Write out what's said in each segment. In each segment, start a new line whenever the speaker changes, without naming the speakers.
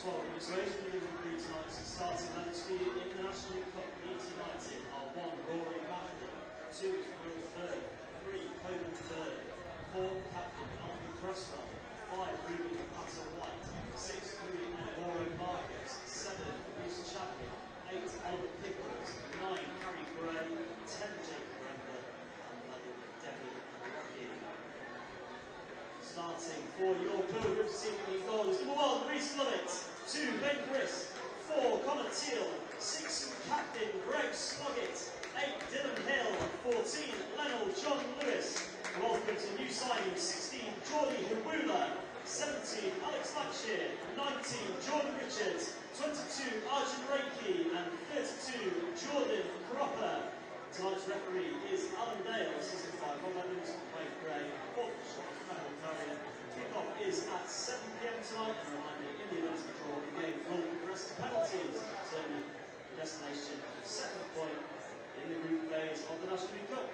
12 minutes race with Liverpool tonight, starting at the International Cup. Leeds United are 1, Rory Mafflin, 2 is Will third, 3, Coleman third, 4, Captain Alfie Cresswell, 5, Ruben Patter White, 6, Louis and Warren Marcus, 7, Bruce Chapman, 8, Oliver Pickles, 9, Harry Gray, 10, Jake Brenda, and 11, Debbie Rocky. Starting for your Pilgrims team in goals, number 1, Reece Lovett, 2, Ben Griss, 4, Connor Teal, 6, Captain Greg Sloggett, 8, Dylan Hill, 14, Lennell John Lewis. Welcome to new signings, 16, Geordie Hubula, 17, Alex Blackshear, 19, Jordan Richards, 22, Arjun Reiki, and 32, Jordan Cropper. Tonight's referee is Alan Dale, season 5, Rob Evans, Wade Gray, 4th shot, Mehul Carrier. Kick-off is at 7 PM tonight, and reminding in the event of the draw, the game will progress to penalties, determining the destination of the second point in the group phase of the National League Cup.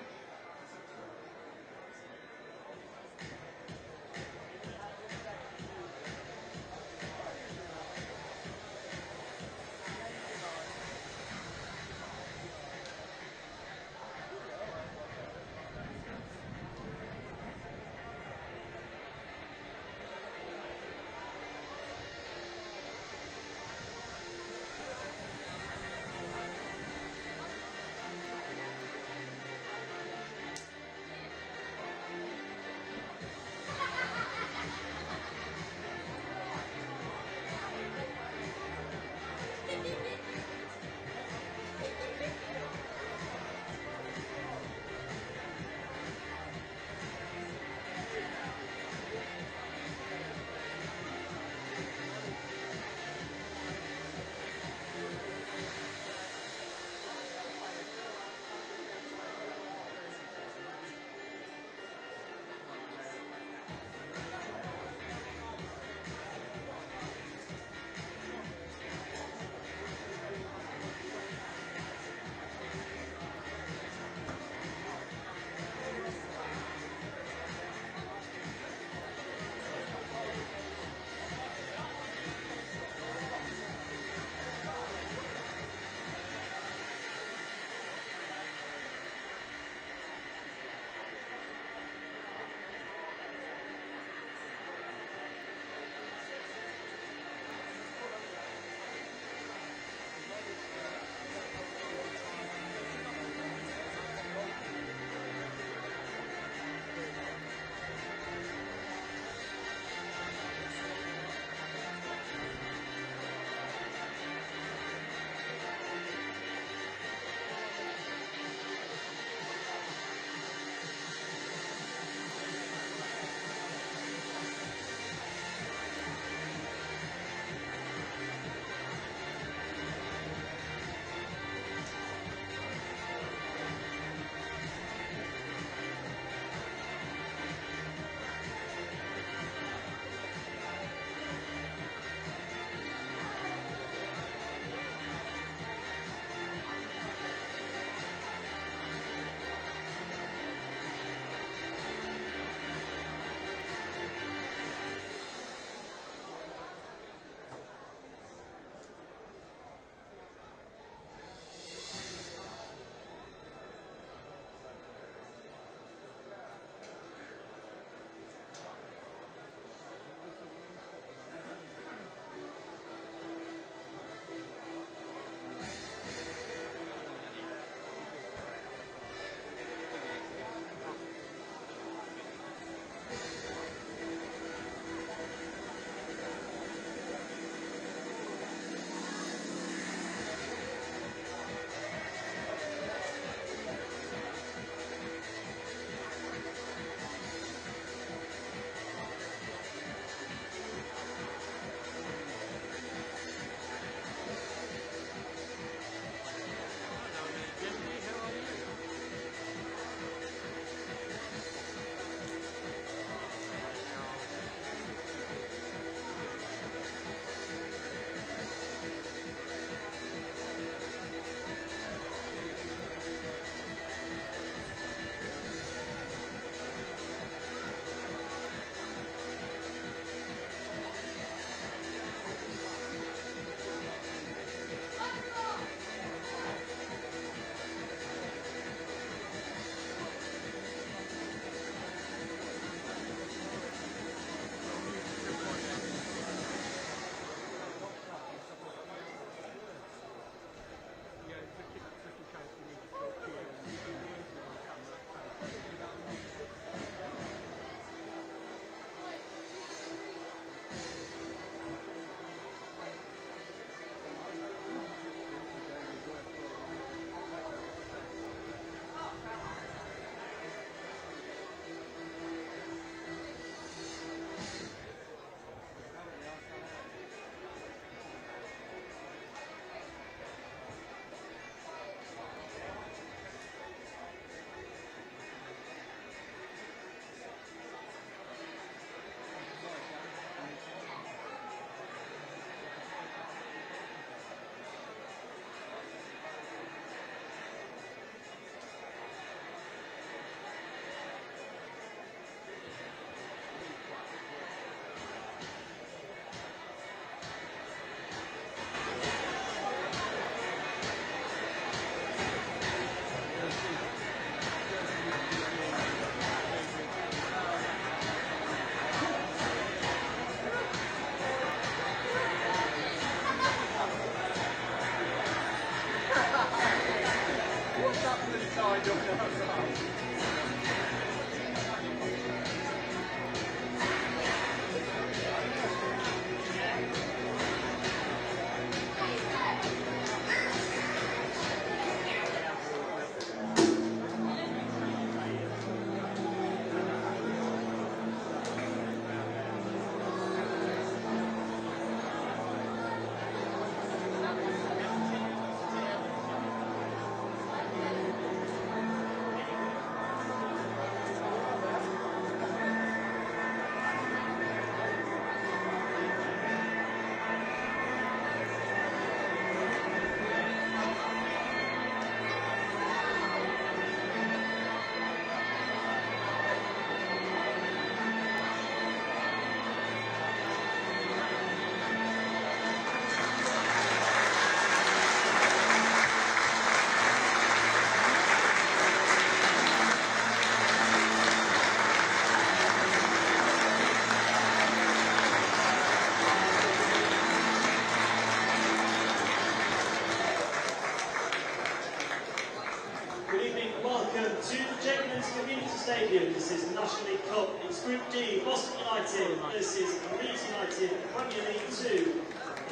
United versus Leeds United, Premier League 2.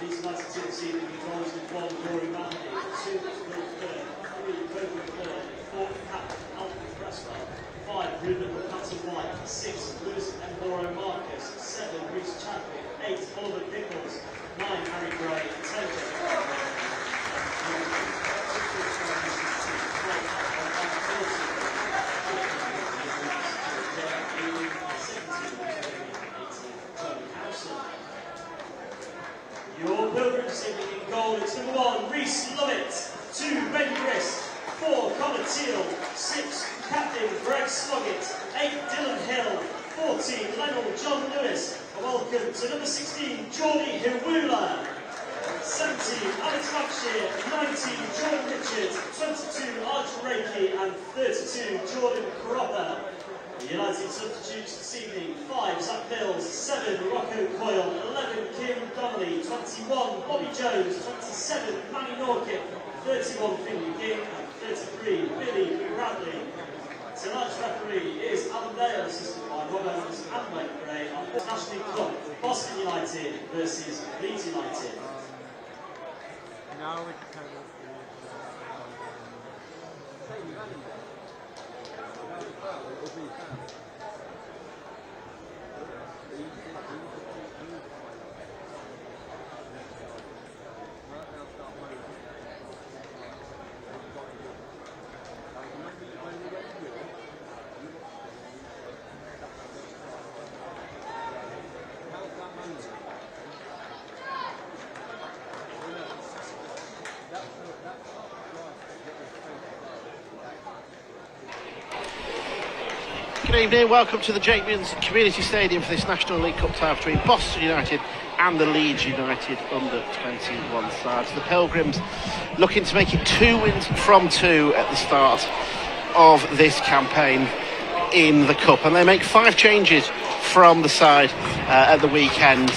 Leeds United team this evening in goals with 1 Rory Manley, 2 Will Third, 3 Rover Third, 4 Captain Alfred Cresswell, 5 Ruben White, 6 Lewis Mboro Marcus, 7 Reece Chadwick, 8 Oliver Nichols, 9 Harry Gray, 10 Your Pilgrims singing in goal, it's number 1, Reece Lovett, 2, Ben Griss, 4, Connor Teal, 6, Captain Greg Sloggett, 8, Dylan Hill, 14, Lionel John Lewis, and welcome to number 16, Geordie Hiwula, 17, Alex Lancashire, 19, Jordan Richards, 22, Archie Reiki, and 32, Jordan Cropper. United substitutes this evening: 5, Zach Mills, 7, Rocco Coyle, 11, Kieran Donnelly, 21, Bobby Jones, 27, Manny Norkitt, 31, Finley King, and 33, Billy Bradley. Tonight's referee is Alan Dale, assisted by Rob Evans and Wayne Gray, on National Cup, Boston United versus Leeds United.
Now we can
Good evening, welcome to the Jamie's Community Stadium for this National League Cup tie between Boston United and the Leeds United under-21 sides. The Pilgrims looking to make it 2 wins from 2 at the start of this campaign in the Cup, and they make 5 changes from the side at the weekend,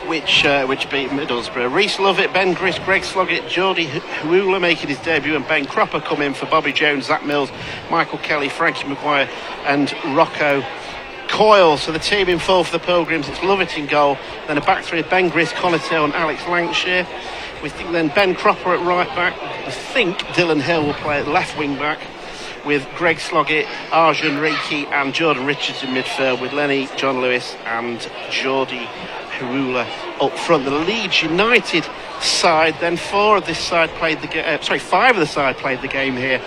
which beat Middlesbrough. Reece Lovett, Ben Griss, Greg Sloggett, Geordie Hiwula making his debut, and Ben Cropper come in for Bobby Jones, Zach Mills, Michael Kelly, Frankie Maguire and Rocco Coyle. So the team in full for the Pilgrims: it's Lovett in goal, then a back three of Ben Griss, Connor Teal and Alex Lancashire. We think then Ben Cropper at right back. I think Dylan Hill will play at left wing back, with Greg Sloggett, Arjun Reiki and Jordan Richards in midfield, with Lenny, John Lewis and Geordie Hiwula up front. The Leeds United side, then 5 of the side played the game here,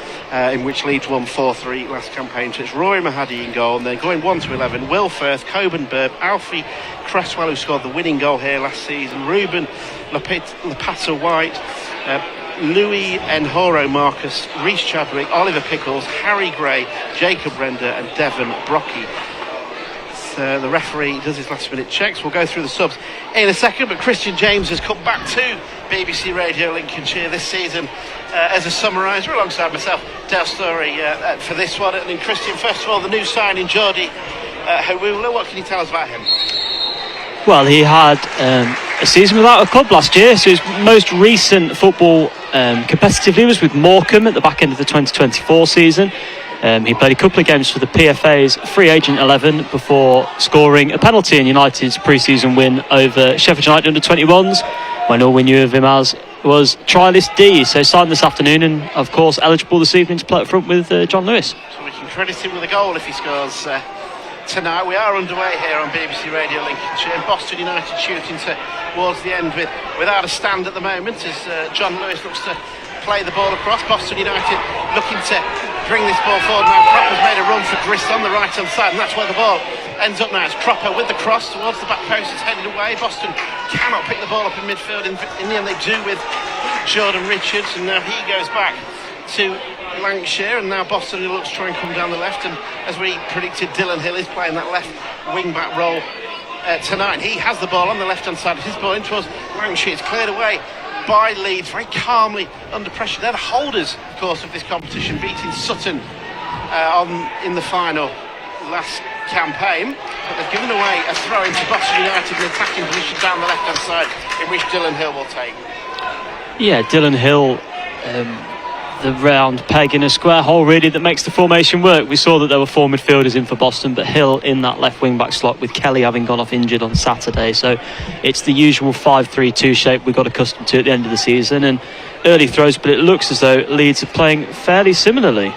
in which Leeds won 4-3 last campaign. So it's Roy Mahadi in goal, and then going 1 to 11, Will Firth, Coburn Burb, Alfie Cresswell, who scored the winning goal here last season, Ruben Lapata White, Louis Nhoro Marcus, Reece Chadwick, Oliver Pickles, Harry Gray, Jacob Render and Devon Brocky. The referee does his last minute checks. We'll go through the subs in a second, but Christian James has come back to BBC Radio Lincolnshire this season as a summariser alongside myself, Dale Story, for this one. And then Christian, first of all, the new signing Geordie Hiwula, what can you tell us about him?
Well, he had a season without a club last year, so his most recent football competitively was with Morecambe at the back end of the 2024 season. He played a couple of games for the PFA's Free Agent 11 before scoring a penalty in United's pre-season win over Sheffield United under-21s, when all we knew of him as was Trialist D. So signed this afternoon and, of course, eligible this evening to play up front with John Lewis.
So we can credit him with a goal if he scores tonight. We are underway here on BBC Radio Lincolnshire. Boston United shooting towards the end without a stand at the moment, as John Lewis looks to play the ball across. Boston United looking to bring this ball forward now. Cropper's made a run for Griss on the right hand side, and that's where the ball ends up now. It's Cropper with the cross towards the back post. It's headed away. Boston cannot pick the ball up in midfield. In the end they do with Jordan Richards, and now he goes back to Lancashire, and now Boston looks to try and come down the left, and as we predicted, Dylan Hill is playing that left wing back role tonight. He has the ball on the left hand side. His ball in towards Lancashire. It's cleared away by Leeds very calmly under pressure. They're the holders, of course, of this competition, beating Sutton in the final last campaign, but they've given away a throw into Boston United in attacking position down the left hand side, in which Dylan Hill will take.
Yeah, Dylan Hill the round peg in a square hole, really, that makes the formation work. We saw that there were 4 midfielders in for Boston, but Hill in that left wing back slot, with Kelly having gone off injured on Saturday. So it's the usual 5-3-2 shape we got accustomed to at the end of the season, and early throws, but it looks as though Leeds are playing fairly similarly.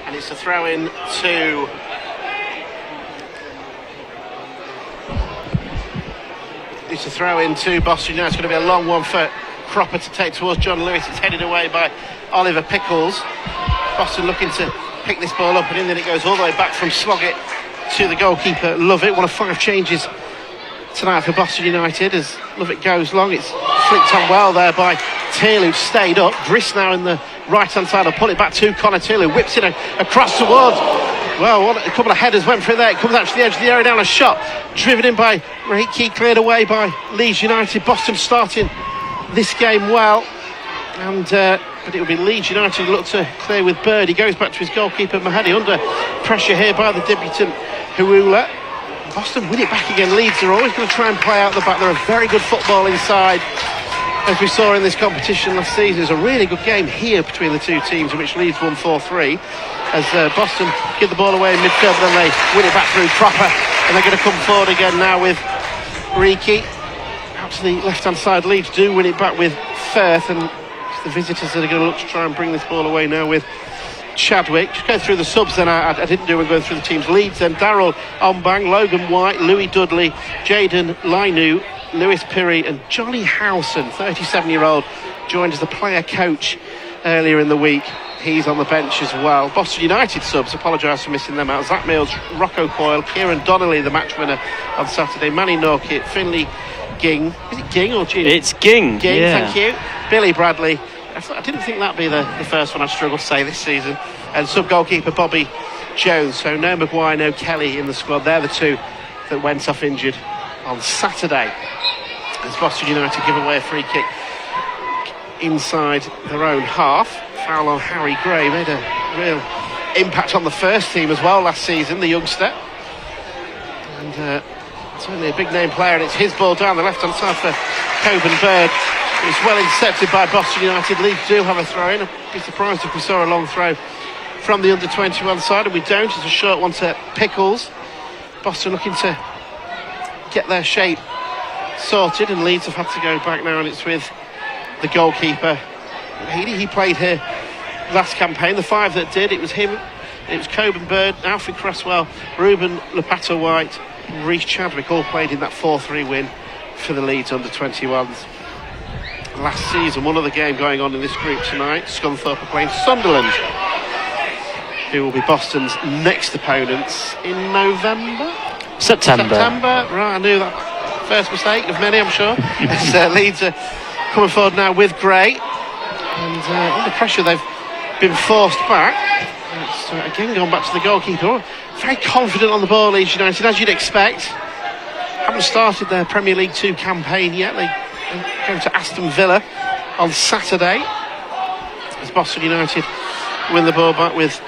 And it's a throw in to Boston United. It's going to be a long one for Cropper to take towards John Lewis. It's headed away by Oliver Pickles. Boston looking to pick this ball up, and in then it goes all the way back from Sloggett to the goalkeeper, Lovett. One of 5 changes tonight for Boston United as Lovett goes long. It's flicked on well there by Teal, who stayed up. Driss now in the right hand side will pull it back to Connor Teal, who whips it across towards, well, a couple of headers went for it there. It comes out to the edge of the area, down a shot driven in by Reiki, cleared away by Leeds United. Boston starting this game well, and but it will be Leeds United who look to clear with Bird. He goes back to his goalkeeper Mahadi, under pressure here by the debutant Huula. Boston win it back again. Leeds are always going to try and play out the back. They're a very good football inside, as we saw in this competition last season. It was a really good game here between the two teams, in which Leeds won 4-3, as Boston give the ball away in midfield, but then they win it back through Cropper, and they're going to come forward again now with Reiki. Out to the left hand side, Leeds do win it back with Firth, and it's the visitors that are going to look to try and bring this ball away now with Chadwick. Just go through the subs then. I didn't do, and going through the teams. Leeds then: Darryl Ombang, Logan White, Louis Dudley, Jaden Lainu, Lewis Pirrie, and Johnny Howson, 37-year-old, joined as the player coach earlier in the week. He's on the bench as well. Boston United subs, apologise for missing them out: Zach Mills, Rocco Coyle, Kieran Donnelly, the match winner on Saturday, Manny Norkit, Finley Ging. Is it Ging or Ging?
It's Ging.
Ging,
yeah.
Thank you. Billy Bradley. I didn't think that'd be the first one I'd struggle to say this season. And sub-goalkeeper Bobby Jones. So no Maguire, no Kelly in the squad. They're the two that went off injured on Saturday, as Boston United give away a free kick inside their own half. Foul on Harry Gray. Made a real impact on the first team as well last season, the youngster. And certainly a big name player, and it's his ball down the left hand side for Coburn Bird. It's well intercepted by Boston United. Leeds do have a throw in. I'd be surprised if we saw a long throw from the under-21 side, and we don't. It's a short one to Pickles. Boston looking to get their shape sorted, and Leeds have had to go back now, and it's with the goalkeeper. He played here last campaign. The 5 that did, it was him, it was Coburn Bird, Alfred Cresswell, Ruben Lepato White, and Reece Chadwick, all played in that 4-3 win for the Leeds under-21s last season. One other game going on in this group tonight. Scunthorpe are playing Sunderland, who will be Boston's next opponents in November?
September.
Right, I knew that. First mistake of many, I'm sure. As Leeds are coming forward now with Gray, and under pressure they've been forced back. It's again gone back to the goalkeeper. Very confident on the ball, Leeds United, as you'd expect. Haven't started their Premier League 2 campaign yet. They go to Aston Villa on Saturday, as Boston United win the ball back with,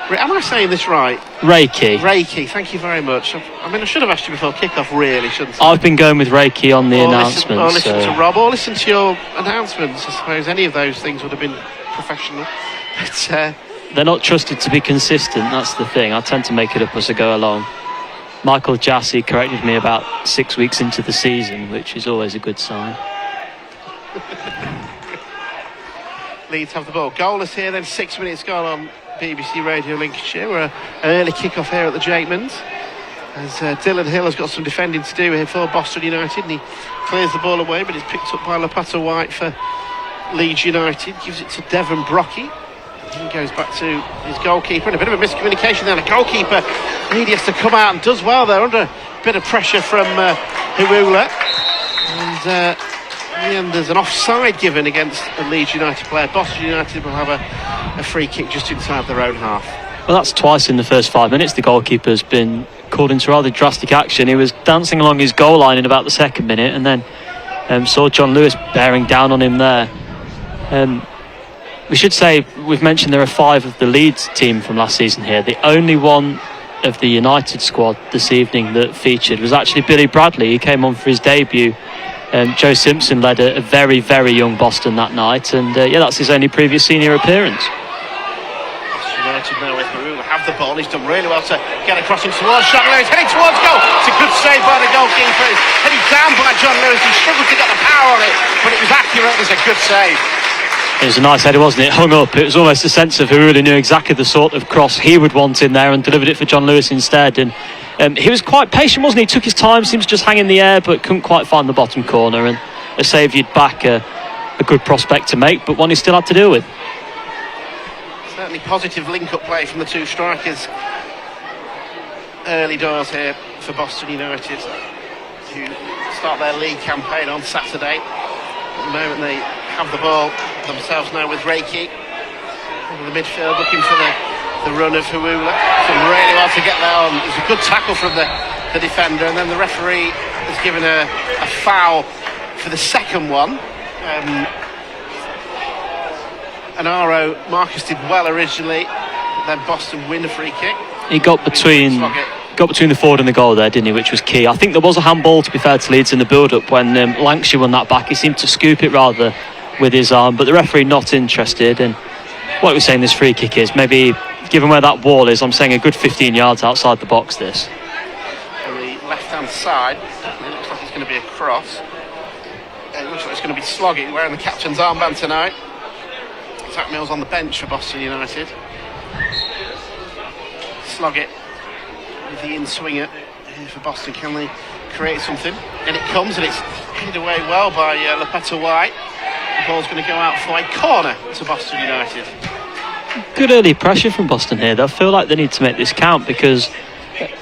am I saying this right? Reiki, thank you very much. I mean, I should have asked you before kick-off, really, shouldn't I?
I've been going with Reiki on the announcements.
Or listen to Rob, or listen to your announcements. I suppose any of those things would have been professional. But
they're not trusted to be consistent, that's the thing. I tend to make it up as I go along. Michael Jassy corrected me about 6 weeks into the season, which is always a good sign.
Leeds have the ball. Goalless here, then 6 minutes gone on BBC Radio Lincolnshire. We're an early kick-off here at the Jakeman's, as Dylan Hill has got some defending to do here for Boston United, and he clears the ball away, but it's picked up by Lepato White for Leeds United. Gives it to Devon Brocky. He goes back to his goalkeeper, and a bit of a miscommunication there. The goalkeeper, he has to come out and does well there under a bit of pressure from Huula. And in the end, there's an offside given against a Leeds United player. Boston United will have a free kick just inside their own half.
Well, that's twice in the first 5 minutes the goalkeeper's been called into rather drastic action. He was dancing along his goal line in about the second minute, and then saw John Lewis bearing down on him there. We should say, we've mentioned there are 5 of the Leeds team from last season here. The only one of the United squad this evening that featured was actually Billy Bradley. He came on for his debut Joe Simpson led a very, very young Boston that night, and that's his only previous senior appearance.
United now with Harula have the ball. He's done really well to get across him towards John Lewis, heading towards goal. It's a good save by the goalkeeper. It's headed down by John Lewis. He struggled to get the power on it, but it was accurate. It was a good save.
It was a nice header, wasn't it? Hung up. It was almost a sense of Harula knew exactly the sort of cross he would want in there and delivered it for John Lewis instead. And he was quite patient, wasn't he? He took his time, seems to just hang in the air, but couldn't quite find the bottom corner. And a save you'd back a good prospect to make, but one he still had to deal with.
Certainly positive link-up play from the two strikers early doors here for Boston United, who start their league campaign on Saturday. At the moment they have the ball themselves now with Reiki over the midfield, looking for the run of Harula. Done really well to get there on. It was a good tackle from the defender, and then the referee has given a foul for the second one. Anaro Marcus did well originally, then Boston win a free kick.
He got between the forward and the goal there, didn't he, which was key. I think there was a handball, to be fair to Leeds, in the build-up when Lancashire won that back. He seemed to scoop it rather with his arm, but the referee not interested. And what we're saying this free kick is, maybe given where that wall is, I'm saying a good 15 yards outside the box this.
On the left-hand side, it looks like it's going to be a cross. It looks like it's going to be Sloggett wearing the captain's armband tonight. Zach Mills on the bench for Boston United. Sloggett with the in-swinger for Boston. Can they create something? And it comes, and it's headed away well by Lepeta White. The ball's going to go out for a corner to Boston United.
Good early pressure from Boston here. They feel like they need to make this count, because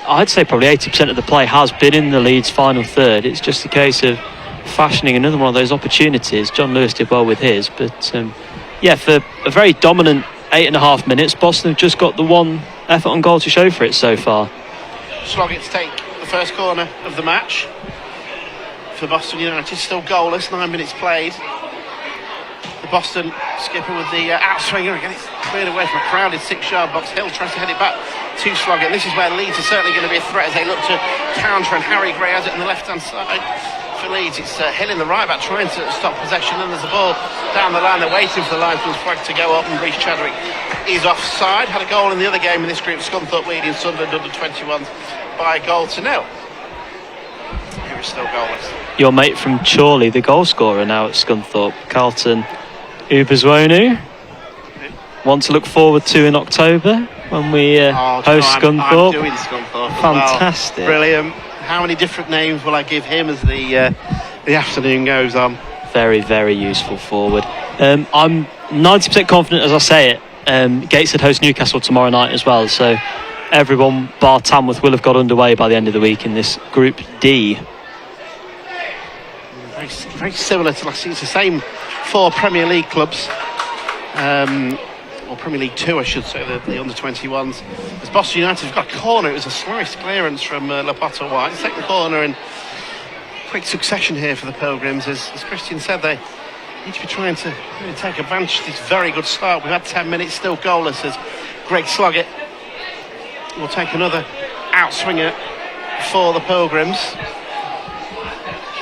I'd say probably 80% of the play has been in the Leeds final third. It's just a case of fashioning another one of those opportunities. John Lewis did well with his, but for a very dominant 8.5 minutes, Boston have just got the one effort on goal to show for it so far.
Sloggett to take the first corner of the match for Boston United. Still goalless, 9 minutes played. The Boston skipper with the outswinger. Again, it's cleared away from a crowded 6-yard box. Hill tries to head it back to Sloggett. This is where Leeds are certainly going to be a threat as they look to counter, and Harry Gray has it on the left-hand side. For Leeds, it's Hill in the right back trying to stop possession, and there's a ball down the line. They're waiting for the linesman's flag to go up, and Reece Chadwick is offside. Had a goal in the other game in this group, Scunthorpe leading Sunderland under-21s by a goal to nil. Here is still goalless.
Your mate from Chorley, the goal scorer now at Scunthorpe, Carlton Ubezwonu. Want to look forward to in October when we host Scunthorpe.
I'm doing Scunthorpe.
Fantastic.
Well. Brilliant. How many different names will I give him as the afternoon goes on?
Very, very useful forward. I'm 90% confident, as I say it. Gateshead host Newcastle tomorrow night as well, so everyone bar Tamworth will have got underway by the end of the week in this Group D.
Very, very similar to last season. It's the same 4 Premier League clubs. Or Premier League 2, I should say, the under-21s. As Boston United have got a corner, it was a slice clearance from Lepeta White. Second corner in quick succession here for the Pilgrims. As Christian said, they need to be trying to really take advantage of this very good start. We've had 10 minutes, still goalless, as Greg Sloggett will take another outswinger for the Pilgrims.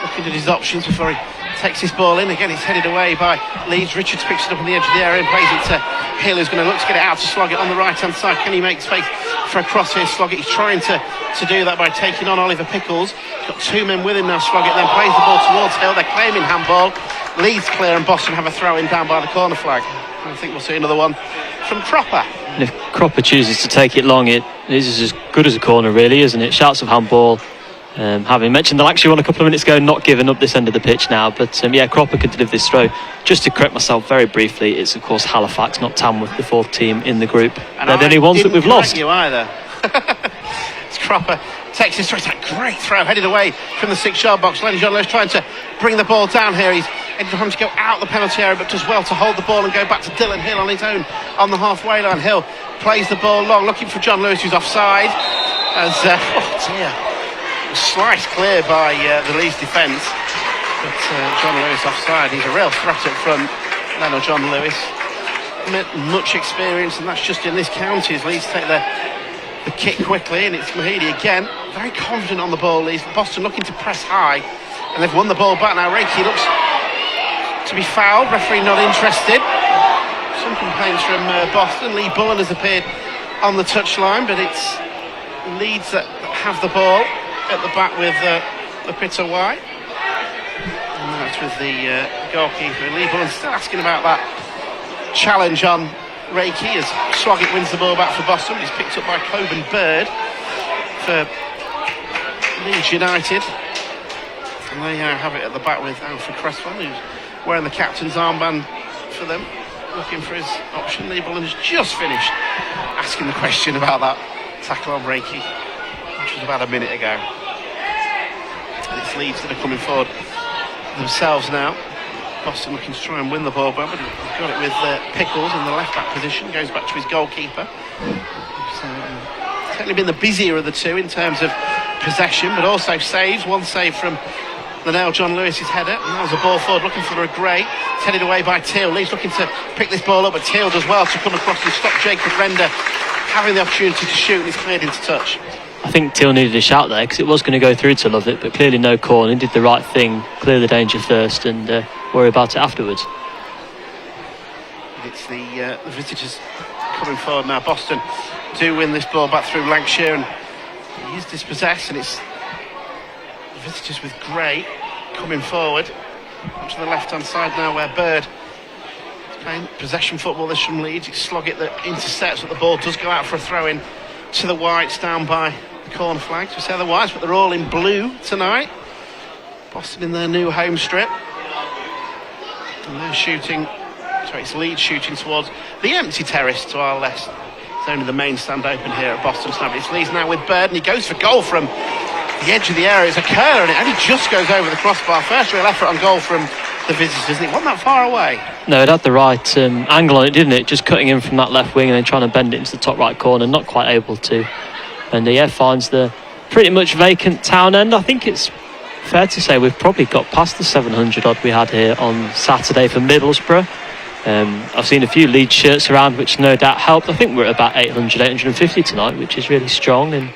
Looking at his options before he takes this ball in. Again, it's headed away by Leeds. Richards picks it up on the edge of the area and plays it to Hill, who's going to look to get it out to Sloggett on the right-hand side. Can he make space for a cross here? Sloggett, he's trying to do that by taking on Oliver Pickles. He's got 2 men with him now. Sloggett then plays the ball towards Hill. They're claiming handball. Leeds clear, and Boston have a throw-in down by the corner flag. I think we'll see another one from Cropper.
And if Cropper chooses to take it long, it is as good as a corner, really, isn't it? Shouts of handball. Having mentioned the Lancashire one a couple of minutes ago, not giving up this end of the pitch now, but Cropper could deliver this throw. Just to correct myself very briefly, it's of course Halifax, not Tamworth, the 4th team in the group.
And
they're the only ones that we've lost.
You either. It's Cropper takes his throw. It's a great throw, headed away from the 6-yard box. Lenny John Lewis trying to bring the ball down here. He's having to go out the penalty area, but does well to hold the ball and go back to Dylan Hill on his own on the halfway line. Hill plays the ball long, looking for John Lewis, who's offside. As sliced clear by the Leeds defence, but John Lewis offside. He's a real threat up front, Leno John Lewis. Much experience, and that's just in this county as Leeds take the kick quickly, and it's Mahidi again, very confident on the ball. Leeds. Boston looking to press high And they've won the ball back now. Reiki looks to be fouled. Referee not interested. Some complaints from Boston. Lee Bullen has appeared on the touchline, but it's Leeds that have the ball at the back with Lupita White. And that's with the goalkeeper. Lee Bullen still asking about that challenge on Reiki as Swaggart wins the ball back for Boston. It's picked up by Coben Bird for Leeds United. And they have it at the back with Alfred Cresswell, who's wearing the captain's armband for them, looking for his option. Lee Bullen has just finished asking the question about that tackle on Reiki, which was about a minute ago. And it's Leeds that are coming forward themselves now. Boston looking to try and win the ball back, but he's got it with Pickles in the left back position. Goes back to his goalkeeper. So, certainly been the busier of the two in terms of possession, but also saves. One save from Linnell John Lewis's header, and that was a ball forward looking for a Gray, headed away by Teal. Leeds looking to pick this ball up, but Teal does well to come across and stop Jacob Render having the opportunity to shoot, and he's cleared into touch.
I think Teal needed a shout there because it was going to go through to Lovett, but clearly no corner. He did the right thing, clear the danger first and worry about it afterwards.
It's the visitors coming forward now. Boston do win this ball back through Lancashire, and he is dispossessed, and it's the visitors with Gray coming forward onto the left hand side now, where Bird is playing possession football. This from Leeds. It's Sloggett that intercepts, but the ball does go out for a throw in to the Whites down by the corner flags. We say the Whites, but they're all in blue tonight. Boston in their new home strip, and they're shooting. So it's Leeds shooting towards the empty terrace to our left. It's only the main stand open here at Boston Stand. It's Leeds now with Bird, and he goes for goal from the edge of the area. It's a curler, and it only just goes over the crossbar. First real effort on goal from the visitors, and it wasn't that far away.
No, it had the right angle on it, didn't it? Just cutting in from that left wing and then trying to bend it into the top right corner, not quite able to. And finds the pretty much vacant town end. I think it's fair to say we've probably got past the 700 odd we had here on Saturday for Middlesbrough. I've seen a few Leeds shirts around, which no doubt helped. I think we're at about 800, 850 tonight, which is really strong and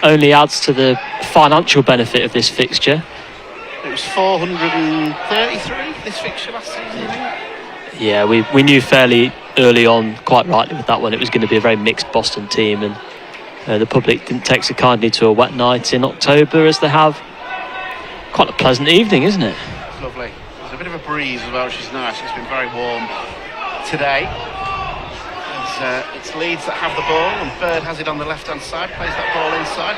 only adds to the financial benefit of this fixture.
It was 433 this fixture last season, I think.
Yeah, we knew fairly early on, quite rightly with that one, it was going to be a very mixed Boston team, and the public didn't take so kindly to a wet night in October as they have. Quite a pleasant evening, isn't it?
It's lovely. There's a bit of a breeze as well, which is nice. It's been very warm today. It's Leeds that have the ball, and Bird has it on the left-hand side, plays that ball inside.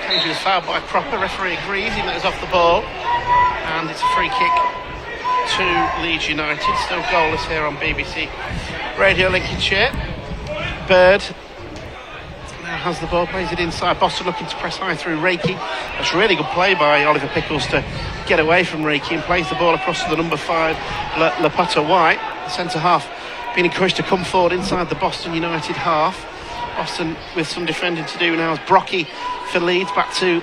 Cage was fouled by Cropper. Referee agrees, even though it's off the ball, and it's a free kick to Leeds United. Still goalless here on BBC Radio Lincolnshire. Bird now has the ball, plays it inside. Boston looking to press high through Reiki. That's a really good play by Oliver Pickles to get away from Reiki and plays the ball across to the number 5, Lapata White, the centre half, being encouraged to come forward inside the Boston United half. Boston with some defending to do now as Brocky for Leeds, back to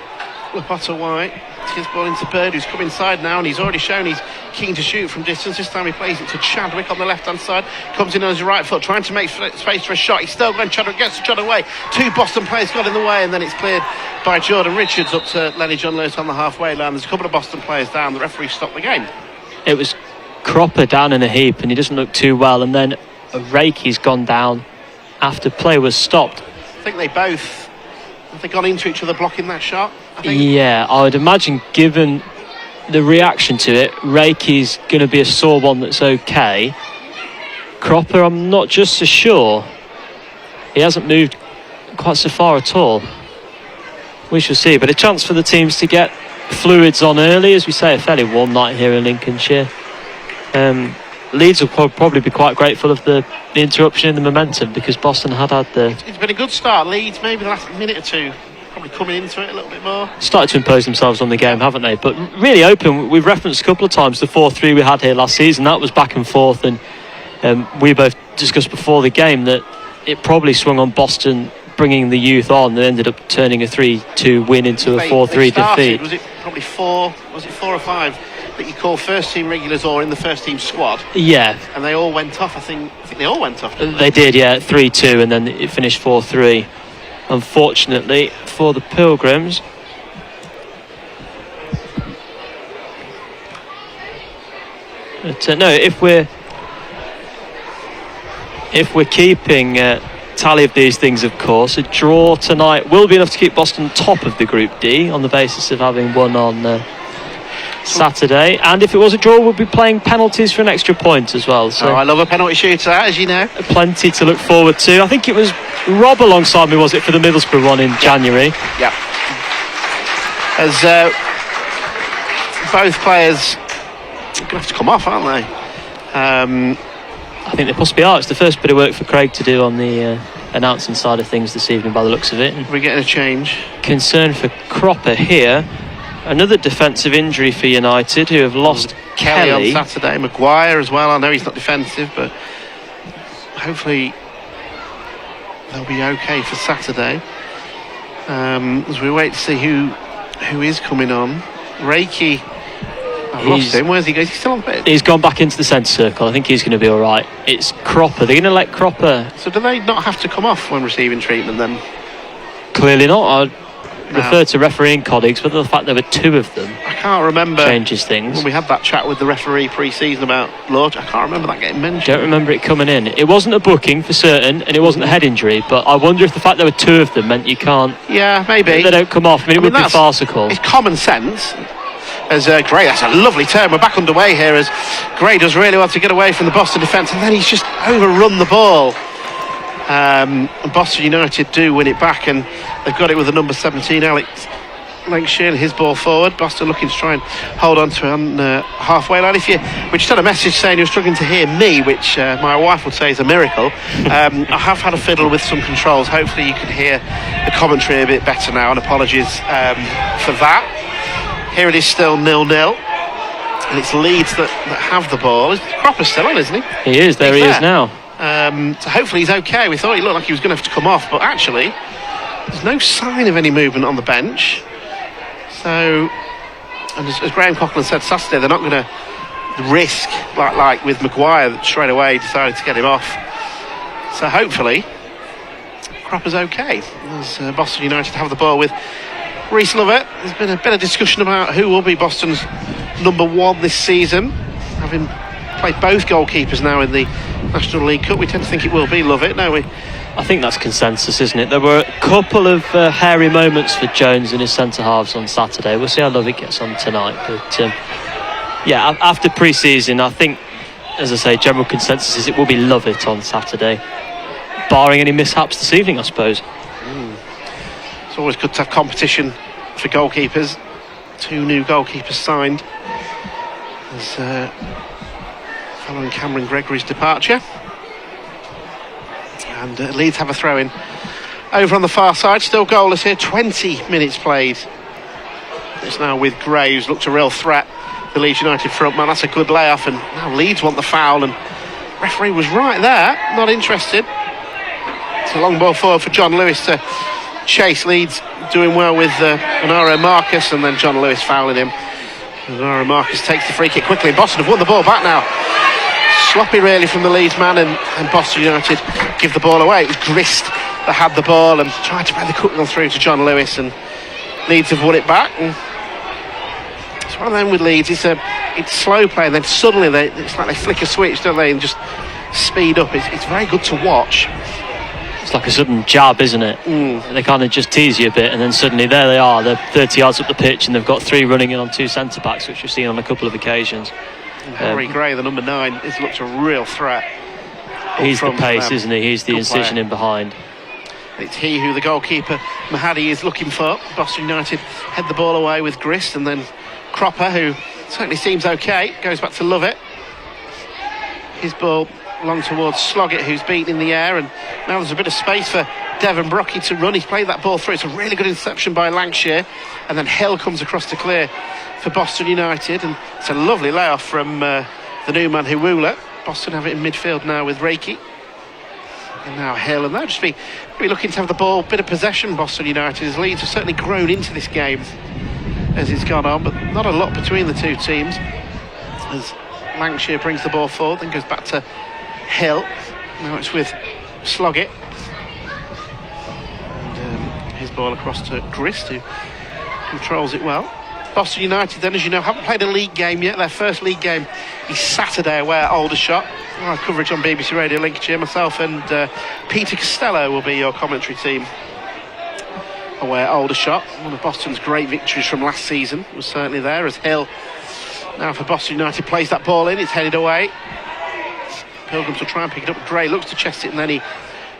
Lapata White. His ball into Bird, who's come inside now, and he's already shown he's keen to shoot from distance. This time he plays it to Chadwick on the left hand side, comes in on his right foot, trying to make space for a shot. He's still going. Chadwick gets the shot away. 2 Boston players got in the way, and then it's cleared by Jordan Richards up to Lenny John Lewis on the halfway line. There's a couple of Boston players down. The referee stopped the game. It was
Cropper down in a heap, and he doesn't look too well, and then Reiki's gone down after play was stopped.
I think they both have they gone into each other blocking that shot, I think?
Yeah, I would imagine given the reaction to it, Reiki's going to be a sore one that's okay. Cropper, I'm not just so sure. He hasn't moved quite so far at all. We shall see, but a chance for the teams to get fluids on early. As we say, a fairly warm night here in Lincolnshire. Leeds will probably be quite grateful of the interruption in the momentum, because Boston had the...
It's been a good start. Leeds, maybe the last minute or two, probably coming into it a little bit more.
Started to impose themselves on the game, haven't they? But really open. We've referenced a couple of times the 4-3 we had here last season. That was back and forth, and we both discussed before the game that it probably swung on Boston bringing the youth on, and ended up turning a 3-2 win into a 4-3 defeat.
Was it probably 4 or 5 that you call first team regulars or in the first team squad?
Yeah.
And they all went off, I think they all went off, didn't
they? They did, yeah, 3-2, and then it finished 4-3. Unfortunately for the Pilgrims, But no, if we're keeping tally of these things, of course, a draw tonight will be enough to keep Boston top of the Group D on the basis of having won on Saturday. And if it was a draw, we'll be playing penalties for an extra point as well. So
I love a penalty shootout, as you know.
Plenty to look forward to. I think it was Rob alongside me, was it, for the Middlesbrough one in January?
Yeah. As both players are going to have to come off, aren't they?
I think they possibly are. It's the first bit of work for Craig to do on the announcing side of things this evening, by the looks of it. And
we're getting a change.
Concern for Cropper here. Another defensive injury for United, who have lost Kelly
on Saturday. Maguire as well. I know he's not defensive, but hopefully they'll be okay for Saturday. As we wait to see who is coming on. Reiki, I've lost him. Where's he going? Is he still on the pitch?
He's gone back into the centre circle. I think he's going to be all right. It's Cropper. They're going to let Cropper.
So do they not have to come off when receiving treatment then?
Clearly not. I refer to refereeing colleagues, but the fact there were two of them,
I can't remember,
changes things.
When we had that chat with the referee pre-season about Lodge, I can't remember that getting mentioned.
Don't remember it coming in. It wasn't a booking for certain, and it wasn't a head injury, but I wonder if the fact there were two of them meant you can't.
Yeah, maybe
they don't come off. I mean, it would be farcical.
It's common sense. As Gray, that's a lovely turn. We're back underway here as Gray does really well to get away from the Boston defence, and then he's just overrun the ball. And Boston United do win it back, and they've got it with the number 17, Alex Lancashire, his ball forward. Boston looking to try and hold on to it on halfway line. We just had a message saying you're struggling to hear me, which my wife would say is a miracle. I have had a fiddle with some controls. Hopefully you can hear the commentary a bit better now, and apologies for that. Here it is still 0-0, and it's Leeds that have the ball. Cropper's still on, isn't he?
He is. There he is now.
So hopefully he's okay. We thought he looked like he was going to have to come off, but actually there's no sign of any movement on the bench. So, and as Graham Coughlin said Saturday, they're not going to risk like with Maguire that straight away decided to get him off. So hopefully Cropper's okay as Boston United have the ball with Reece Lovett. There's been a bit of discussion about who will be Boston's number one this season, having played both goalkeepers now in the National League Cup. We tend to think it will be Lovett, don't we?
I think that's consensus, isn't it? There were a couple of hairy moments for Jones and his centre halves on Saturday. We'll see how Lovett gets on tonight. But yeah, after pre-season, I think, as I say, general consensus is it will be Lovett on Saturday, barring any mishaps this evening, I suppose.
It's always good to have competition for goalkeepers. 2 new goalkeepers signed as following Cameron Gregory's departure. And Leeds have a throw in over on the far side. Still goalless here. 20 minutes played. It's now with Graves. Looked a real threat, the Leeds United front man. That's a good layoff, and now Leeds want the foul, and referee was right there, not interested. It's a long ball forward for John Lewis to chase Leeds, doing well with Anaro Marcus, and then John Lewis fouling him. Anaro Marcus takes the free kick quickly, and Boston have won the ball back now. Sloppy really from the Leeds man, and Boston United give the ball away. It was Grist that had the ball and tried to play the cut through to John Lewis, and Leeds have won it back. And it's one of them with Leeds. It's slow play, and then suddenly it's like they flick a switch, don't they, and just speed up. It's very good to watch.
It's like a sudden jab, isn't it? They kind of just tease you a bit, and then suddenly there they are. They're 30 yards up the pitch, and they've got 3 running in on 2 centre backs, which we've seen on a couple of occasions.
Harry Gray, the number 9, has looked a real threat.
He's the pace, isn't he? He's the incision in behind.
It's he who the goalkeeper Mahadi is looking for. Boston United head the ball away with Grist, and then Cropper, who certainly seems okay, goes back to Lovett. His ball along towards Sloggett, who's beaten in the air, and now there's a bit of space for Devon Brocky to run. He's played that ball through. It's a really good interception by Lancashire, and then Hill comes across to clear for Boston United, and it's a lovely layoff from the new man Huwula. Boston have it in midfield now with Reiki, and now Hill, and they'll just be looking to have the ball, bit of possession. Boston United, as Leeds have certainly grown into this game as it's gone on, but not a lot between the two teams, as Lancashire brings the ball forward, then goes back to Hill. Now it's with Sloggett, and his ball across to Grist, who controls it well. Boston United then, as you know, haven't played a league game yet. Their first league game is Saturday away at Aldershot. Our coverage on BBC Radio Lincolnshire. Myself and Peter Costello will be your commentary team away at Aldershot. One of Boston's great victories from last season was certainly there, as Hill, now for Boston United, plays that ball in. It's headed away. Pilgrims will try and pick it up. Gray looks to chest it, and then he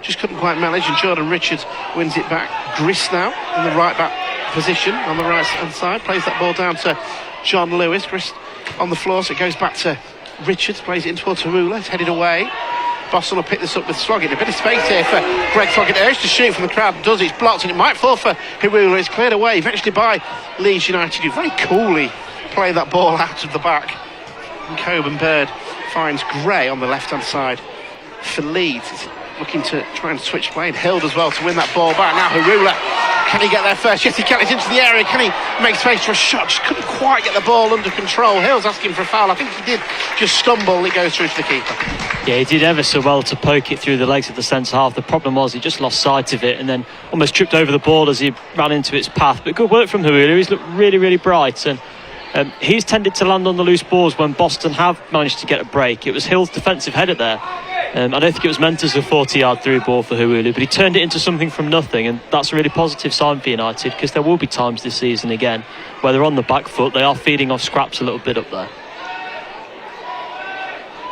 just couldn't quite manage, and Jordan Richards wins it back. Grist now in the right back position on the right hand side, plays that ball down to John Lewis. Grist on the floor, so it goes back to Richards, plays it in towards Tarula. It's headed away. Boston will pick this up with Sloggett. A bit of space here for Greg Sloggett. Urged to shoot from the crowd, does it? It's blocked, and it might fall for Hirula. It's cleared away eventually by Leeds United, who very coolly play that ball out of the back. And Coburn Bird finds Gray on the left hand side for Leeds. It's looking to try and switch play, and Hild as well to win that ball back. Now Hirula, can he get there first? Yes, he can. It's into the area. Can he make space for a shot? Just couldn't quite get the ball under control. Hill's asking for a foul. I think he did just stumble. It goes through to the keeper.
Yeah, he did ever so well to poke it through the legs of the centre half. The problem was he just lost sight of it and then almost tripped over the ball as he ran into its path. But good work from Hirula. He's looked really, really bright, and he's tended to land on the loose balls when Boston have managed to get a break. It was Hill's defensive header there. I don't think it was meant as a 40-yard through ball for Hirula, but he turned it into something from nothing, and that's a really positive sign for United, because there will be times this season again where they're on the back foot. They are feeding off scraps a little bit up there.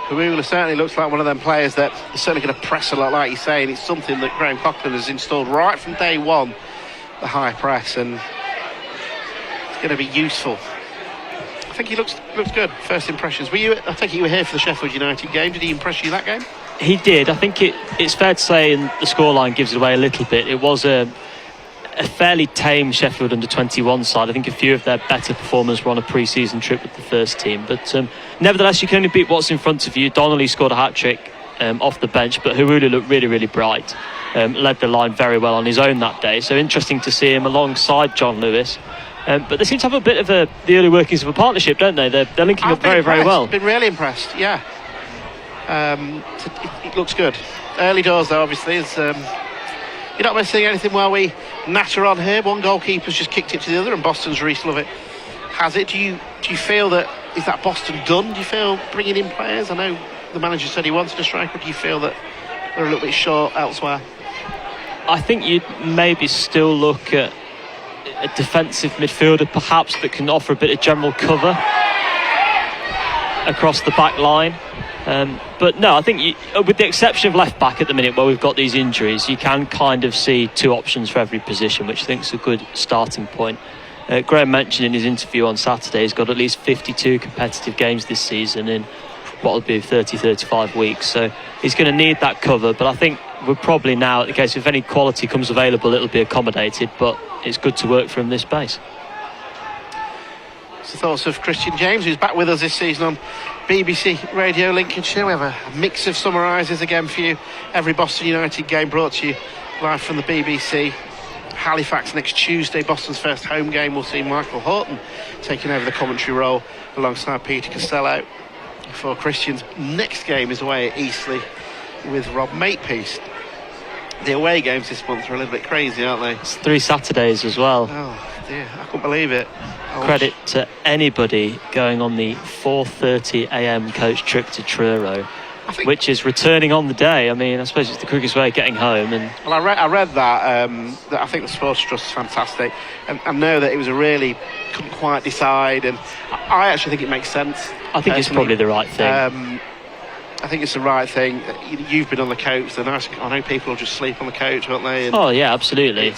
Hirula certainly looks like one of them players that is certainly going to press a lot, like you're saying. It's something that Graham Coughlin has installed right from day one, the high press, and it's going to be useful. I think he looks good. First impressions. I take it you were here for the Sheffield United game. Did he impress you that game?
He did. I think it's fair to say, and the scoreline gives it away a little bit, it was a fairly tame Sheffield under-21 side. I think a few of their better performers were on a pre-season trip with the first team, but nevertheless you can only beat what's in front of you. Donnelly scored a hat-trick off the bench, but Hirula looked really, really bright. Led the line very well on his own that day, so interesting to see him alongside John Lewis. But they seem to have a bit of the early workings of a partnership, don't they? They're linking up very, very well.
I've been really impressed, yeah. It looks good. Early doors though, obviously. You're not missing anything while we natter on here. One goalkeeper's just kicked it to the other, and Boston's Reece Lovett has it. Do you feel that, is that Boston done? Do you feel bringing in players? I know the manager said he wanted a striker. Do you feel that they're a little bit short elsewhere?
I think you'd maybe still look at a defensive midfielder perhaps that can offer a bit of general cover across the back line. But no, I think with the exception of left back at the minute where we've got these injuries, you can kind of see two options for every position, which I think is a good starting point. Graham mentioned in his interview on Saturday he's got at least 52 competitive games this season in what will be 30-35 weeks, so he's going to need that cover. But I think we're probably now at the case if any quality comes available it'll be accommodated, but it's good to work from this base.
The thoughts of Christian James, who's back with us this season on BBC Radio Lincolnshire. We have a mix of summarises again for you. Every Boston United game brought to you live from the BBC. Halifax next Tuesday, Boston's first home game. We'll see Michael Horton taking over the commentary role alongside Peter Costello. For Christian's next game is away at Eastleigh with Rob Makepeace. The away games this month are a little bit crazy, aren't they?
It's 3 Saturdays as well.
Oh dear, I couldn't believe it.
Credit to anybody going on the 4:30 a.m. coach trip to Truro, which is returning on the day. I mean, I suppose it's the quickest way of getting home. And
well, I read that I think the Sports Trust is fantastic, and I know that it was a really couldn't quite decide, and I actually think it makes sense.
I think it's probably the right thing.
I think it's the right thing. You've been on the coach. I know people will just sleep on the coach, won't they? And
oh yeah, absolutely.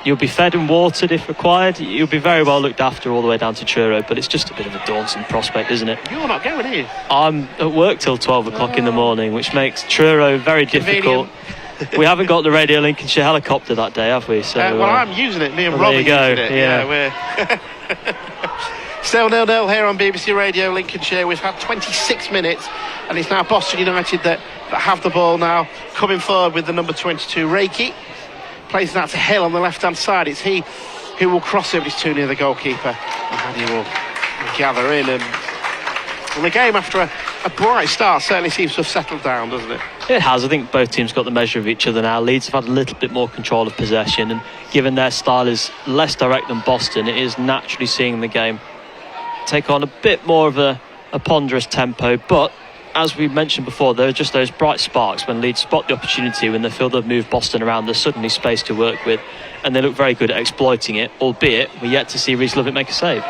You'll be fed and watered if required. You'll be very well looked after all the way down to Truro, but it's just a bit of a daunting prospect, isn't it?
You're not going, are you?
I'm at work till 12 o'clock in the morning, which makes Truro very difficult. We haven't got the Radio Lincolnshire helicopter that day, have we? So,
well, I'm using it. Me and Rob are using it.
Yeah,
we're still 0-0 here on BBC Radio Lincolnshire. We've had 26 minutes, and it's now Boston United that have the ball now, coming forward with the number 22, Reiki. Plays that to Hill on the left-hand side. It's he who will cross it, but it's too near the goalkeeper. And he will gather in. And the game, after a a bright start certainly seems to have settled down, doesn't it?
It has. I think both teams got the measure of each other now. Leeds have had a little bit more control of possession, and given their style is less direct than Boston, it is naturally seeing the game take on a bit more of a ponderous tempo. But as we mentioned before, there are just those bright sparks when Leeds spot the opportunity, when they feel they've moved Boston around, there's suddenly space to work with, and they look very good at exploiting it, albeit we're yet to see Reece Lovett make a save.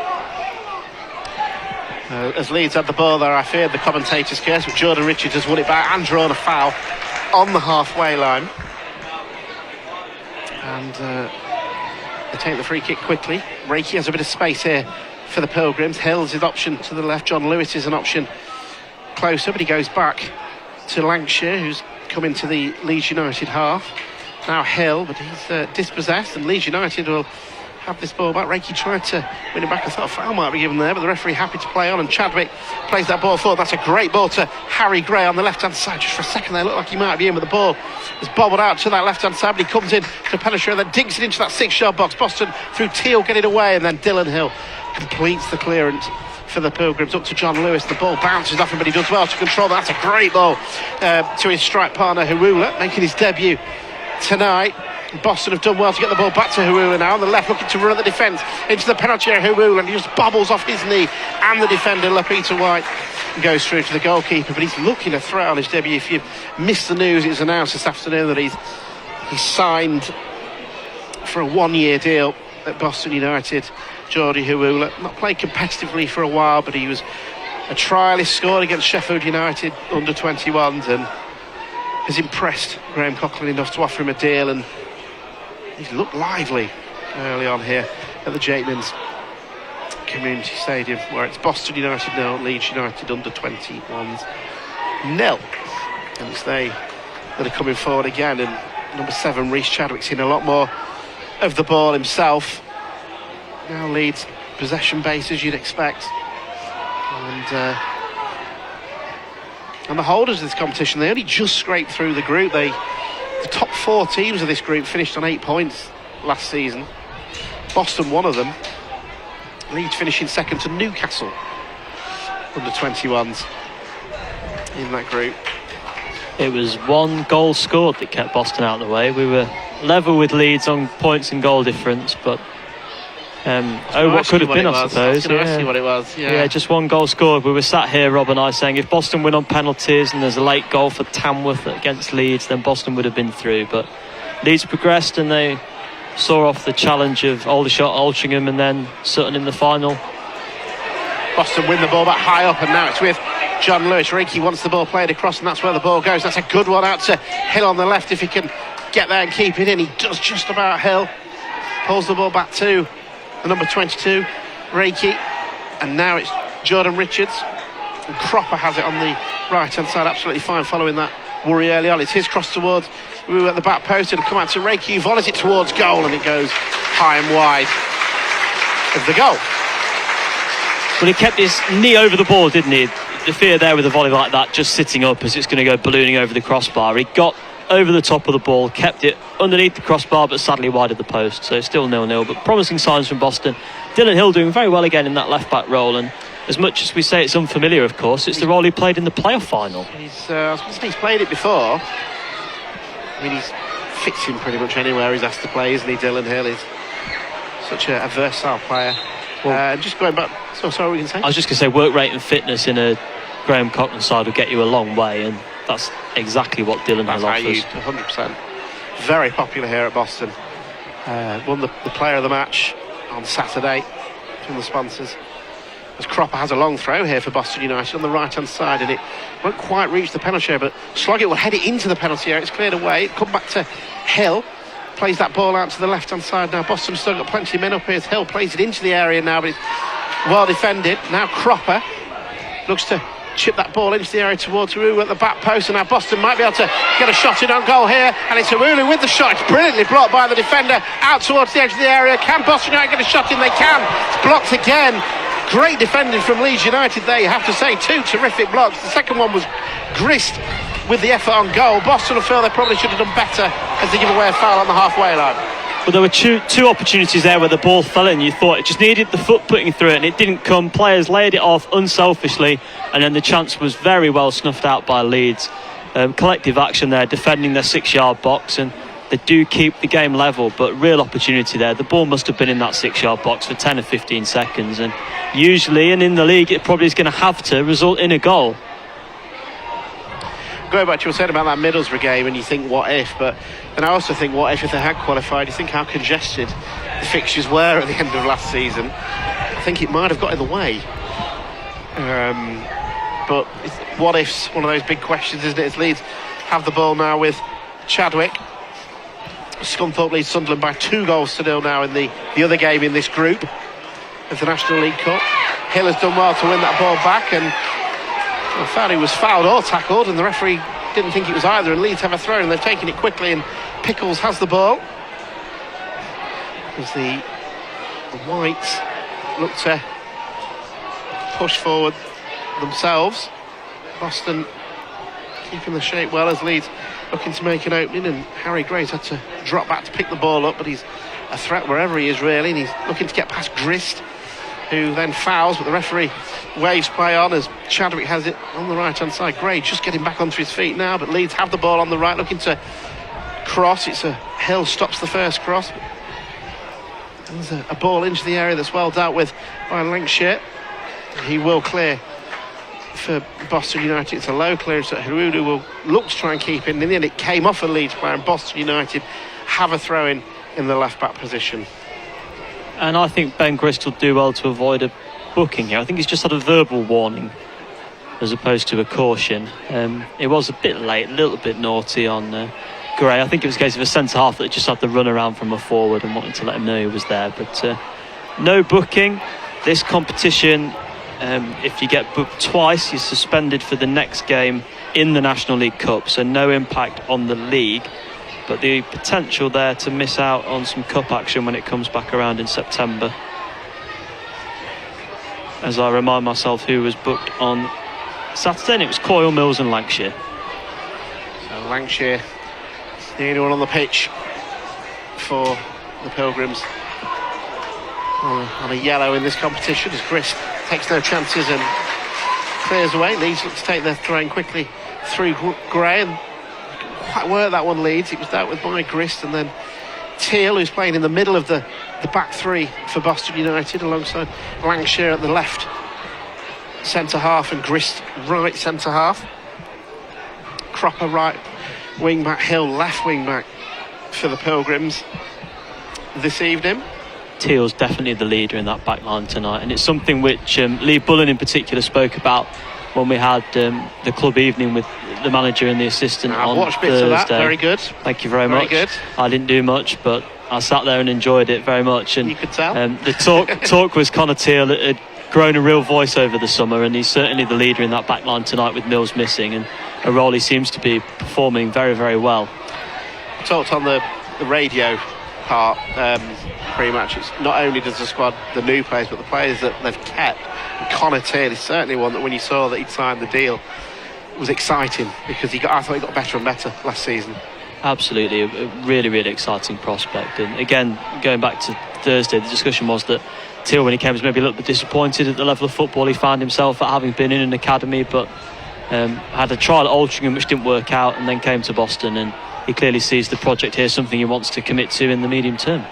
As Leeds had the ball there, I feared the commentator's curse, but Jordan Richards has won it back and drawn a foul on the halfway line. And they take the free kick quickly. Reiki has a bit of space here for the Pilgrims. Hill's is option to the left. John Lewis is an option closer, but he goes back to Lancashire, who's come into the Leeds United half. Now Hill, but he's dispossessed, and Leeds United will have this ball back. Reiki tried to win it back. I thought a foul might be given there, but the referee happy to play on, and Chadwick plays that ball forward. That's a great ball to Harry Gray on the left-hand side. Just for a second there, it looked like he might be in, but the ball was bobbled out to that left-hand side, but he comes in to penetrate, then dinks it into that 6-yard box. Boston through Teal, get it away, and then Dylan Hill completes the clearance for the Pilgrims up to John Lewis. The ball bounces off him, but he does well to control that. That's a great ball to his strike partner Hurula, making his debut tonight. Boston have done well to get the ball back to Hurula now on the left, looking to run at the defence into the penalty area. Hurula, and he just bobbles off his knee, and the defender Lapita White goes through to the goalkeeper, but he's looking to throw on his debut. If you've missed the news, it was announced this afternoon that he's signed for a 1-year deal at Boston United. Jordi Hurula, not played competitively for a while, but he was a trialist, scored against Sheffield United under 21s, and has impressed Graham Coughlin enough to offer him a deal, and he's looked lively early on here at the Jakeman's Community Stadium, where it's Boston United 0, Leeds United under 21s 0. And it's they that are coming forward again, and number 7 Reece Chadwick's in a lot more of the ball himself. Now Leeds possession base, as you'd expect, and the holders of this competition, they only just scraped through the group. The top 4 teams of this group finished on 8 points last season. Boston one of them. Leeds finishing second to Newcastle under 21s in that group.
It was 1 goal scored that kept Boston out of the way. We were level with Leeds on points and goal difference, but what could have been, I suppose.
I was going to ask you what it was.
Yeah, just 1 goal scored. We were sat here, Rob and I, saying if Boston win on penalties and there's a late goal for Tamworth against Leeds, then Boston would have been through. But Leeds progressed, and they saw off the challenge of Aldershot, Altrincham, and then Sutton in the final.
Boston win the ball back high up, and now it's with John Lewis. Reiki wants the ball played across, and that's where the ball goes. That's a good one out to Hill on the left. If he can get there and keep it in, he does just about. Hill pulls the ball back to the number 22, Reiki, and now it's Jordan Richards, and Cropper has it on the right-hand side, absolutely fine following that worry early on. It's his cross towards Wu at the back post, and come out to Reiki, who volleys it towards goal, and it goes high and wide of the goal.
Well, he kept his knee over the ball, didn't he? The fear there with a volley like that, just sitting up as it's going to go ballooning over the crossbar. He got over the top of the ball, kept it underneath the crossbar, but sadly wide of the post, so still 0-0, but promising signs from Boston. Dylan Hill doing very well again in that left back role, and as much as we say it's unfamiliar, of course, it's the role he played in the playoff final.
He's played it before. I mean, he's fits him pretty much anywhere he's asked to play, isn't he? Dylan Hill is such a versatile player. Just going back, sorry, we can say?
I was just going to say, work rate and fitness in a Graham Coughlin side will get you a long way, and that's exactly what Dylan Hill offers.
100%. Very popular here at Boston. Won the player of the match on Saturday from the sponsors. As Cropper has a long throw here for Boston United on the right-hand side, and it won't quite reach the penalty area, but Sloggett will head it into the penalty area. It's cleared away. Come back to Hill. Plays that ball out to the left-hand side now. Boston's still got plenty of men up here. Hill plays it into the area now, but it's well defended. Now Cropper looks to chip that ball into the area towards Wu at the back post, and now Boston might be able to get a shot in on goal here, and it's Wu with the shot. It's brilliantly blocked by the defender out towards the edge of the area. Can Boston United get a shot in? They can. It's blocked again. Great defending from Leeds United there, you have to say. 2 terrific blocks. The second one was grist with the effort on goal. Boston will feel they probably should have done better as they give away a foul on the halfway line.
Well, there were two opportunities there where the ball fell in. You thought it just needed the foot putting through it, and it didn't come. Players laid it off unselfishly, and then the chance was very well snuffed out by Leeds. Collective action there, defending their 6-yard box, and they do keep the game level, but real opportunity there. The ball must have been in that 6-yard box for 10 or 15 seconds, and usually, and in the league, it probably is going to have to result in a goal.
Going back to what you were saying about that Middlesbrough game, and you think what if, but then I also think what if they had qualified. You think how congested the fixtures were at the end of last season. I think it might have got in the way, but what if's one of those big questions, isn't it? As Leeds have the ball now with Chadwick. Scunthorpe leads Sunderland by 2-0 now in the other game in this group of the National League Cup. Hill has done well to win that ball back, and I thought he was fouled or tackled, and the referee didn't think it was either, and Leeds have a throw, and they're taking it quickly, and Pickles has the ball as the Whites look to push forward themselves. Boston keeping the shape well as Leeds looking to make an opening, and Harry Gray's had to drop back to pick the ball up, but he's a threat wherever he is really, and he's looking to get past Grist, who then fouls, but the referee waves play on as Chadwick has it on the right hand side. Gray just getting back onto his feet now, but Leeds have the ball on the right, looking to cross. It's a Hill stops the first cross. There's a ball into the area that's well dealt with by Lancashire. He will clear for Boston United. It's a low clearance that Harudu will look to try and keep in. In the end, it came off a Leeds player, and Boston United have a throw in the left back position.
And I think Ben Grist will do well to avoid a booking here. I think he's just had a verbal warning as opposed to a caution. It was a bit late, a little bit naughty on Gray. I think it was a case of a centre half that just had to run around from a forward and wanted to let him know he was there. But no booking. This competition, if you get booked twice, you're suspended for the next game in the National League Cup, so no impact on the league, but the potential there to miss out on some cup action when it comes back around in September. As I remind myself who was booked on Saturday, and it was Coyle, Mills and Lancashire.
So Lancashire, the only one on the pitch for the Pilgrims on a yellow in this competition, as Grist takes no chances and clears away. Leeds look to take their throw in quickly through Gray, and quite work that one. Leeds, it was dealt with by Grist, and then Teal, who's playing in the middle of the back three for Boston United, alongside Lancashire at the left centre half and Grist right centre half. Cropper right wing back, Hill left wing back for the Pilgrims this evening.
Teal's definitely the leader in that back line tonight, and it's something which Lee Bullen in particular spoke about when we had the club evening with the manager and the assistant on
watched
Thursday.
Bits of that. Very good.
Thank you very much.
Good.
I didn't do much, but I sat there and enjoyed it very much. And
you could tell.
The talk was Connor Teal had grown a real voice over the summer, and he's certainly the leader in that back line tonight with Mills missing, and a role he seems to be performing very, very well.
Talked on the radio part, pretty much. It's not only does the squad, the new players, but the players that they've kept. And Connor Teal is certainly one that when you saw that he'd signed the deal, was exciting, because I thought he got better and better last season.
Absolutely, a really, really exciting prospect. And again, going back to Thursday, the discussion was that Teal, when he came, was maybe a little bit disappointed at the level of football he found himself at, having been in an academy, but had a trial at Altrincham which didn't work out, and then came to Boston, and he clearly sees the project here something he wants to commit to in the medium term.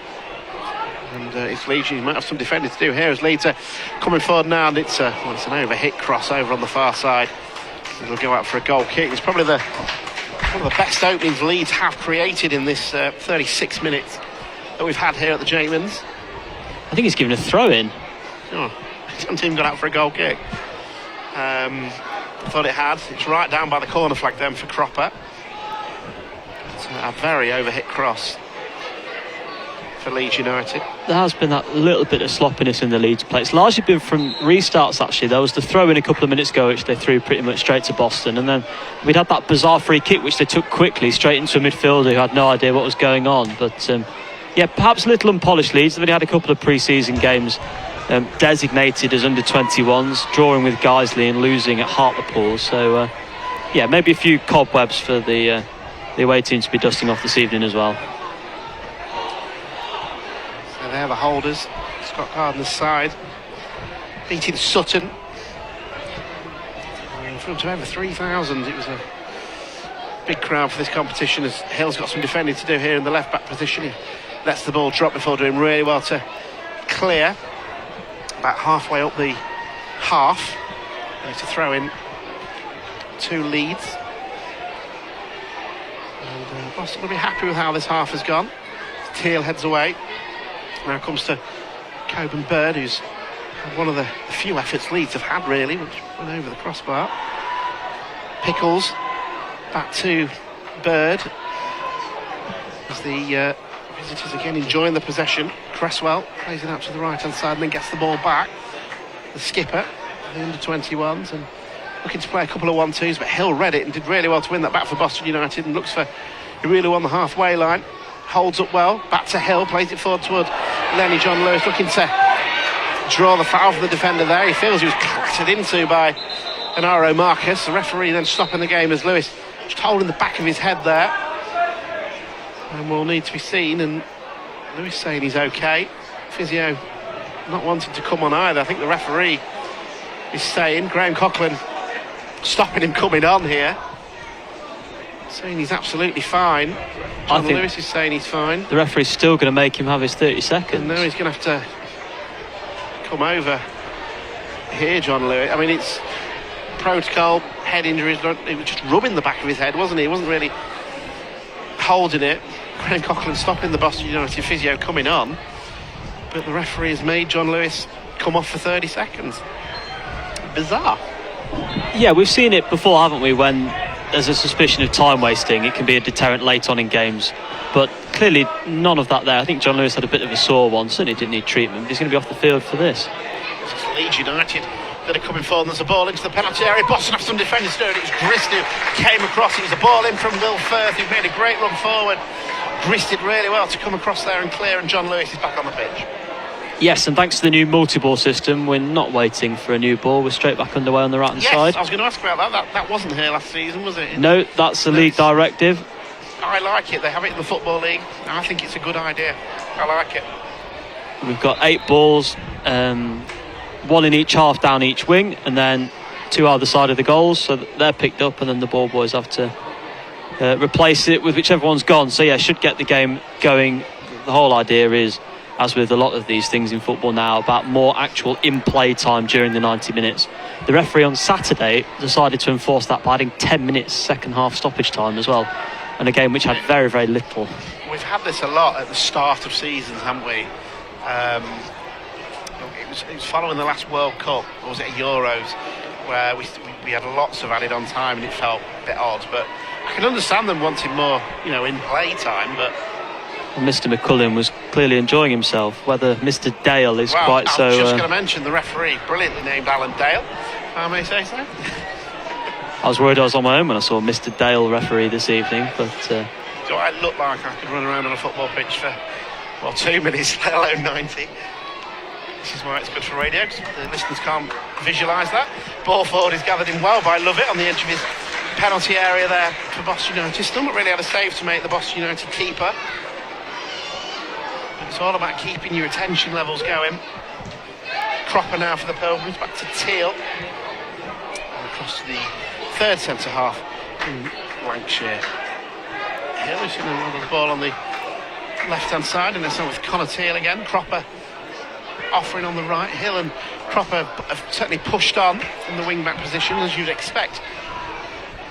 And it's Leeds, you might have some defending to do here as Leeds are coming forward now, and it's an overhit cross over on the far side. It'll go out for a goal kick. It's probably one of the best openings Leeds have created in this 36 minutes that we've had here at the Jamans.
I think he's given a throw in.
Oh, some team got out for a goal kick. I thought it had. It's right down by the corner flag then for Cropper. It's a very overhit cross for Leeds United.
There has been that little bit of sloppiness in the Leeds play. It's largely been from restarts, actually. There was the throw in a couple of minutes ago which they threw pretty much straight to Boston, and then we'd had that bizarre free kick which they took quickly straight into a midfielder who had no idea what was going on. But perhaps a little unpolished Leeds. They've only had a couple of pre-season games designated as under-21s, drawing with Guiseley and losing at Hartlepool. So maybe a few cobwebs for the away team to be dusting off this evening as well.
holders, Scott Gardner's side, beating Sutton in front of over 3,000. It was a big crowd for this competition, as Hill's got some defending to do here in the left back position. He lets the ball drop before doing really well to clear about halfway up the half. To throw in to Leeds, and Boston will be happy with how this half has gone. Teal heads away. Now comes to Coburn Bird, who's one of the few efforts Leeds have had really, which went over the crossbar. Pickles back to Bird as the visitors again enjoying the possession. Cresswell plays it out to the right hand side and then gets the ball back. The skipper, the under-21s, and looking to play a couple of 1-2s, but Hill read it and did really well to win that back for Boston United, and looks for, he really won the halfway line, holds up well, back to Hill, plays it forward toward Lenny John Lewis, looking to draw the foul from the defender there. He feels he was clattered into by Anaro Marcus. The referee then stopping the game as Lewis just holding the back of his head there, and will need to be seen, and Lewis saying he's okay. Physio not wanting to come on either. I think the referee is saying, Graham Coughlin stopping him coming on here, saying he's absolutely fine. John Lewis is saying he's fine.
The referee's still going to make him have his 30 seconds.
And now he's going to have to come over here, John Lewis. I mean, it's protocol, head injuries. He was just rubbing the back of his head, wasn't he? He wasn't really holding it. Graham Coughlin stopping the Boston United physio coming on, but the referee has made John Lewis come off for 30 seconds. Bizarre.
Yeah, we've seen it before, haven't we, when there's a suspicion of time wasting, it can be a deterrent late on in games, but clearly none of that there. I think John Lewis had a bit of a sore one, certainly didn't need treatment, but he's going to be off the field for this.
This is Leeds United that are coming forward. There's a ball into the penalty area. Boston have some defenders doing it. It was Grist who came across. It was a ball in from Will Firth, who made a great run forward. Grist did really well to come across there and clear, and John Lewis is back on the pitch.
Yes, and thanks to the new multi-ball system, we're not waiting for a new ball. We're straight back underway on the right-hand side.
I was going to ask about that. That wasn't here last season, was it?
No, that's the league directive.
I like it. They have it in the Football League. I think it's a good idea. I like it.
We've got 8 balls, one in each half down each wing, and then 2 either side of the goals, so they're picked up, and then the ball boys have to replace it with whichever one's gone. So yeah, should get the game going. The whole idea is, as with a lot of these things in football now, about more actual in-play time during the 90 minutes. The referee on Saturday decided to enforce that by adding 10 minutes second half stoppage time as well, and a game which had very, very little.
We've had this a lot at the start of seasons, haven't we? It was following the last World Cup, or was it Euros, where we had lots of added on time and it felt a bit odd, but I can understand them wanting more, in play time, but...
Well, Mr. McCullum was clearly enjoying himself. Whether Mr. Dale is quite so...
I was just going to mention the referee, brilliantly named Alan Dale, if I may say so.
I was worried I was on my own when I saw Mr. Dale referee this evening, but...
Do I look like I could run around on a football pitch for, 2 minutes, let alone 90? This is why it's good for radio, because the listeners can't visualise that. Ball forward is gathered in well by Lovett on the edge of his penalty area there for Boston United. Still not really had a save to make, the Boston United keeper. It's all about keeping your attention levels going. Cropper now for the Pilgrims, back to Teal. And across to the third centre half in Lancashire. Hill is going to run the ball on the left-hand side, and it's on with Connor Teal again. Cropper offering on the right. Hill and Cropper have certainly pushed on in the wing-back position, as you'd expect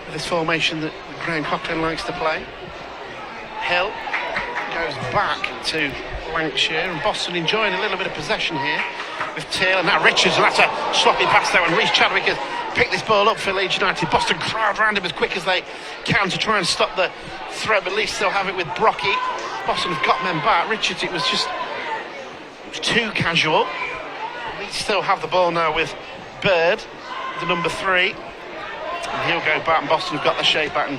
with this formation that Graham Coughlin likes to play. Hill goes back to Lancashire, and Boston enjoying a little bit of possession here with Teal, and now Richards, and that's a sloppy pass there, and Reece Chadwick has picked this ball up for Leeds United. Boston crowd round him as quick as they can to try and stop the threat, but at least they'll have it with Brocky. Boston have got men back. Richards, it was too casual. Leeds still have the ball now with Bird, the number 3, and he'll go back, and Boston have got the shape back and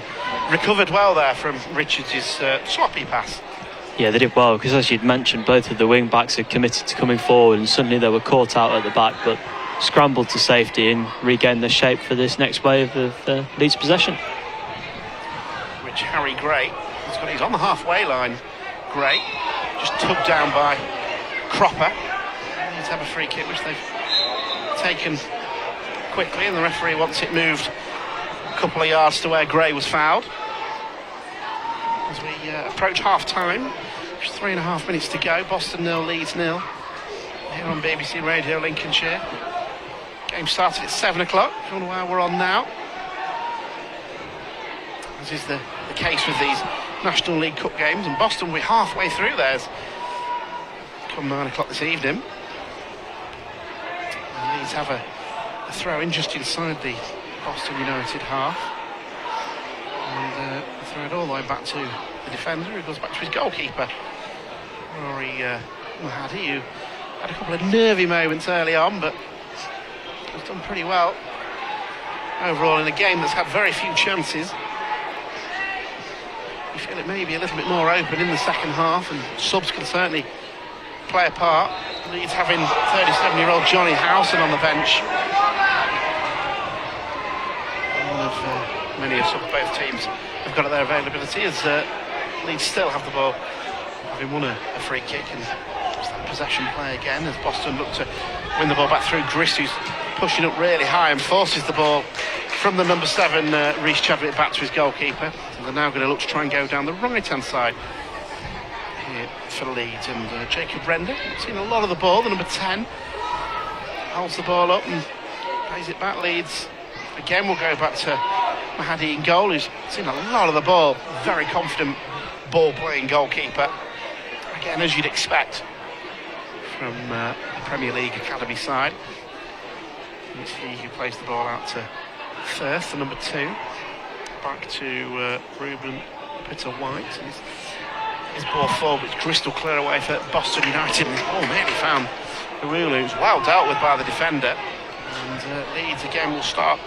recovered well there from Richards' sloppy pass.
Yeah, they did well, because as you'd mentioned, both of the wing backs had committed to coming forward, and suddenly they were caught out at the back, but scrambled to safety and regained their shape for this next wave of Leeds possession.
Which Harry Gray, he's on the halfway line. Gray just tugged down by cropper. Leeds have a free kick which they've taken quickly, and the referee wants it moved a couple of yards to where Gray was fouled. As we approach half-time, just 3.5 minutes to go. Boston 0, Leeds 0. Here on BBC Radio Lincolnshire. Game started at 7 o'clock. If you wonder why we're on now, as is the case with these National League Cup games, and Boston will be halfway through theirs come 9 o'clock this evening. And Leeds have a throw in just inside the Boston United half, and throw it all the way back to the defender, who goes back to his goalkeeper, Rory Mahadi, who had a couple of nervy moments early on, but has done pretty well overall in a game that's had very few chances. You feel it may be a little bit more open in the second half, and subs can certainly play a part. Leeds having 37-year-old Johnny Howson on the bench. One of many of both teams have got at their availability, as Leeds still have the ball, having won a free kick, and it's that possession play again as Boston look to win the ball back through Griss, who's pushing up really high and forces the ball from the number 7 Rhys Chadwick back to his goalkeeper. So they're now going to look to try and go down the right-hand side here for Leeds, and Jacob Render, seen a lot of the ball, the number 10, holds the ball up and plays it back. Leeds again will go back to Mahadi in goal, who's seen a lot of the ball, very confident ball-playing goalkeeper, again as you'd expect from the Premier League Academy side. It's he who plays the ball out to Firth, the number 2, back to Ruben Peter-White. His ball forward, it's crystal clear away for Boston United. Oh, nearly found Arulu, who's well dealt with by the defender. And Leeds again will start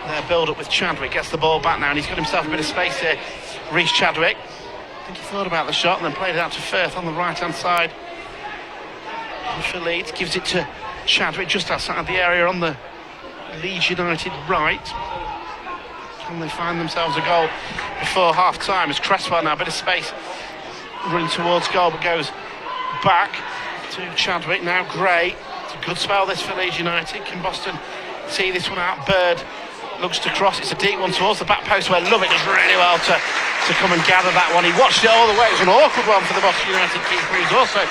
their build-up with Chadwick. Gets the ball back now, and he's got himself a bit of space here. Rhys Chadwick, I think he thought about the shot and then played it out to Firth on the right-hand side. And for Leeds, gives it to Chadwick just outside the area on the Leeds United right. Can they find themselves a goal before half-time? As Cresswell now, a bit of space, running towards goal, but goes back to Chadwick. Now Gray. It's a good spell this for Leeds United. Can Boston see this one out? Bird looks to cross. It's a deep one towards the back post, where Lovett does really well to come and gather that one. He watched it all the way. It was an awkward one for the Boston United keeper. He was also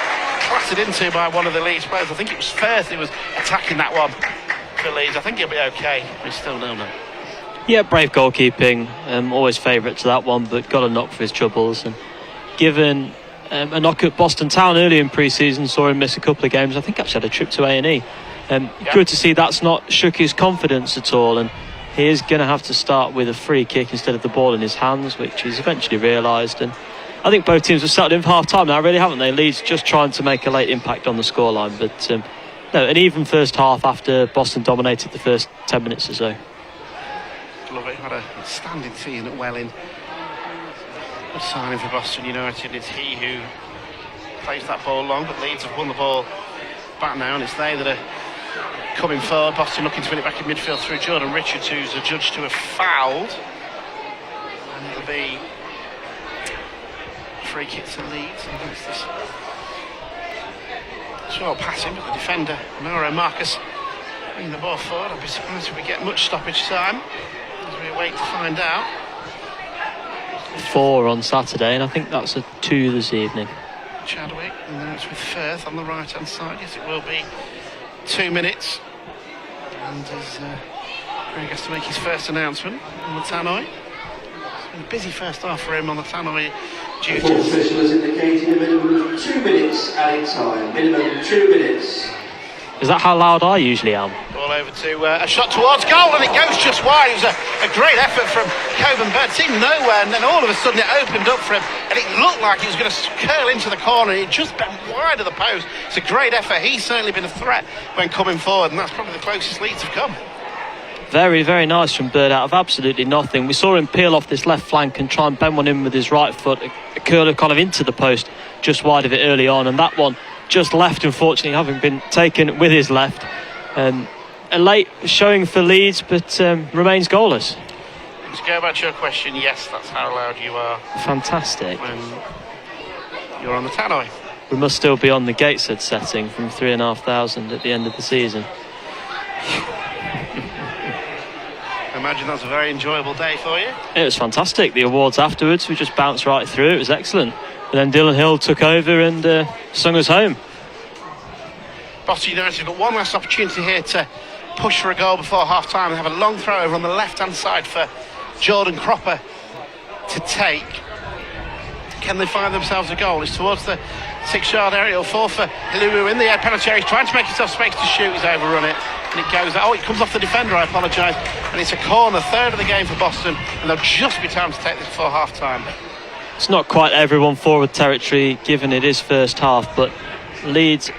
clattered into by one of the Leeds players. I think it was Firth who was attacking that one for Leeds. I think he'll be okay. He's still down there.
Yeah, brave goalkeeping. Always favourite to that one, but got a knock for his troubles. And given a knock at Boston Town earlier in pre-season, saw him miss a couple of games. I think actually had a trip to A&E. Good to see that's not shook his confidence at all, and he is going to have to start with a free kick instead of the ball in his hands, which he's eventually realised. And I think both teams have settled in for half-time now, really, haven't they? Leeds just trying to make a late impact on the scoreline, but no, an even first half after Boston dominated the first 10 minutes or so.
Lovett had a standing season at Welling. Good signing for Boston United. It's he who plays that ball long, but Leeds have won the ball back now, and it's they that are coming forward. Boston looking to win it back in midfield through Jordan Richards, who's adjudged to have fouled, and it'll be free kick to Leeds against this short passing, but the defender Mauro Marcus bringing the ball forward. I'd be surprised if we get much stoppage time as we wait to find out.
4 on Saturday, and I think that's a 2 this evening.
Chadwick, and then it's with Firth on the right hand side. Yes, it will be 2 minutes, and as Greg has to make his first announcement on the tannoy. It's been a busy first half for him on the tannoy duties.
The official has indicated a minimum of 2 minutes added time. Minimum 2 minutes.
Is that how loud I usually am?
Ball over to a shot towards goal, and it goes just wide. It was a great effort from Coburn Bird. Seemed nowhere, and then all of a sudden it opened up for him, and it looked like he was going to curl into the corner. It just bent wide of the post. It's a great effort. He's certainly been a threat when coming forward, and that's probably the closest Leeds have come.
Very, very nice from Bird out of absolutely nothing. We saw him peel off this left flank and try and bend one in with his right foot, a curler kind of into the post, just wide of it early on, and that one just left, unfortunately, having been taken with his left. A late showing for Leeds, but remains goalless.
To go back to your question, yes, that's how loud you are.
Fantastic.
When you're on the tannoy.
we must still be on the Gateshead setting from 3,500 at the end of the season.
I imagine that's a very enjoyable day for you.
It was fantastic. The awards afterwards, we just bounced right through. It was excellent. And then Dylan Hill took over and sung us home.
Boston United have got one last opportunity here to push for a goal before half-time. They have a long throw over on the left-hand side for Jordan Cropper to take. Can they find themselves a goal? It's towards the 6-yard area. It'll fall for Hilulu in the air penalty area. He's trying to make himself space to shoot. He's overrun it. And it goes... Oh, it comes off the defender, I apologise. And it's a corner, third of the game for Boston. And there'll just be time to take this before half-time.
It's not quite everyone forward territory, given it is first half, but Leeds...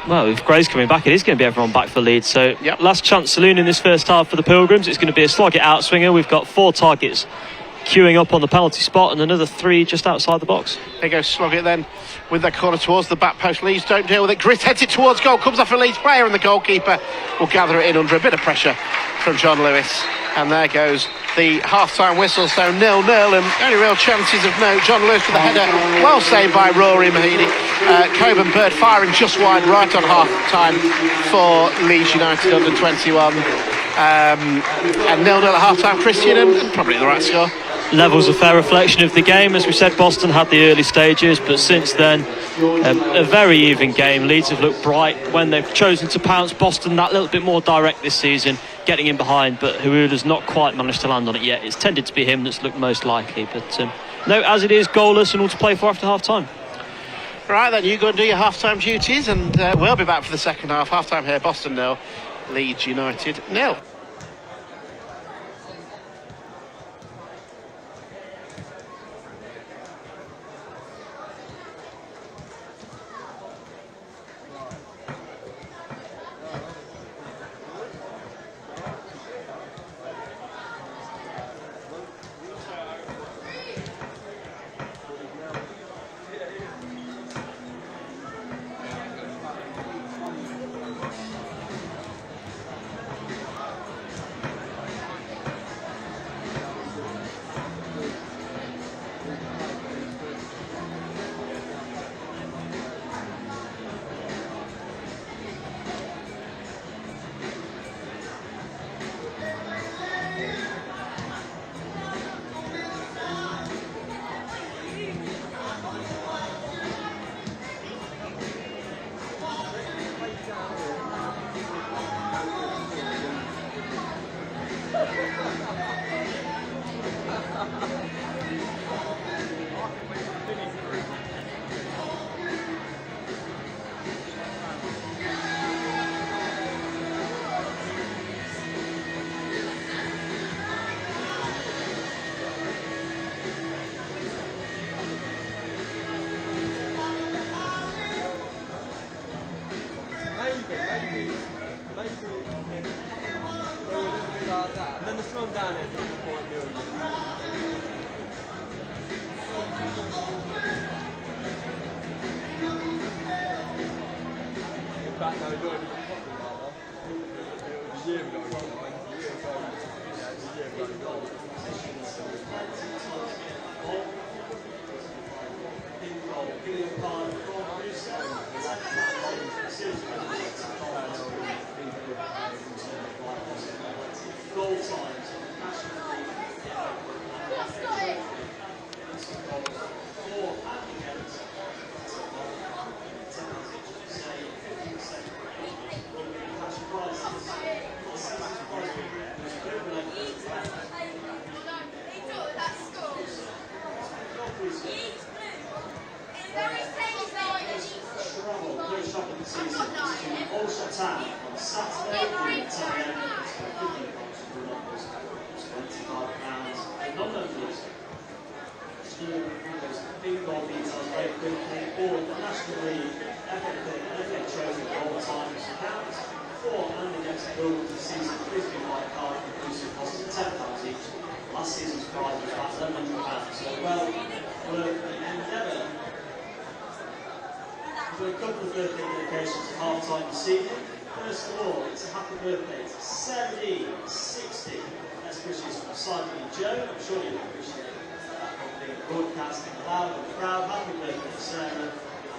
well, with Gray's coming back, it is going to be everyone back for Leeds. So,
yep.
Last chance saloon in this first half for the Pilgrims. It's going to be a slog it out swinger. We've got 4 targets queuing up on the penalty spot and another 3 just outside the box.
There goes slog it then with that corner towards the back post. Leeds don't deal with it. Grit heads it towards goal, comes off a Leeds player, and the goalkeeper will gather it in under a bit of pressure from John Lewis. And there goes the half-time whistle, so 0-0, and only real chances of note. John Lewis with a header, well saved by Rory Mahini. Coburn Bird firing just wide right on half-time for Leeds United under 21. And 0-0 at half-time, Christian, and probably the right score.
Levels a fair reflection of the game. As we said, Boston had the early stages, but since then a very even game. Leeds have looked bright when they've chosen to pounce. Boston that little bit more direct this season, getting in behind, but Huula's not quite managed to land on it yet. It's tended to be him that's looked most likely, but no, as it is, goalless and all to play for after half time.
Right then, you go and do your half-time duties, and we'll be back for the second half. Half-time here, Boston 0, Leeds United 0.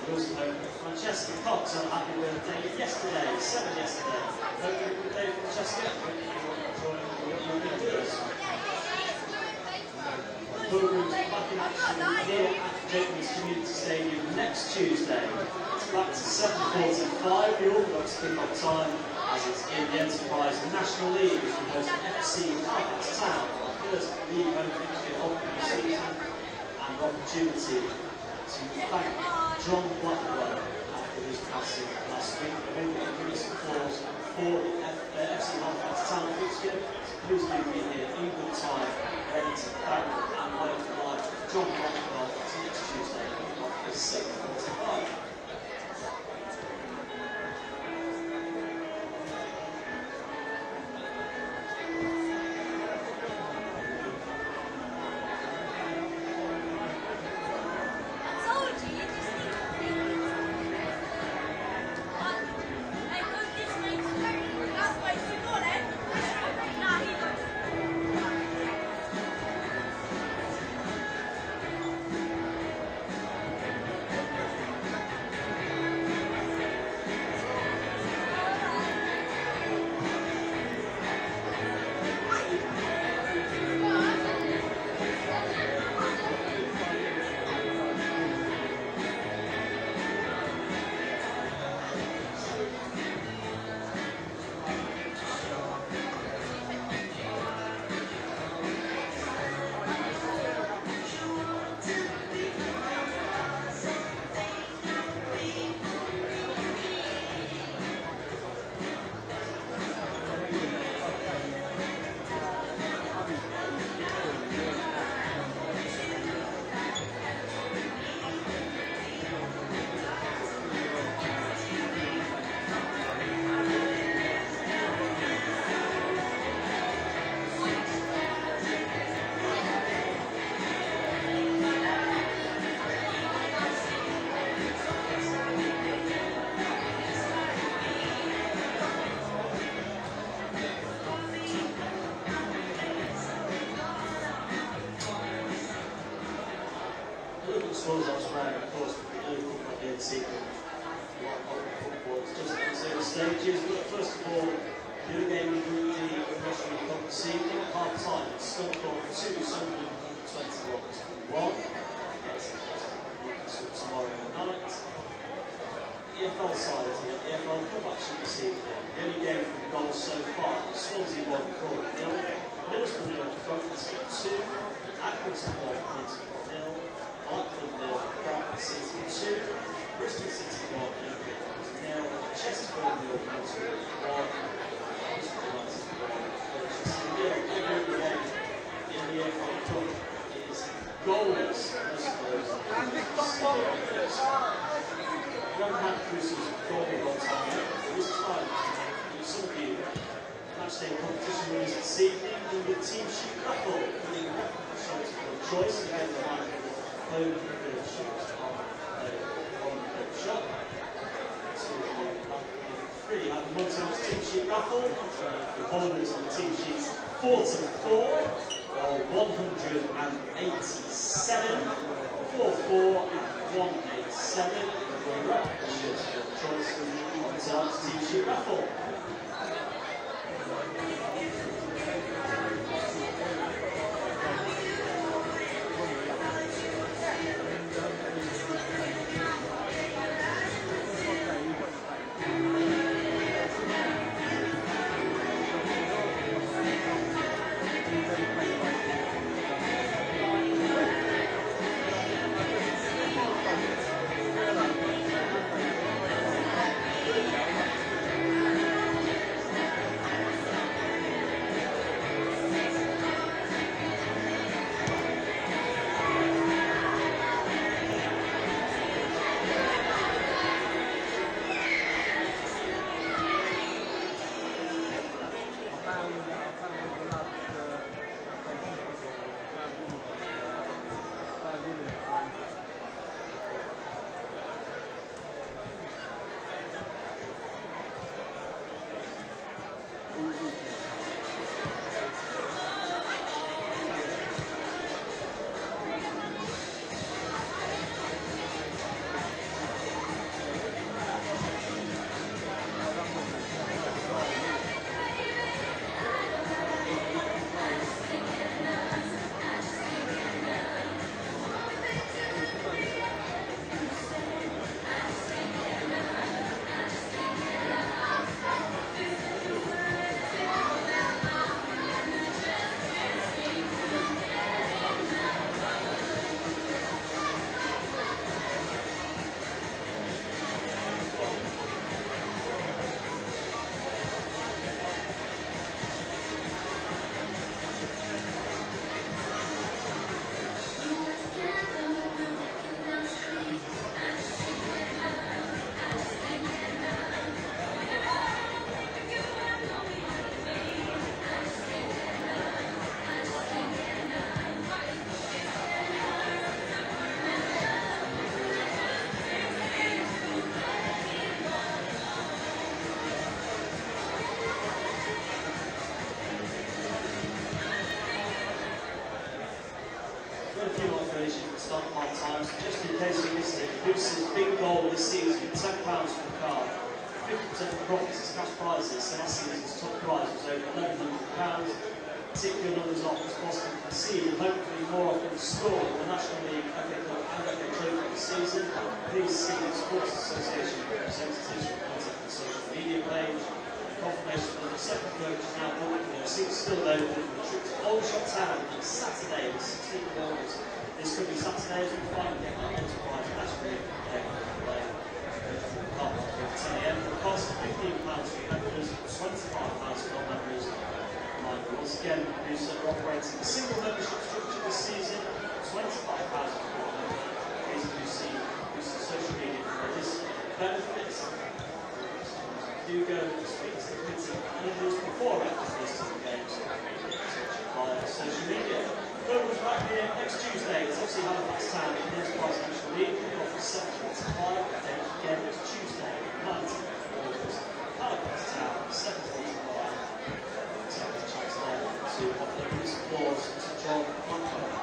We also hope that Francesca Cox on a happy birthday yesterday, 7 yesterday. Hope you have a good day, Francesca. Hope you enjoy your good doers. Programmes back in action here at Jakeman's Community Stadium next Tuesday. Back to 7:45, the Orthodox kick-off time, as it's in the Enterprise National League as we host FC Halifax Town, our first league home fixture of the season, and an opportunity to thank John Blackwell after his passing last week. There will be recent applause for the FC Halifax Town fixture, so please do be here in good time, ready to thank and welcome live John Blackwell next Tuesday at 7:45. Scores elsewhere, of course, we really look at the sequence. Football is just at certain stages, but first of all, the other game in Group D of the National League Cup this evening at half time, it's still gone 2, Sunderland 121 to 1. So tomorrow night. EFL side here, the EFL Cup action this evening. The only game from goals so far, Swansea 1, Cornwall 0, Middlesbrough 0, Coventry 2, Accrington 1, Huntington 0, Blackpool 0, Bradford City 2, Bristol City 1, Newcastle 0, Chesterfield 0, Middlesbrough 1, Bristol United 1, Manchester 0. The only game in the EFL Cup is goals. Most of those we haven't had Cruise's goal in a long time yet, but this time, some of you matchday competition winners this evening in the team sheet raffle, winning shows for choice again the line of home field shots on the shop. So free have the multi-ounce team sheet raffle. The holders on the team sheets 4 to 4 or 187, 4 and 187. Choice on the team sheet raffle. start part time. So just in case you missed it, Bruce's big goal this season, £10 for the car. 50% of profits is cash prizes, so last season's top prize was over £1,100. Tick your numbers off as possible to see and hopefully more often score in the National League, FA Cup and FA Trophy this season. Please see the Sports Association representatives for contact the social media page. Confirmation for the second coach is now booked with their seats still available for the trip to Aldershot Town on Saturday, the 16th of August. This could be Saturday as we finally get that Enterprise National League play. 10 a.m. The cost of £15 for members, £25 for non-members. Once again, Producer operating a single membership structure this season, £25 for members. Please do see Producer's social media for this benefits. Do go and speak to the committee and others before and after these two games via social media. Football's back here next Tuesday. It's obviously Halifax Town in the Enterprise National League. Kick off at 7:45. Then again it's Tuesday, 19th of August. Halifax Town, 7:45. Take the chance there to offer his applause to John Blackwell.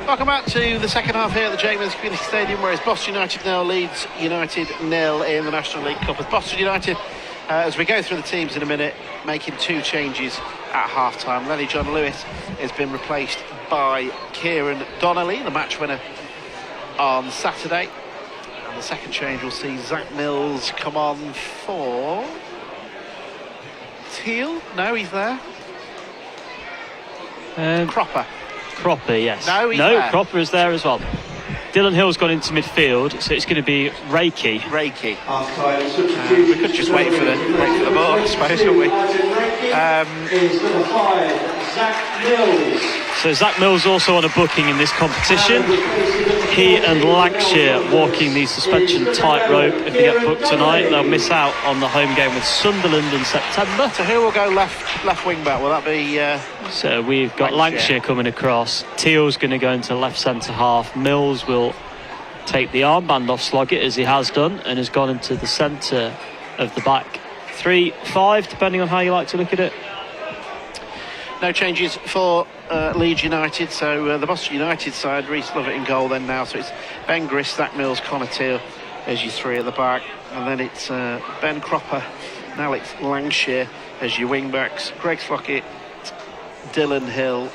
Welcome back to the second half here at the James Community Stadium, where it's Boston United 0, Leeds United 0 in the National League Cup. As Boston United, as we go through the teams in a minute, making two changes at half-time. Lenny John Lewis has been replaced by Kieran Donnelly, the match winner on Saturday. And the second change will see Zach Mills come on for Teal. No, he's there. Cropper.
Cropper, yes.
No, he's there.
Cropper is there as well. Dylan Hill's gone into midfield, so it's going to be Reiki.
Half-time substitution.
We could just wait for the ball, I suppose, couldn't we?
Is number 5, Zach Mills.
So Zach Mills also on a booking in this competition. He and Lancashire walking the suspension tightrope. If they get booked tonight, they'll miss out on the home game with Sunderland in September.
So who will go left wing back? Will that be...
So we've got Lancashire coming across. Teal's going to go into left centre half. Mills will take the armband off Sloggett, as he has done, and has gone into the centre of the back 3-5, depending on how you like to look at it.
No changes for Leeds United, so the Boston United side, Reece Lovett in goal then now, so it's Ben Griss, Zach Mills, Connor Teal as your three at the back, and then it's Ben Cropper, and Alex Lancashire as your wing backs, Greg Sloggett, Dylan Hill,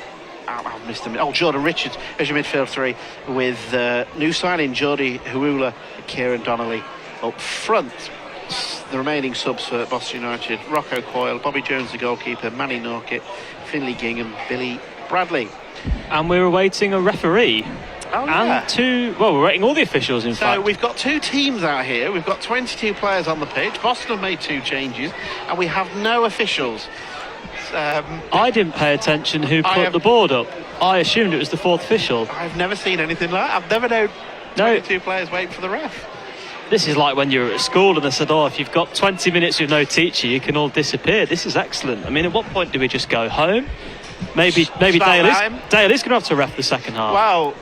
Jordan Richards as your midfield three, with new signing Jordi Huula and Kieran Donnelly up front. The remaining subs for Boston United: Rocco Coyle, Bobby Jones the goalkeeper, Manny Norkett, Finley Gingham, Billy Bradley.
And we're awaiting a referee.
Oh, yeah.
And we're waiting all the officials in fact.
So we've got two teams out here, we've got 22 players on the pitch. Boston have made 2 changes and we have no officials.
I didn't pay attention who put the board up. I assumed it was the 4th official.
I've never seen anything like that. I've never known 22 players waiting for the ref.
This is like when you were at school and they said, if you've got 20 minutes with no teacher, you can all disappear. This is excellent. I mean, at what point do we just go home? Maybe Dale is going to have to ref the second half.
Well,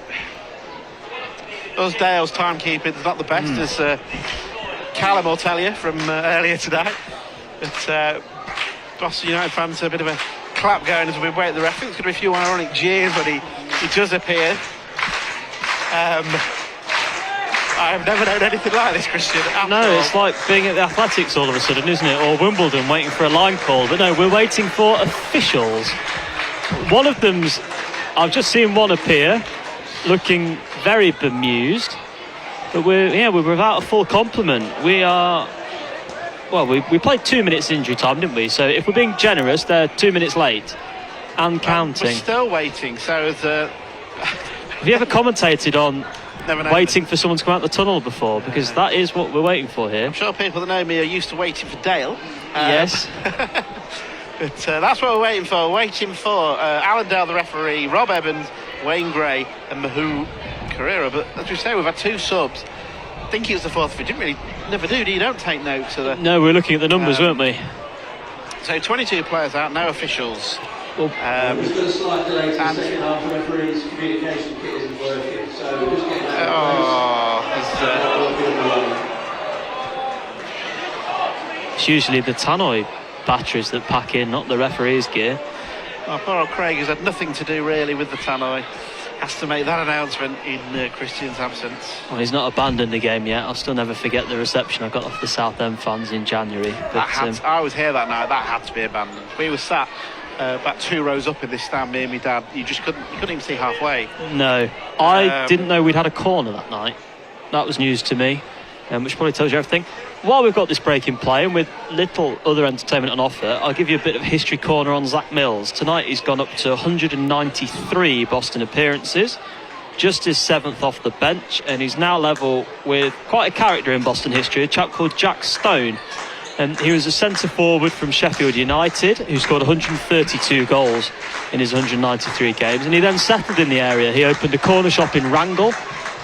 us Dale's timekeeping is not the best, as Callum will tell you from earlier today. But Boston United fans, a bit of a clap going as we wait the ref. I think there's going to be a few ironic jeers when he does appear. I've never known anything like this, Christian.
No, it's like being at the Athletics all of a sudden, isn't it? Or Wimbledon, waiting for a line call. But no, we're waiting for officials. One of them's... I've just seen one appear, looking very bemused. But we're without a full complement. We are... Well, we played 2 minutes injury time, didn't we? So if we're being generous, they're 2 minutes late. And counting.
We're still waiting, so...
Have you ever commentated on... waiting for someone to come out the tunnel before, because that is what we're waiting for here.
I'm sure people that know me are used to waiting for Dale.
Yes.
But that's what we're waiting for. Waiting for Alan Dale, the referee, Rob Evans, Wayne Gray and Mahu Carrera. But as we say, we've had 2 subs. I think he was the 4th. We didn't really... Never do you? Don't take notes of the...
No, we're looking at the numbers, weren't we?
So 22 players out, no officials.
We've got a slight delay to the second half. The referee's communication kit isn't working, so we're just getting that.
It's usually the tannoy batteries that pack in, not the referee's gear.
Poor old Craig has had nothing to do really with the tannoy. Has to make that announcement in Christian's absence.
Well, he's not abandoned the game yet. I'll still never forget the reception I got off the Southend fans in January. But,
I was here that night. That had to be abandoned. We were sat about 2 rows up in this stand, me and my dad. You couldn't even see halfway.
No, I didn't know we'd had a corner that night. That was news to me, which probably tells you everything. While we've got this break in play and with little other entertainment on offer, I'll give you a bit of history corner on Zach Mills. Tonight he's gone up to 193 Boston appearances, just his 7th off the bench, and he's now level with quite a character in Boston history, a chap called Jack Stone. And he was a centre forward from Sheffield United who scored 132 goals in his 193 games, and he then settled in the area. He opened a corner shop in Wrangle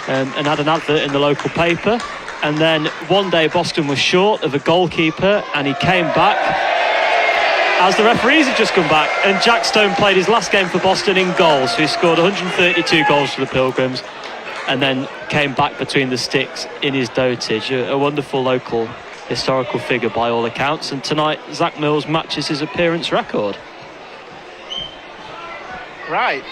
and had an advert in the local paper. And then one day Boston was short of a goalkeeper and he came back as the referees had just come back, and Jack Stone played his last game for Boston in goal. So he scored 132 goals for the Pilgrims and then came back between the sticks in his dotage. A wonderful local historical figure by all accounts, and tonight Zach Mills matches his appearance record.
Right,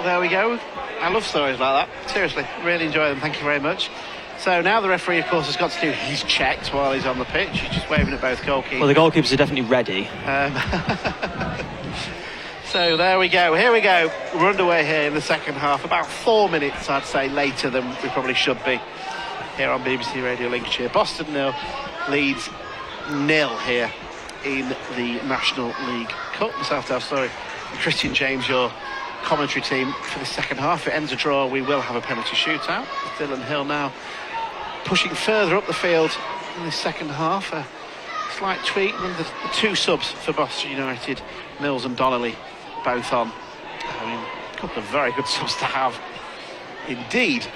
there we go. I love stories like that, seriously, really enjoy them, thank you very much. So now the referee, of course, has got to do his checks while he's on the pitch. He's just waving at both goalkeepers.
Well, the goalkeepers are definitely ready.
So there we go, here we go. We're underway here in the second half, about 4 minutes, I'd say, later than we probably should be here on BBC Radio Lincolnshire. Boston 0, Leeds 0 here in the National League Cup. Myself, Dale Story, Christian James, your commentary team for the second half. If it ends a draw, we will have a penalty shootout. Dylan Hill now pushing further up the field in the second half. A slight tweak with the two subs for Boston United, Mills and Donnelly, both on. I mean, a couple of very good subs to have indeed.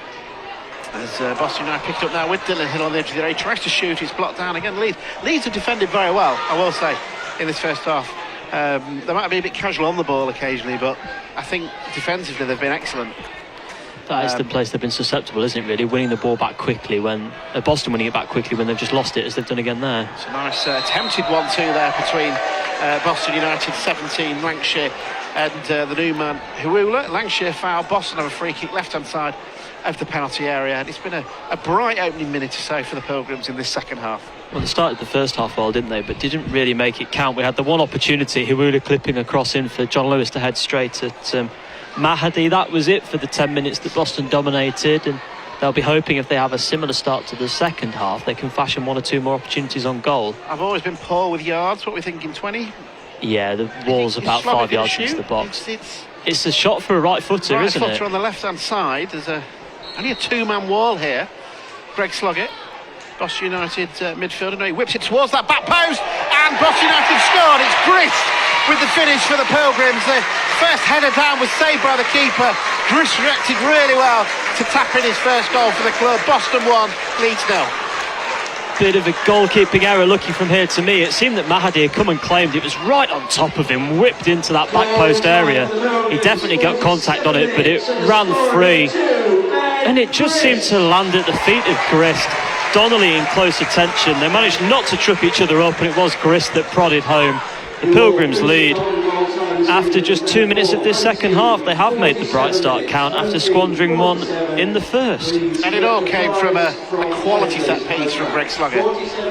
As Boston United picked up now with Dylan Hill on the edge of the area, he tries to shoot, he's blocked down again. Leeds have defended very well, I will say, in this first half. They might be a bit casual on the ball occasionally, but I think defensively they've been excellent.
That is the place they've been susceptible, isn't it, really? Winning the ball back quickly when... Boston winning it back quickly when they've just lost it, as they've done again there.
It's a nice attempted 1-2 there between Boston United 17, Lancashire, and the new man, Huula. Lancashire foul, Boston have a free kick left-hand side of the penalty area, and it's been a bright opening minute or so for the Pilgrims in this second half.
Well, they started the first half well, didn't they? But didn't really make it count. We had the one opportunity, Huula clipping across in for John Lewis to head straight at Mahadi. That was it for the 10 minutes that Boston dominated, and they'll be hoping if they have a similar start to the second half, they can fashion one or two more opportunities on goal.
I've always been poor with yards. What are we thinking, 20?
Yeah, the wall's about 5 yards into the box. It's a shot for a right footer,
right
isn't it?
Right footer on the left-hand side. There's only a two-man wall here. Greg Sloggett, Boston United midfielder. No, he whips it towards that back post, and Boston United scored. It's Grist with the finish for the Pilgrims. The first header down was saved by the keeper. Grist reacted really well to tap in his first goal for the club. Boston 1, Leeds 0.
Bit of a goalkeeping error looking from here to me. It seemed that Mahadi had come and claimed it was right on top of him, whipped into that back post area. He definitely got contact on it, but it ran free, and it just seemed to land at the feet of Grist. Donnelly in close attention. They managed not to trip each other up, and it was Grist that prodded home. The Pilgrims lead. After just 2 minutes of this second half, they have made the Bright Start count after squandering one in the first.
And it all came from a quality set piece from Greg Sloggett.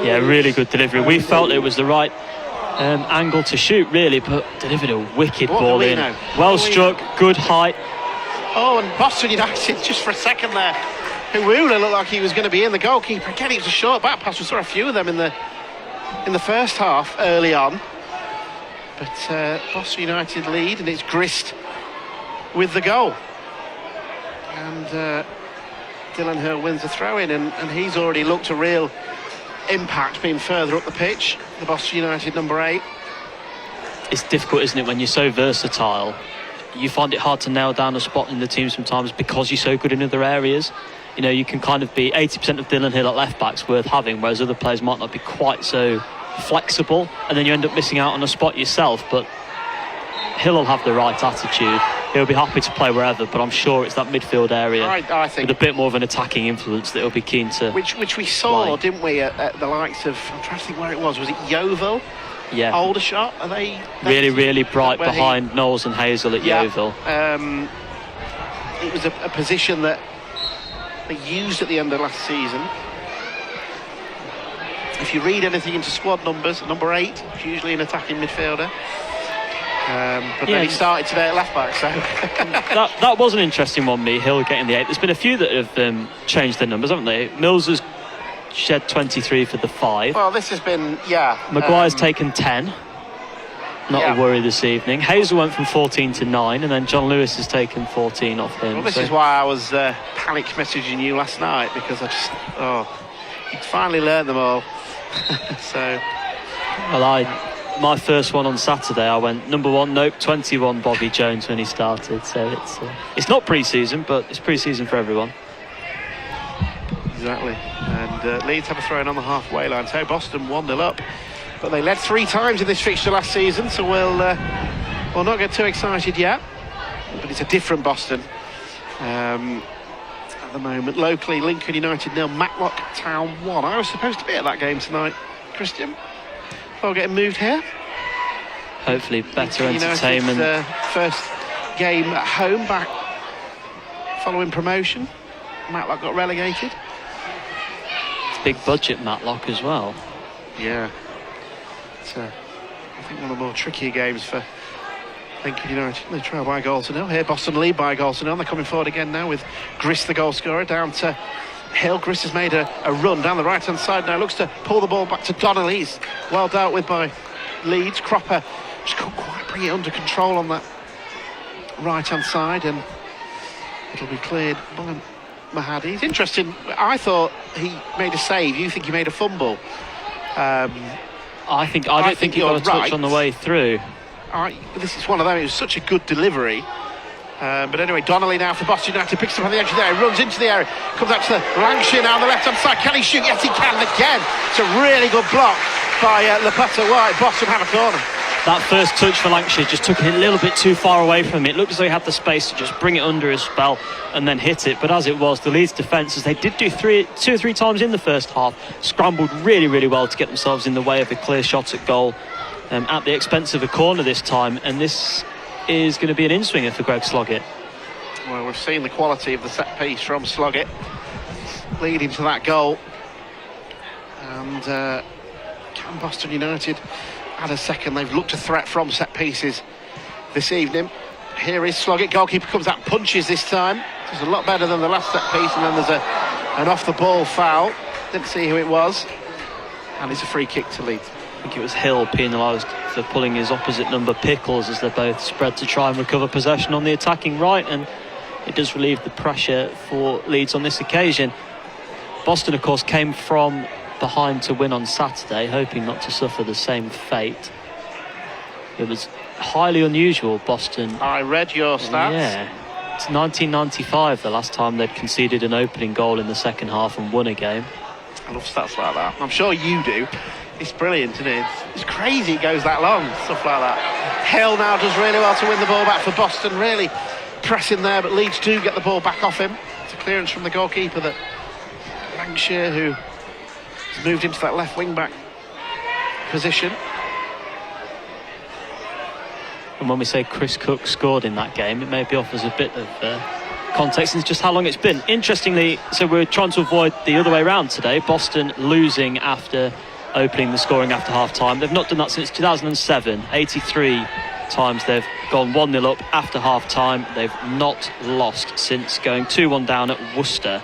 Yeah, really good delivery. We felt it was the right angle to shoot, really, but delivered a wicked ball in. Well struck, good height.
Oh, and Boston United, just for a second there, Huula looked like he was going to be in. The goalkeeper, again, it was a short back pass. We saw a few of them in the first half early on. But Boston United lead, and it's Grist with the goal. And Dylan Hill wins the throw-in, and he's already looked a real impact being further up the pitch. The Boston United number 8.
It's difficult, isn't it, when you're so versatile? You find it hard to nail down a spot in the team sometimes because you're so good in other areas. You know, you can kind of be 80% of Dylan Hill at left-back's worth having, whereas other players might not be quite so flexible, and then you end up missing out on a spot yourself. But Hill will have the right attitude. He'll be happy to play wherever, but I'm sure it's that midfield area
I think
with a bit more of an attacking influence that he'll be keen to
which we saw, didn't we, at the likes of, I'm trying to think where it was it Yeovil?
Yeah.
Aldershot? Are they
really bright behind Knowles and Hazel at Yeovil?
It was a position that they used at the end of last season. If you read anything into squad numbers, number 8 is usually an attacking midfielder. But then he started today at left back, so
that was an interesting one, Hill getting the 8. There's been a few that have changed their numbers, haven't they? Mills has shed 23 for the 5.
Well, this has been,
Maguire's taken 10. Not a worry this evening. Hazel went from 14 to 9, and then John Lewis has taken 14 off him.
Well, this is why I was panic messaging you last night, because I just, you'd finally learned them all. So,
well, my first one on Saturday, I went number 1, nope, 21 Bobby Jones when he started. So it's not pre-season, but it's pre-season for everyone.
Exactly. And Leeds have a throw in on the halfway line. So Boston 1-0 up, but they led 3 times in this fixture last season. So we'll not get too excited yet. But it's a different Boston at the moment. Locally, Lincoln United 0, Matlock Town 1. I was supposed to be at that game tonight, Christian. Before getting moved here.
Hopefully better entertainment.
First game at home back following promotion. Matlock got relegated.
It's big budget Matlock as well.
Yeah. It's I think one of the more trickier games for Lincoln United. They try by a goal to 0. Here Boston lead by a goal to 0. They're coming forward again now with Grist the goal scorer down to Hill. Grist has made a run down the right hand side now, looks to pull the ball back to Donnelly. He's well dealt with by Leeds. Cropper just couldn't quite bring it under control on that right-hand side, and it'll be cleared by Mahadi. It's interesting, I thought he made a save, you think he made a fumble.
I don't think he got a touch
right
on the way through.
This is one of them, it was such a good delivery. But anyway, Donnelly now for Boston United, picks up on the edge of the area, runs into the area, comes out to Lancashire now on the left-hand side. Can he shoot? Yes, he can again. It's a really good block by Lepeta White. Boston have a corner.
That first touch for Lancashire just took it a little bit too far away from him. It looked as though he had the space to just bring it under his spell and then hit it. But as it was, the Leeds defence, as they did do two or three times in the first half, scrambled really, really well to get themselves in the way of a clear shot at goal at the expense of a corner this time. And this is going to be an in-swinger for Greg Sloggett.
Well, we've seen the quality of the set piece from Sloggett leading to that goal. And can Boston United add a second? They've looked a threat from set pieces this evening. Here is Sloggett, goalkeeper comes out, punches this time. It's a lot better than the last set piece, and then there's an off-the-ball foul. Didn't see who it was. And it's a free kick to Leeds.
I think it was Hill penalised for pulling his opposite number Pickles as they both spread to try and recover possession on the attacking right, and it does relieve the pressure for Leeds on this occasion. Boston, of course, came from behind to win on Saturday, hoping not to suffer the same fate. It was highly unusual, Boston.
I read your stats.
Yeah, it's 1995 the last time they'd conceded an opening goal in the second half and won a game.
I love stats like that. I'm sure you do. It's brilliant, isn't it? It's crazy it goes that long, stuff like that. Hill now does really well to win the ball back for Boston, really pressing there, but Leeds do get the ball back off him. It's a clearance from the goalkeeper that Lancashire, who has moved into that left wing back position.
And when we say Chris Cook scored in that game, it maybe offers a bit of context into just how long it's been. Interestingly, so we're trying to avoid the other way around today, Boston losing after opening the scoring after half-time. They've not done that since 2007. 83 times they've gone 1-0 up after half-time. They've not lost since going 2-1 down at Worcester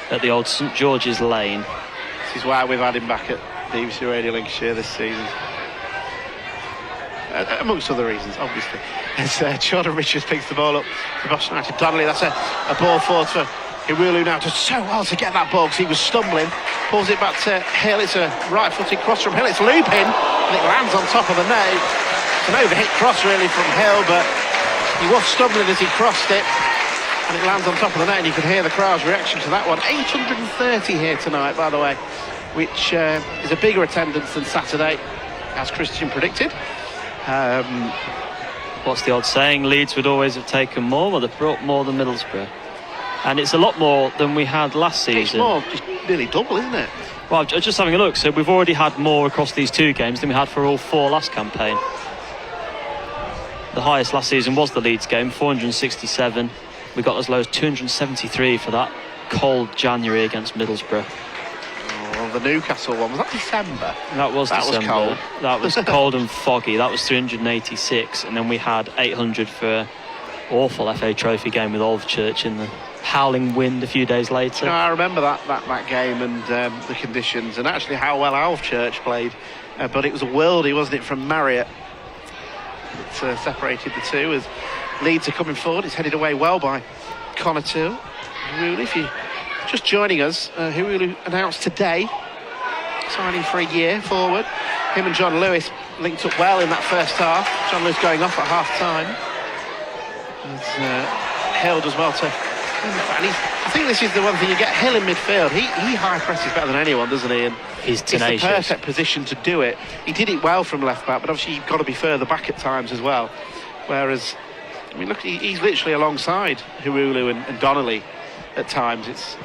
at the old St George's Lane.
This is why we've had him back at BBC Radio Lancashire this season. Amongst other reasons, obviously. As Jordan Richards picks the ball up for Boston United. Donnelly, that's a ball forward for Iwulu now. Does so well to get that ball because he was stumbling. Pulls it back to Hill. It's a right-footed cross from Hill. It's looping and it lands on top of the net. It's an overhit cross really from Hill, but he was stumbling as he crossed it. And it lands on top of the net, and you could hear the crowd's reaction to that one. 830 here tonight, by the way, which is a bigger attendance than Saturday, as Christian predicted.
What's the odd saying? Leeds would always have taken more. Well, they've brought more than Middlesbrough. And it's a lot more than we had last season.
It's more, just nearly double, isn't it?
Well, just having a look. So we've already had more across these two games than we had for all four last campaign. The highest last season was the Leeds game, 467. We got as low as 273 for that cold January against Middlesbrough.
The Newcastle one, was that December?
That was December.
Was cold.
That was cold and foggy. That was 386, and then we had 800 for an awful FA Trophy game with Alvechurch in the howling wind a few days later.
I remember that game and the conditions, and actually how well Alvechurch played. But it was a worldie, wasn't it, from Marriott that separated the two as Leeds are coming forward. It's headed away well by Connaughton. Really, if you just joining us, who announced today signing for a year forward. Him and John Lewis linked up well in that first half. John Lewis going off at half time. Hill does well to. And I think this is the one thing, you get Hill in midfield. He high presses better than anyone, doesn't he? And
he's tenacious.
It's the perfect position to do it. He did it well from left back, but obviously you've got to be further back at times as well. Whereas, I mean, look, he's literally alongside Huulu and Donnelly at times. It's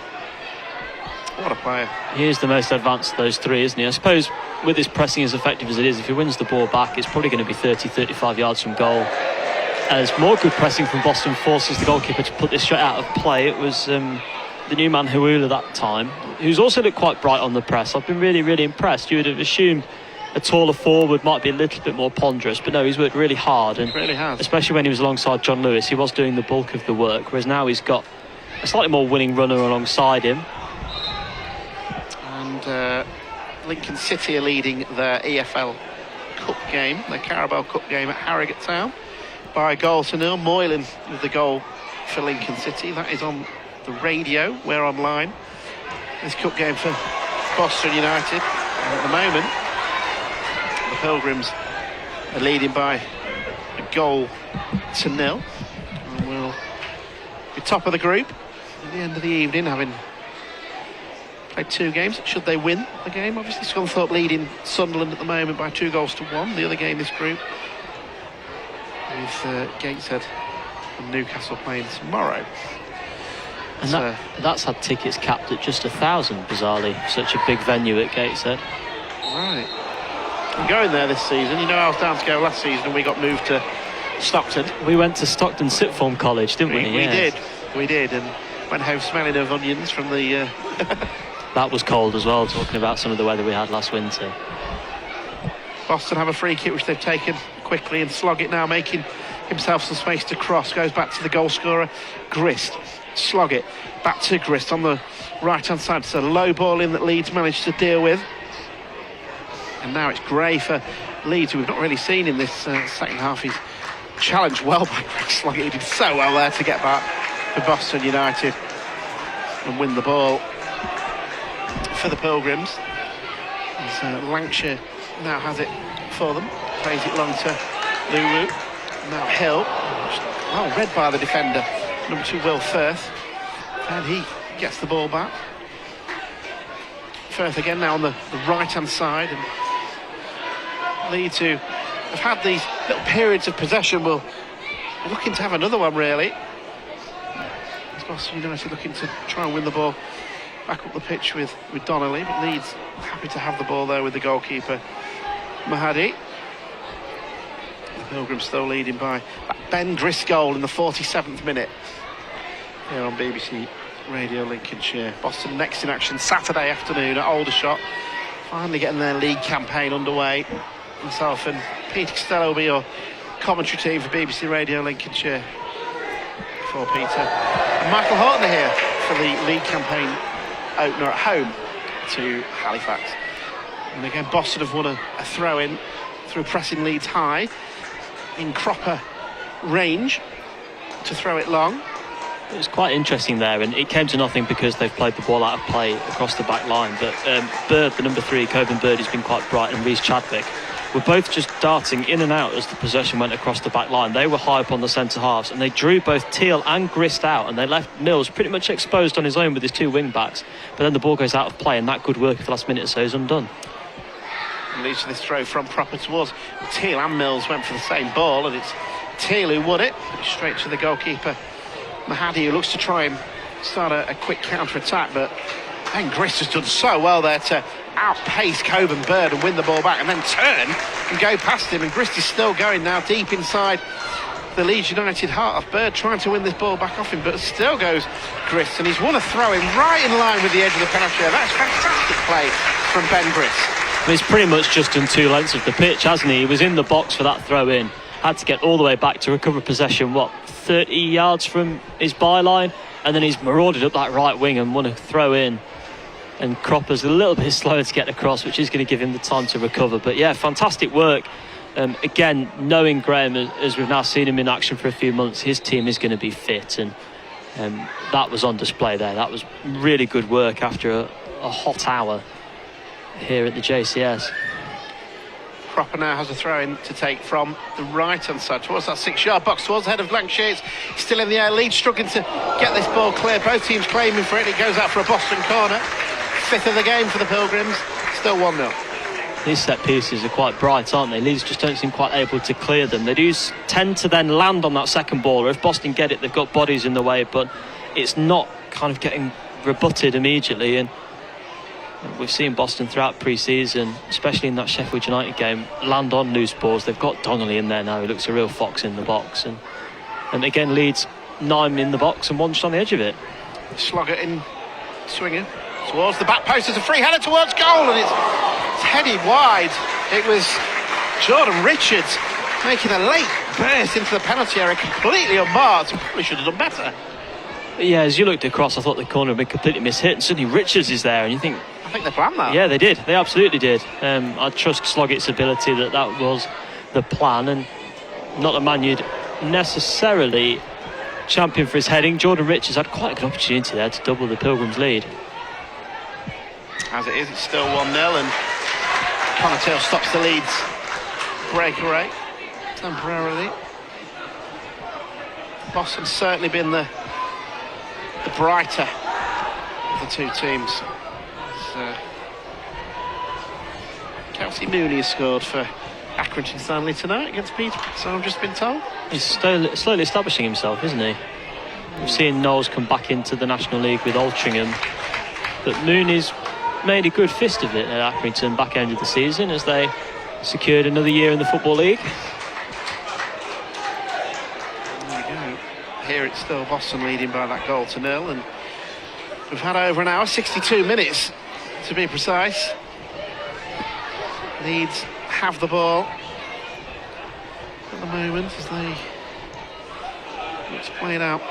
what a player.
He is the most advanced of those three, isn't he? I suppose with his pressing as effective as it is, if he wins the ball back, it's probably going to be 30-35 yards from goal. As more good pressing from Boston forces the goalkeeper to put this straight out of play. It was the new man Huula that time, who's also looked quite bright on the press. I've been really, really impressed. You would have assumed a taller forward might be a little bit more ponderous, but no, he's worked really hard, and
really has.
Especially when he was alongside John Lewis, he was doing the bulk of the work, whereas now he's got a slightly more winning runner alongside him.
And Lincoln City are leading their EFL Cup game, their Carabao Cup game at Harrogate Town. by a goal to nil. Moylan with the goal for Lincoln City. That is on the radio. We're online. This cup game for Boston United. And at the moment, the Pilgrims are leading by a goal to nil. And we'll be top of the group at the end of the evening, having played 2 games. Should they win the game, obviously. Scunthorpe leading Sunderland at the moment by 2-1. The other game this group with Gateshead and Newcastle playing tomorrow.
And that's had tickets capped at just 1,000, bizarrely. Such a big venue at Gateshead.
Right. I'm going there this season. You know, I was down to go last season and we got moved to Stockton.
We went to Stockton Sixth Form College, didn't we?
We did, and went home smelling of onions from the...
That was cold as well, talking about some of the weather we had last winter.
Boston have a free kick which they've taken quickly, and Sloggett now making himself some space to cross. Goes back to the goal scorer, Grist. Sloggett back to Grist on the right-hand side. It's a low ball in that Leeds managed to deal with. And now it's Gray for Leeds, who we've not really seen in this second half. He's challenged well by Greg Sloggett. He did so well there to get back for Boston United and win the ball for the Pilgrims. As Lancashire now has it for them. Plays it long to Lulu. Now Hill, well read by the defender, number 2 Will Firth, and he gets the ball back. Firth again now on the right hand side, and Leeds, who have had these little periods of possession, will be looking to have another one really. It's Boston United looking to try and win the ball back up the pitch with Donnelly, but Leeds happy to have the ball there with the goalkeeper Mahadi. The Pilgrims still leading by that Ben Grist goal in the 47th minute here on BBC Radio Lincolnshire. Boston next in action Saturday afternoon at Aldershot, finally getting their league campaign underway. Myself and Peter Costello will be your commentary team for BBC Radio Lincolnshire for Peter. And Michael Horton are here for the league campaign opener at home to Halifax. And again, Boston have won a throw-in through pressing Leeds high in Cropper range to throw it long.
It was quite interesting there, and it came to nothing because they've played the ball out of play across the back line. But Bird, the number 3, Coben Bird, has been quite bright, and Reece Chadwick were both just darting in and out as the possession went across the back line. They were high up on the centre halves, and they drew both Teal and Grist out, and they left Mills pretty much exposed on his own with his 2 wing backs. But then the ball goes out of play, and that good work for the last minute or so is undone.
And leads to this throw from Proper towards Teal, and Mills went for the same ball, and it's Teal who won it straight to the goalkeeper Mahadi, who looks to try and start a quick counter-attack, but Ben Grist has done so well there to outpace Coben Bird and win the ball back, and then turn and go past him. And Grist is still going now deep inside the Leeds United heart of Bird, trying to win this ball back off him, but still goes Grist, and he's won a throw-in right in line with the edge of the penalty area. That's fantastic play from Ben Grist.
He's pretty much just done 2 lengths of the pitch, hasn't he? He was in the box for that throw-in, had to get all the way back to recover possession, 30 yards from his byline, and then he's marauded up that right wing and won a throw-in. And Cropper's a little bit slower to get across, which is going to give him the time to recover. But yeah, fantastic work. Again, knowing Graham, as we've now seen him in action for a few months, his team is going to be fit, and that was on display there. That was really good work after a hot hour here at the JCS.
Cropper now has a throw-in to take from the right-hand side towards that 6-yard box, towards the head of Lancashire. It's still in the air. Leeds struggling to get this ball clear. Both teams claiming for it. It goes out for a Boston corner. 5th of the game for the Pilgrims. Still 1-0.
These set pieces are quite bright, aren't they? Leeds just don't seem quite able to clear them. They do tend to then land on that second ball, or if Boston get it, they've got bodies in the way, but it's not kind of getting rebutted immediately. And we've seen Boston throughout pre-season, especially in that Sheffield United game, land on loose balls. They've got Donnelly in there now, who looks a real fox in the box. And again, Leeds 9 in the box and 1 just on the edge of it.
Sloggett in, swinging towards the back post. There's a free header towards goal, and it's headed wide. It was Jordan Richards making a late burst into the penalty area, completely unmarked, and probably should have done better.
But yeah, as you looked across, I thought the corner had been completely mishit, and suddenly Richards is there, and you think...
I think they planned that.
Yeah, they did. They absolutely did. I trust Sloggett's ability that was the plan, and not a man you'd necessarily champion for his heading. Jordan Richards had quite a good opportunity there to double the Pilgrims' lead.
As it is, it's still 1-0, and Conatil stops the Leeds breakaway temporarily. Boston's certainly been the brighter of the two teams. Kelsey Mooney has scored for Accrington Stanley tonight against Peter, so I've just been told.
He's slowly establishing himself, isn't he? We've seen Knowles come back into the National League with Altrincham, but Mooney's made a good fist of it at Accrington back end of the season as they secured another year in the Football League.
There we go. Here it's still Boston leading by that goal to 0, and we've had over an hour, 62 minutes to be precise. Leeds have the ball at the moment as they play it out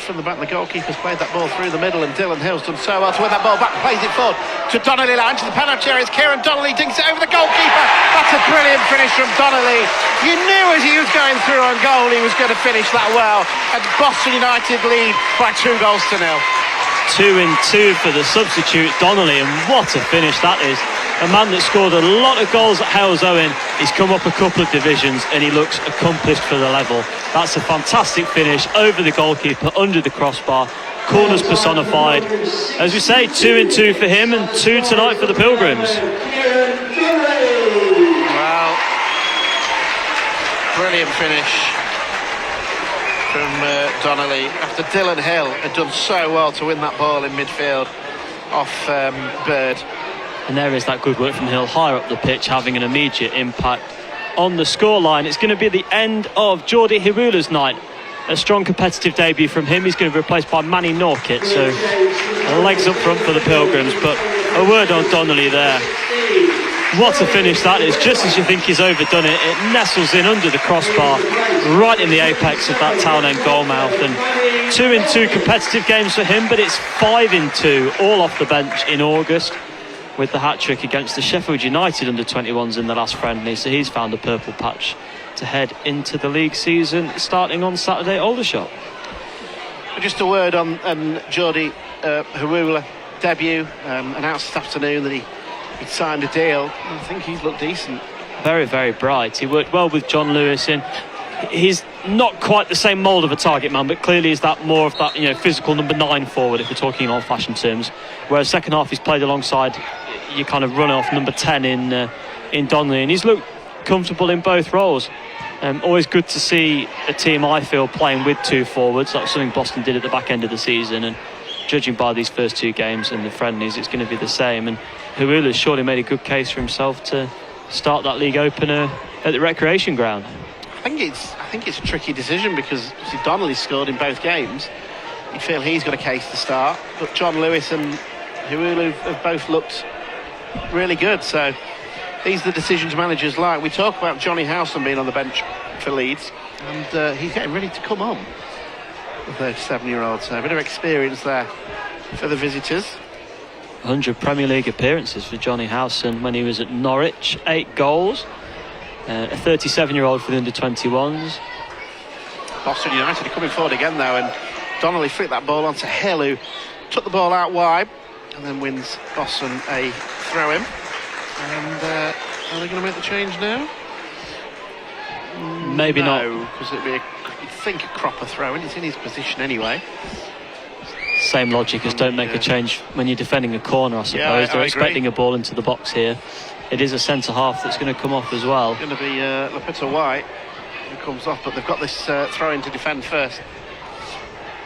from the back. The goalkeeper's played that ball through the middle, and Dylan Hill's done so well to win that ball back, plays it forward to Donnelly line to the penalty area. Kieran Donnelly dinks it over the goalkeeper. That's a brilliant finish from Donnelly. You knew as he was going through on goal he was going to finish that well, and Boston United lead by 2 goals to 0.
2-2 for the substitute Donnelly, and what a finish that is. A man that scored a lot of goals at Hales Owen. He's come up a couple of divisions and he looks accomplished for the level. That's a fantastic finish over the goalkeeper, under the crossbar. Corners personified. As we say, 2-2 for him and 2 tonight for the Pilgrims.
Well, brilliant finish from Donnelly after Dylan Hill had done so well to win that ball in midfield off Bird.
And there is that good work from Hill higher up the pitch, having an immediate impact on the scoreline. It's going to be the end of Jordi Hirula's night. A strong competitive debut from him. He's going to be replaced by Manny Norkett, so legs up front for the Pilgrims. But a word on Donnelly there. What a finish that is. Just as you think he's overdone it, it nestles in under the crossbar, right in the apex of that Townend goal mouth. And 2-2 competitive games for him, but it's 5-2 all off the bench in August, with the hat-trick against the Sheffield United under-21s in the last friendly. So he's found a purple patch to head into the league season starting on Saturday at Aldershot.
Just a word on Jordi Hirula debut, announced this afternoon that he'd signed a deal. I think he's looked decent.
Very, very bright. He worked well with John Lewis in. He's not quite the same mould of a target man, but clearly is that more of that, physical number 9 forward, if we're talking in old-fashioned terms. Whereas second half he's played alongside your kind of run-off number 10 in Donnelly, and he's looked comfortable in both roles. Always good to see a team, I feel, playing with 2 forwards. That's something Boston did at the back end of the season, and judging by these first 2 games and the friendlies, it's going to be the same. And Hirula's surely made a good case for himself to start that league opener at the recreation ground.
I think it's a tricky decision because Donnelly scored in both games. You feel he's got a case to start, but John Lewis and Hirula have both looked really good. So these are the decisions managers like. We talk about Johnny Howson being on the bench for Leeds, and he's getting ready to come on, the 37-year-old. So a bit of experience there for the visitors.
100 Premier League appearances for Johnny Howson when he was at Norwich, 8 goals. A 37-year-old for the under-21s.
Boston United are coming forward again though, and Donnelly flicked that ball onto Hill, who took the ball out wide and then wins Boston a throw-in. And are they going to make the change now?
Maybe not.
No, because it'd be you'd think a Cropper throw-in. It's in his position anyway.
Same logic as don't make a change when you're defending a corner, I suppose.
Yeah,
They're
I
expecting
agree.
a ball into the box here. It is a centre-half that's going to come off as well.
It's going to be Lapita White who comes off, but they've got this throw-in to defend first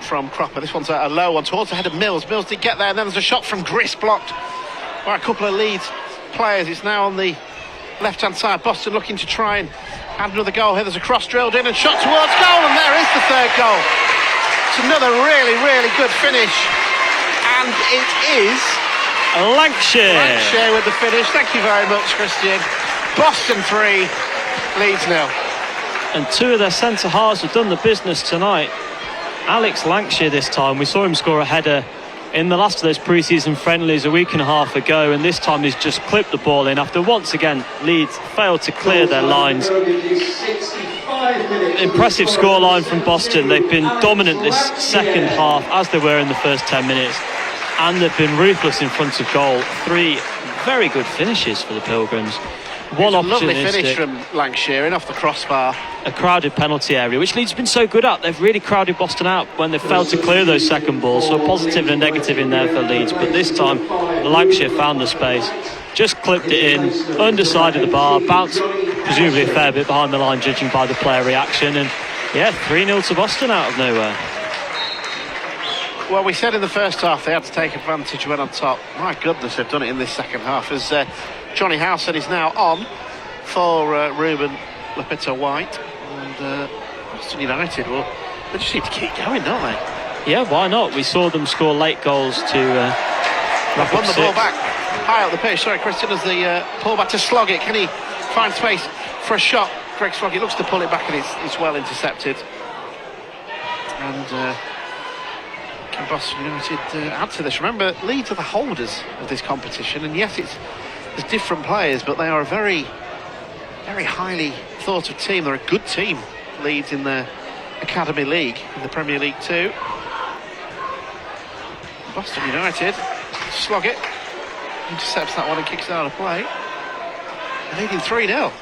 from Cropper. This one's a low one towards the head of Mills. Mills did get there, and then there's a shot from Griss blocked by a couple of Leeds players. It's now on the left-hand side. Boston looking to try and add another goal here. There's a cross drilled in and shot towards goal, and there is the 3rd goal. It's another really, really good finish, and it is
Lancashire
with the finish. Thank you very much, Christian. Boston 3, Leeds 0.
And 2 of their centre-halves have done the business tonight. Alex Lancashire this time. We saw him score a header in the last of those pre-season friendlies a week and a half ago, and this time he's just clipped the ball in after once again Leeds failed to clear their lines. Impressive scoreline from Boston. They've been dominant this second half as they were in the first 10 minutes, and they've been ruthless in front of goal. 3 very good finishes for the Pilgrims. One
lovely finish from Lancashire in off the crossbar.
A crowded penalty area, which Leeds have been so good at. They've really crowded Boston out when they've failed to clear those second balls. So a positive and a negative in there for Leeds. But this time, Lancashire found the space, just clipped it in, underside of the bar, bounced presumably a fair bit behind the line, judging by the player reaction. And yeah, 3-0 to Boston out of nowhere.
Well, we said in the first half they had to take advantage when on top. My goodness, they've done it in this second half. As Johnny Howson is now on for Ruben Lapita-White, and Boston United, well, they just need to keep going, don't they?
Yeah, why not? We saw them score late goals to wrap
won
up
the
6.
ball back high up the pitch. Sorry, Christian, as the pull back to Sloggett. Can he find space for a shot? Greg Sloggett looks to pull it back, and it's well intercepted. And can Boston United add to this? Remember, Leeds are the holders of this competition, and yes, there's different players, but they are a very, very highly thought of team. They're a good team, Leeds, in their Academy League, in the Premier League too. Boston United, Sloggett intercepts that one and kicks it out of play. They're leading 3-0.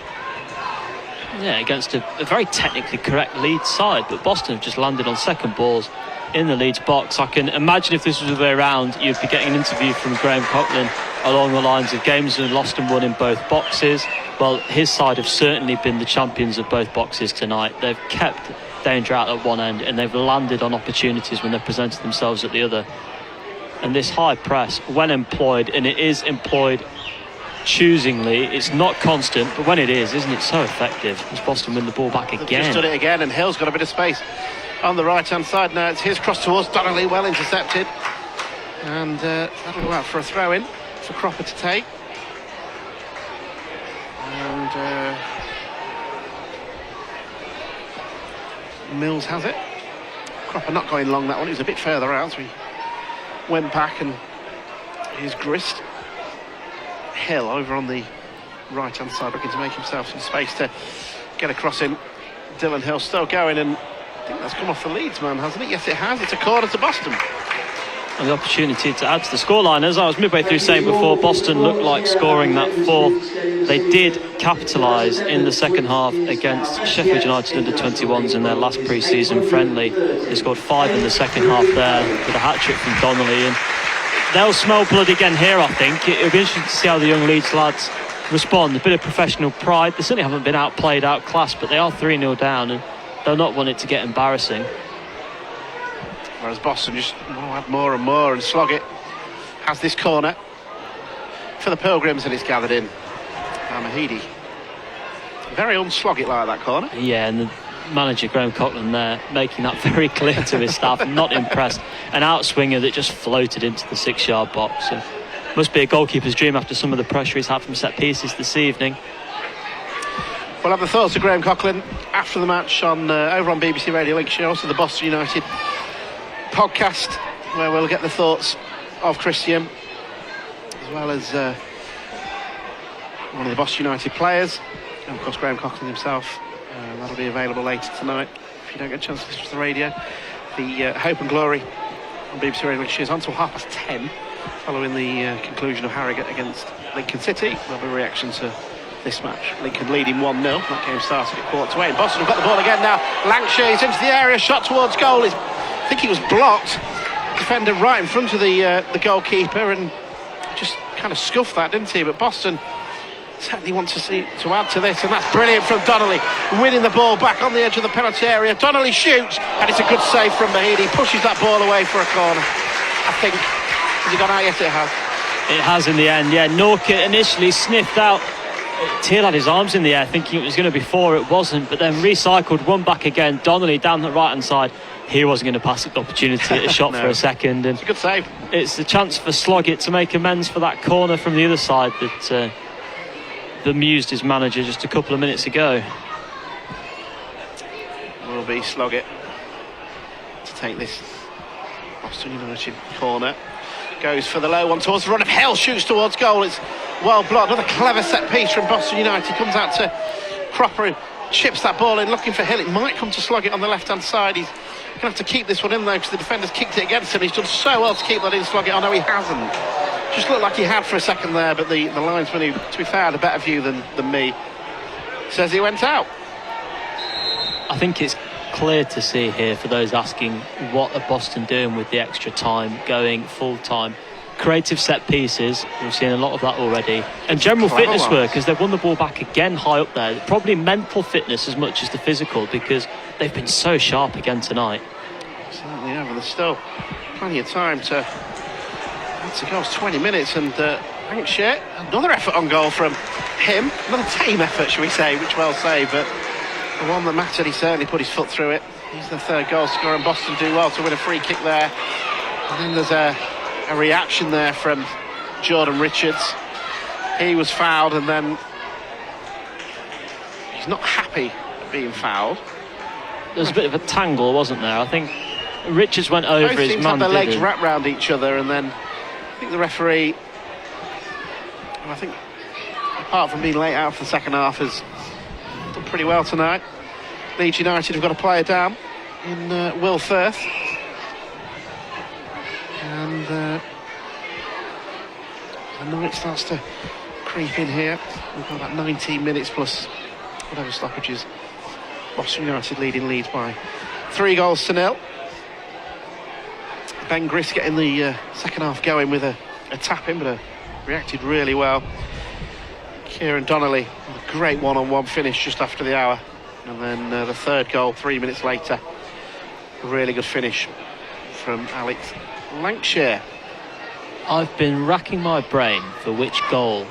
Yeah, against a very technically correct Leeds side, but Boston have just landed on second balls in the Leeds box. I can imagine if this was the way around, you'd be getting an interview from Graham Coughlin along the lines of games and lost and won in both boxes. Well, his side have certainly been the champions of both boxes tonight. They've kept danger out at one end, and they've landed on opportunities when they've presented themselves at the other. And this high press, when employed, and it is employed choosingly, it's not constant, but when it is, isn't it so effective? As Boston win the ball back again.
They've just done it again, and Hill's got a bit of space on the right-hand side now. It's his cross towards Donnelly, well intercepted, and that'll go out for a throw-in for Cropper to take. And Mills has it. Cropper not going long that one. He was a bit further out, so he went back, and here's Grist. Hill over on the right-hand side, looking to make himself some space to get a cross in. Dylan Hill still going, and I think that's come off the Leeds man, hasn't it? Yes, it has. It's a corner to Boston.
And the opportunity to add to the scoreline. As I was midway through saying before, Boston looked like scoring that 4th. They did capitalise in the second half against Sheffield United under-21s in their last pre-season friendly. They scored 5 in the second half there with a hat-trick from Donnelly, and they'll smell blood again here, I think. It'll be interesting to see how the young Leeds lads respond. A bit of professional pride. They certainly haven't been outplayed, outclassed, but they are 3-0 down, and they'll not want it to get embarrassing.
Whereas Boston just want to add more and more, and Sloggett has this corner for the Pilgrims, and it's gathered in. Mahidi. Very un-Sloggett like that corner.
Yeah, and the manager Graham Coughlin there making that very clear to his staff. Not impressed. An outswinger that just floated into the 6-yard box. So must be a goalkeeper's dream after some of the pressure he's had from set pieces this evening.
We'll have the thoughts of Graham Coughlin after the match on over on BBC Radio Lancashire, also the Boston United podcast, where we'll get the thoughts of Christian, as well as one of the Boston United players, and of course Graham Coughlin himself. That'll be available later tonight if you don't get a chance to listen to the radio. The Hope and Glory on BBC Radio Lancashire is on until 10:30, following the conclusion of Harrogate against Lincoln City. There'll be a reaction to this match. Lincoln leading 1-0. That game started at 1/4. Boston have got the ball again now. Lancashire is into the area, shot towards goal. I think he was blocked. Defender right in front of the goalkeeper, and just kind of scuffed that, didn't he? But Boston certainly want to add to this, and that's brilliant from Donnelly, winning the ball back on the edge of the penalty area. Donnelly shoots, and it's a good save from Mahidi. Pushes that ball away for a corner. I think, has it gone out? Yes, it has.
It has in the end, yeah. Norkett initially sniffed out. Teal had his arms in the air thinking it was going to be 4, it wasn't, but then recycled, one back again. Donnelly down the right hand side, he wasn't going to pass up the opportunity to hit a shot for a second, and
it's a good save.
It's the chance for Sloggett to make amends for that corner from the other side that bemused his manager just a couple of minutes ago.
Will be Sloggett to take this Boston United corner. goes for the low one towards the run of Hill, shoots towards goal. It's well blocked. Another clever set piece from Boston United. Comes out to Cropper, who chips that ball in, looking for Hill. It might come to slog it on the left-hand side. He's going to have to keep this one in, though, because the defender's kicked it against him. He's done so well to keep that in, slog it. Oh, no, he hasn't. Just looked like he had for a second there, but the linesman, who, to be fair, had a better view than me, says he went out.
I think it's clear to see here, for those asking, what are Boston doing with the extra time, going full time. Creative set pieces, we've seen a lot of that already, and general fitness work, as they've won the ball back again high up there. Probably mental fitness as much as the physical, because they've been so sharp again tonight.
Certainly have, and there's still plenty of time to go. It's 20 minutes, and Lancashire, another effort on goal from him, another team effort, shall we say, which well saved, but the one that mattered, he certainly put his foot through it. He's the third goal scorer, and Boston do well to win a free kick there. And then there's a reaction there from Jordan Richards. He was fouled, and then he's not happy at being fouled.
There's a bit of a tangle, wasn't there? I think Richards went over
both
his
teams
man.
Had their legs wrapped around each other, and then I think the referee, I think, apart from being late out for the second half, has done pretty well tonight. Leeds United have got a player down in Will Firth, and the night starts to creep in here. We've got about 19 minutes plus whatever stoppages. Boston United leading Leeds by 3-0. Ben Griss getting the second half going with a tap in, but reacted really well. Kieran Donnelly with a great one-on-one finish just after the hour, and then the third goal 3 minutes later, a really good finish from Alex Lancashire.
I've been racking my brain for which goal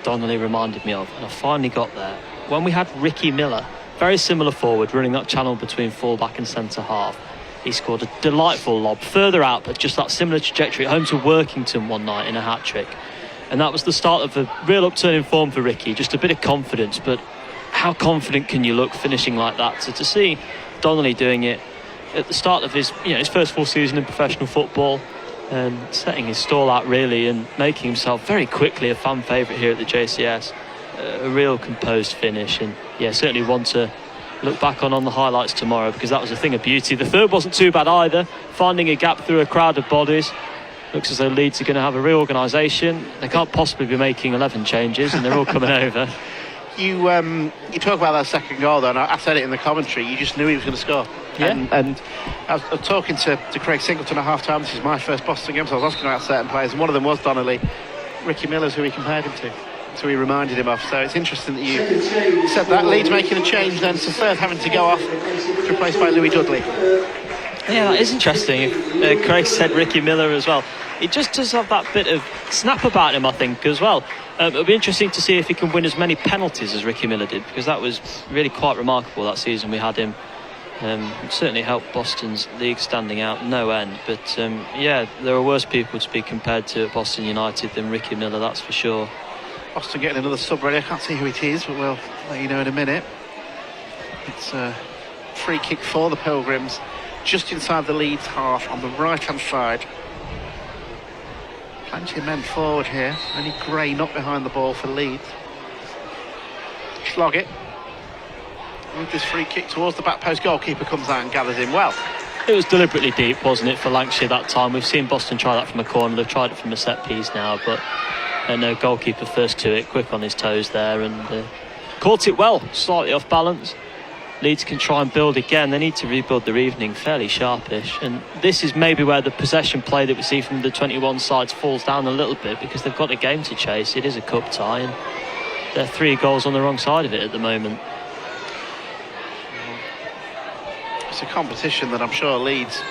Donnelly reminded me of, and I finally got there. When we had Ricky Miller, very similar forward, running that channel between full-back and centre-half. He scored a delightful lob further out, but just that similar trajectory at home to Workington one night in a hat-trick. And that was the start of a real upturn in form for Ricky, just a bit of confidence. But how confident can you look finishing like that? So to see Donnelly doing it at the start of his first full season in professional football, setting his stall out really, and making himself very quickly a fan favourite here at the JCS. A real composed finish, and yeah, certainly one to look back on the highlights tomorrow, because that was a thing of beauty. The third wasn't too bad either, finding a gap through a crowd of bodies. Looks as though Leeds are going to have a reorganisation. They can't possibly be making 11 changes, and they're all coming over.
You talk about that second goal, though, and I said it in the commentary. You just knew he was going to score.
Yeah.
And I was talking to Craig Singleton at half time. This is my first Boston game, so I was asking about certain players, and one of them was Donnelly. Ricky Miller's who he compared him to. So he reminded him of. So it's interesting that you said that. Leeds making a change then, so Firth having to go off, replaced by Louis Dudley.
Yeah, that is interesting. Craig said Ricky Miller as well. He just does have that bit of snap about him, I think, as well. It'll be interesting to see if he can win as many penalties as Ricky Miller did, because that was really quite remarkable that season we had him. It certainly helped Boston's league standing out no end. But yeah, there are worse people to be compared to at Boston United than Ricky Miller, that's for sure.
Boston getting another sub ready. I can't see who it is, but we'll let you know in a minute. It's a free kick for the Pilgrims, just inside the Leeds half on the right-hand side. Plenty of men forward here. Only Gray not behind the ball for Leeds. Slog it. With this free kick towards the back post, goalkeeper comes out and gathers him well.
It was deliberately deep, wasn't it, for Lancashire that time? We've seen Boston try that from a corner. They've tried it from a set piece now, but no, goalkeeper first to it, quick on his toes there, and caught it well, slightly off balance. Leeds can try and build again. They need to rebuild their evening fairly sharpish, and this is maybe where the possession play that we see from the 21 sides falls down a little bit, because they've got a game to chase. It is a cup tie, and they're 3 goals on the wrong side of it at the moment.
It's a competition that I'm sure Leeds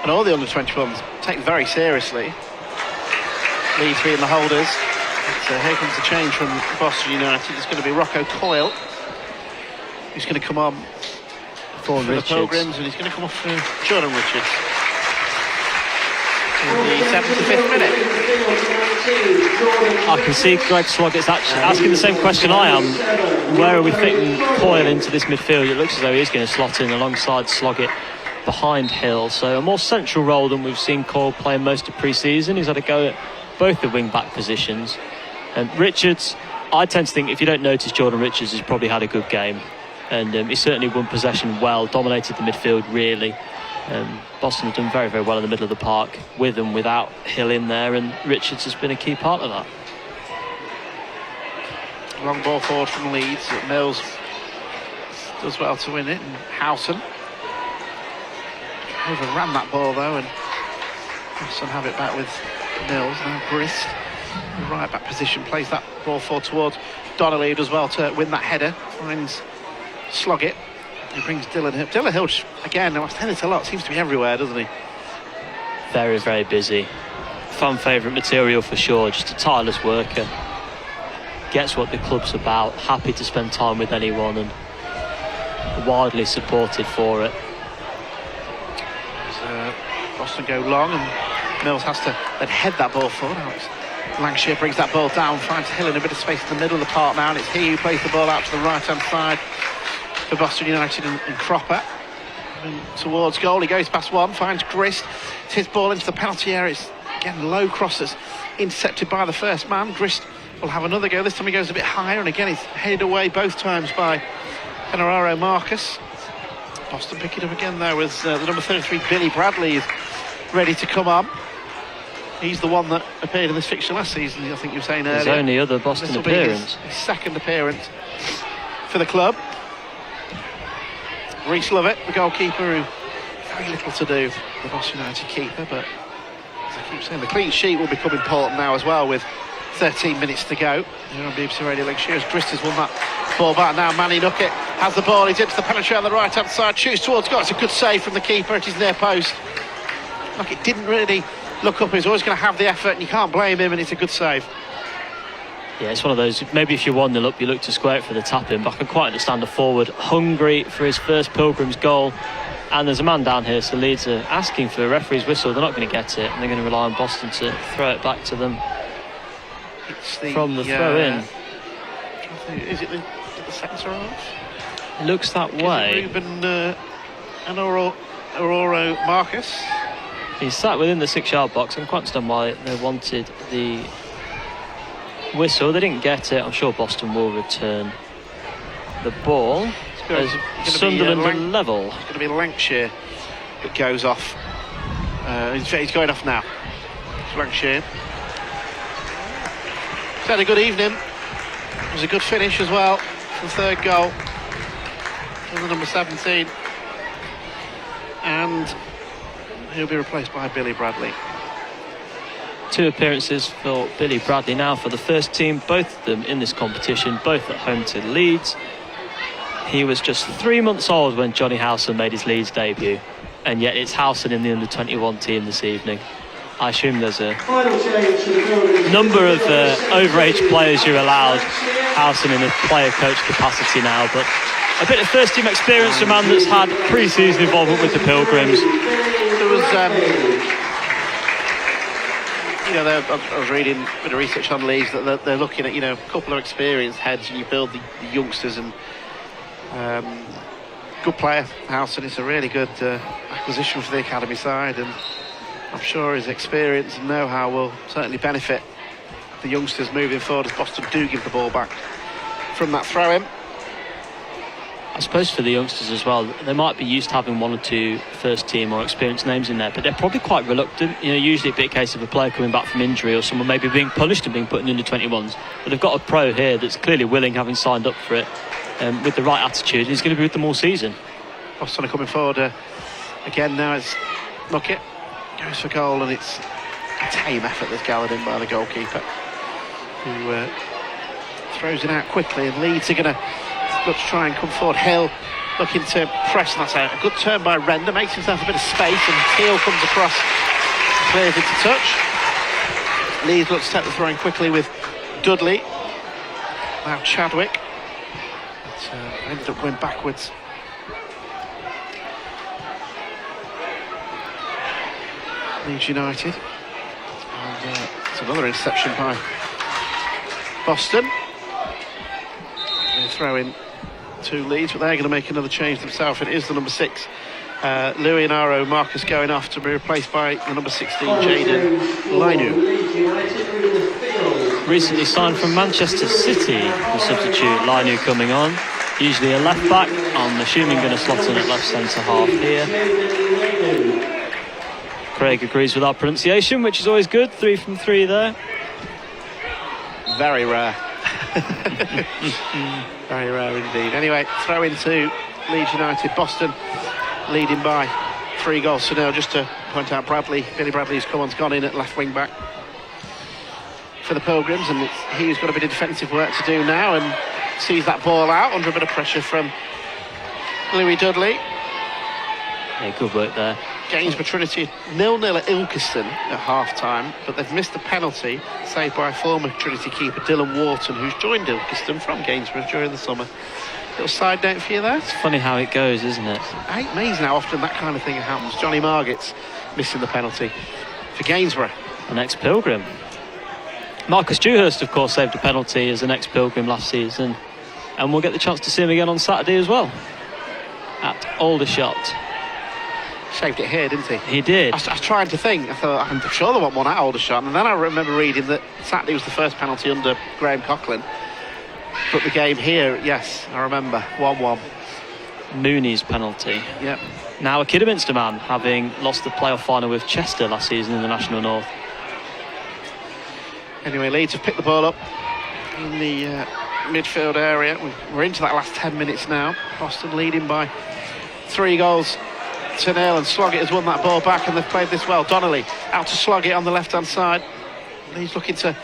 and all the under-21s take very seriously. Leeds being the holders. But, here comes the change from Boston United. It's going to be Rocco Coyle who's going to come on for the Pilgrims, and he's going to come off for Jordan Richards in the 75th minute.
I can see Greg Sloggett's actually asking the same question I am. Where are we fitting Coyle into this midfield? It looks as though he's going to slot in alongside Sloggett behind Hill, so a more central role than we've seen Cole play most of pre-season. He's had a go at both the wing-back positions. And Richards, I tend to think if you don't notice, Jordan Richards has probably had a good game, and he certainly won possession well, dominated the midfield really. Boston have done very, very well in the middle of the park with and without Hill in there, and Richards has been a key part of that.
Long ball forward from Leeds. Mills does well to win it, and Howson overran that ball though, and Boston have it back with Mills. Now Grist, right back position, plays that ball forward towards Donnelly, who does well to win that header, finds Sloggett, who brings Dylan Hill. Dylan Hill, again, I've said it a lot, seems to be everywhere, doesn't he?
Very, very busy. Fan favourite material for sure, just a tireless worker. Gets what the club's about, happy to spend time with anyone, and widely supported for it.
Boston go long, and Mills has to then head that ball forward. Lancashire brings that ball down, finds Hill in a bit of space in the middle of the park now, and it's he who plays the ball out to the right-hand side for Boston United and Cropper. And towards goal, he goes past one, finds Grist. It's his ball into the penalty area. It's again low crosses, intercepted by the first man. Grist will have another go. This time he goes a bit higher, and again he's headed away both times by Penoraro Marcus. Boston pick it up again though with the number 33 Billy Bradley is ready to come on. He's the one that appeared in this fixture last season, I think you were saying earlier.
His only other Boston appearance.
His second appearance for the club. Reece Lovett, the goalkeeper, who very little to do, the Boston United keeper, but as I keep saying, the clean sheet will become important now as well with 13 minutes to go. Here on BBC Radio Lancashire, as Grist has won that ball back now. Manny Nuckett has the ball, he's into the penalty on the right hand side, shoots towards goal. It's a good save from the keeper at his near post. Nuckett didn't really look up, he's always going to have the effort, and you can't blame him, and it's a good save.
Yeah, it's one of those, maybe if you're 1-0 up, you look to square it for the tap-in, but I can quite understand the forward hungry for his first Pilgrims goal, and there's a man down here, so Leeds are asking for a referee's whistle. They're not going to get it, and they're going to rely on Boston to throw it back to them from the throw-in.
Is it the centre off?
It looks that way.
Ruben and Aurora Marcus.
He's sat within the 6-yard box. I can quite understand why they wanted the whistle. They didn't get it. I'm sure Boston will return the ball as Sunderland level.
It's going to be Lancashire that goes off. He's going off now. It's Lancashire. He's had a good evening. It was a good finish as well. The third goal from the number 17. And he'll be replaced by Billy Bradley.
2 appearances for Billy Bradley now for the first team, both of them in this competition, both at home to Leeds. He was just 3 months old when Johnny Howson made his Leeds debut, and yet it's Howson in the under-21 team this evening. I assume there's a number of overage players you're allowed Howson in a player coach capacity now, but a bit of first team experience for a man that's had pre-season involvement with the Pilgrims.
There was I was reading a bit of research on Leeds that they're looking at, a couple of experienced heads, and you build the youngsters, and good player, Howson. It's a really good acquisition for the academy side, and I'm sure his experience and know-how will certainly benefit the youngsters moving forward as Boston do give the ball back from that throw-in.
I suppose for the youngsters as well, they might be used to having 1 or 2 first team or experienced names in there, but they're probably quite reluctant. Usually it'd be a case of a player coming back from injury or someone maybe being punished and being put in under 21s, but they've got a pro here that's clearly willing, having signed up for it, with the right attitude. He's going to be with them all season.
Boston are coming forward again now as Nuckett goes for goal, and it's a tame effort that's gathered in by the goalkeeper, who throws it out quickly, and Leeds are going to look to try and come forward. Hill looking to press, and that's a good turn by Render, makes himself a bit of space, and Hill comes across, clears into touch. Leeds looks to take the throw in quickly with Dudley. Now Chadwick. But ended up going backwards. Leeds United. And it's another interception by Boston. They throw in 2 Leeds, but they're going to make another change themselves. It is the number 6 Louis Naro, Marcus going off to be replaced by the number 16, Jaden Lainu.
Recently signed from Manchester City, the substitute Lainu coming on. Usually a left back, I'm assuming going to slot in at left centre half here. Craig agrees with our pronunciation, which is always good. 3 from 3 there.
Very rare. Very rare indeed. Anyway, throw into Leeds United. Boston leading by 3 goals to 0. Just to point out, Billy Bradley's gone in at left wing back for the Pilgrims, and he's got a bit of defensive work to do now, and sees that ball out under a bit of pressure from Louis Dudley.
Yeah, good work there.
Gainsborough Trinity 0-0 at Ilkeston at half-time, but they've missed the penalty saved by former Trinity keeper Dylan Wharton, who's joined Ilkeston from Gainsborough during the summer. Little side note for you there.
It's funny how it goes, isn't it?
It's amazing how often that kind of thing happens. Johnny Marget's missing the penalty for Gainsborough.
An ex-Pilgrim. Marcus Dewhurst, of course, saved a penalty as an ex-Pilgrim last season, and we'll get the chance to see him again on Saturday as well at Aldershot.
Saved it here, didn't he?
He did.
I was trying to think. I thought, I'm sure they want one at Aldershot, and then I remember reading that Saturday was the first penalty under Graham Coughlin. But the game here, yes, I remember, 1-1.
Mooney's penalty.
Yep.
Now a Kidderminster man, having lost the playoff final with Chester last season in the National North.
Anyway, Leeds have picked the ball up in the midfield area. We're into that last 10 minutes now. Boston leading by 3 goals to 0, and Sloggett has won that ball back, and they've played this well. Donnelly out to Sloggett on the left-hand side. He's looking to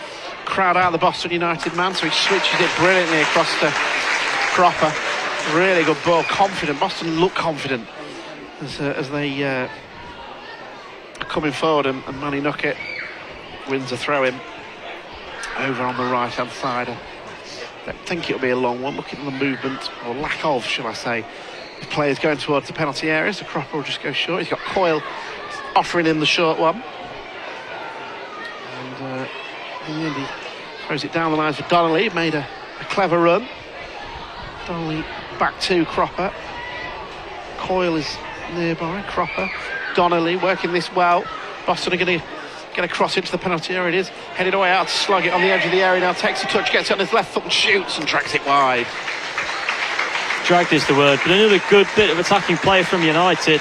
crowd out the Boston United man, so he switches it brilliantly across to Cropper. Really good ball, confident. Boston look confident as they are coming forward, and Manny Nuckett wins a throw-in over on the right-hand side. I don't think it'll be a long one, looking at the movement, or lack of, shall I say. The players going towards the penalty area, so Cropper will just go short. He's got Coyle offering him the short one. And in the end, he throws it down the lines for Donnelly. Made a clever run. Donnelly back to Cropper. Coyle is nearby. Cropper, Donnelly working this well. Boston are going to get a cross into the penalty area. It is headed away out to Sloggett on the edge of the area now. Takes a touch, gets it on his left foot and shoots and drags it wide.
Dragged is the word, but another good bit of attacking play from United.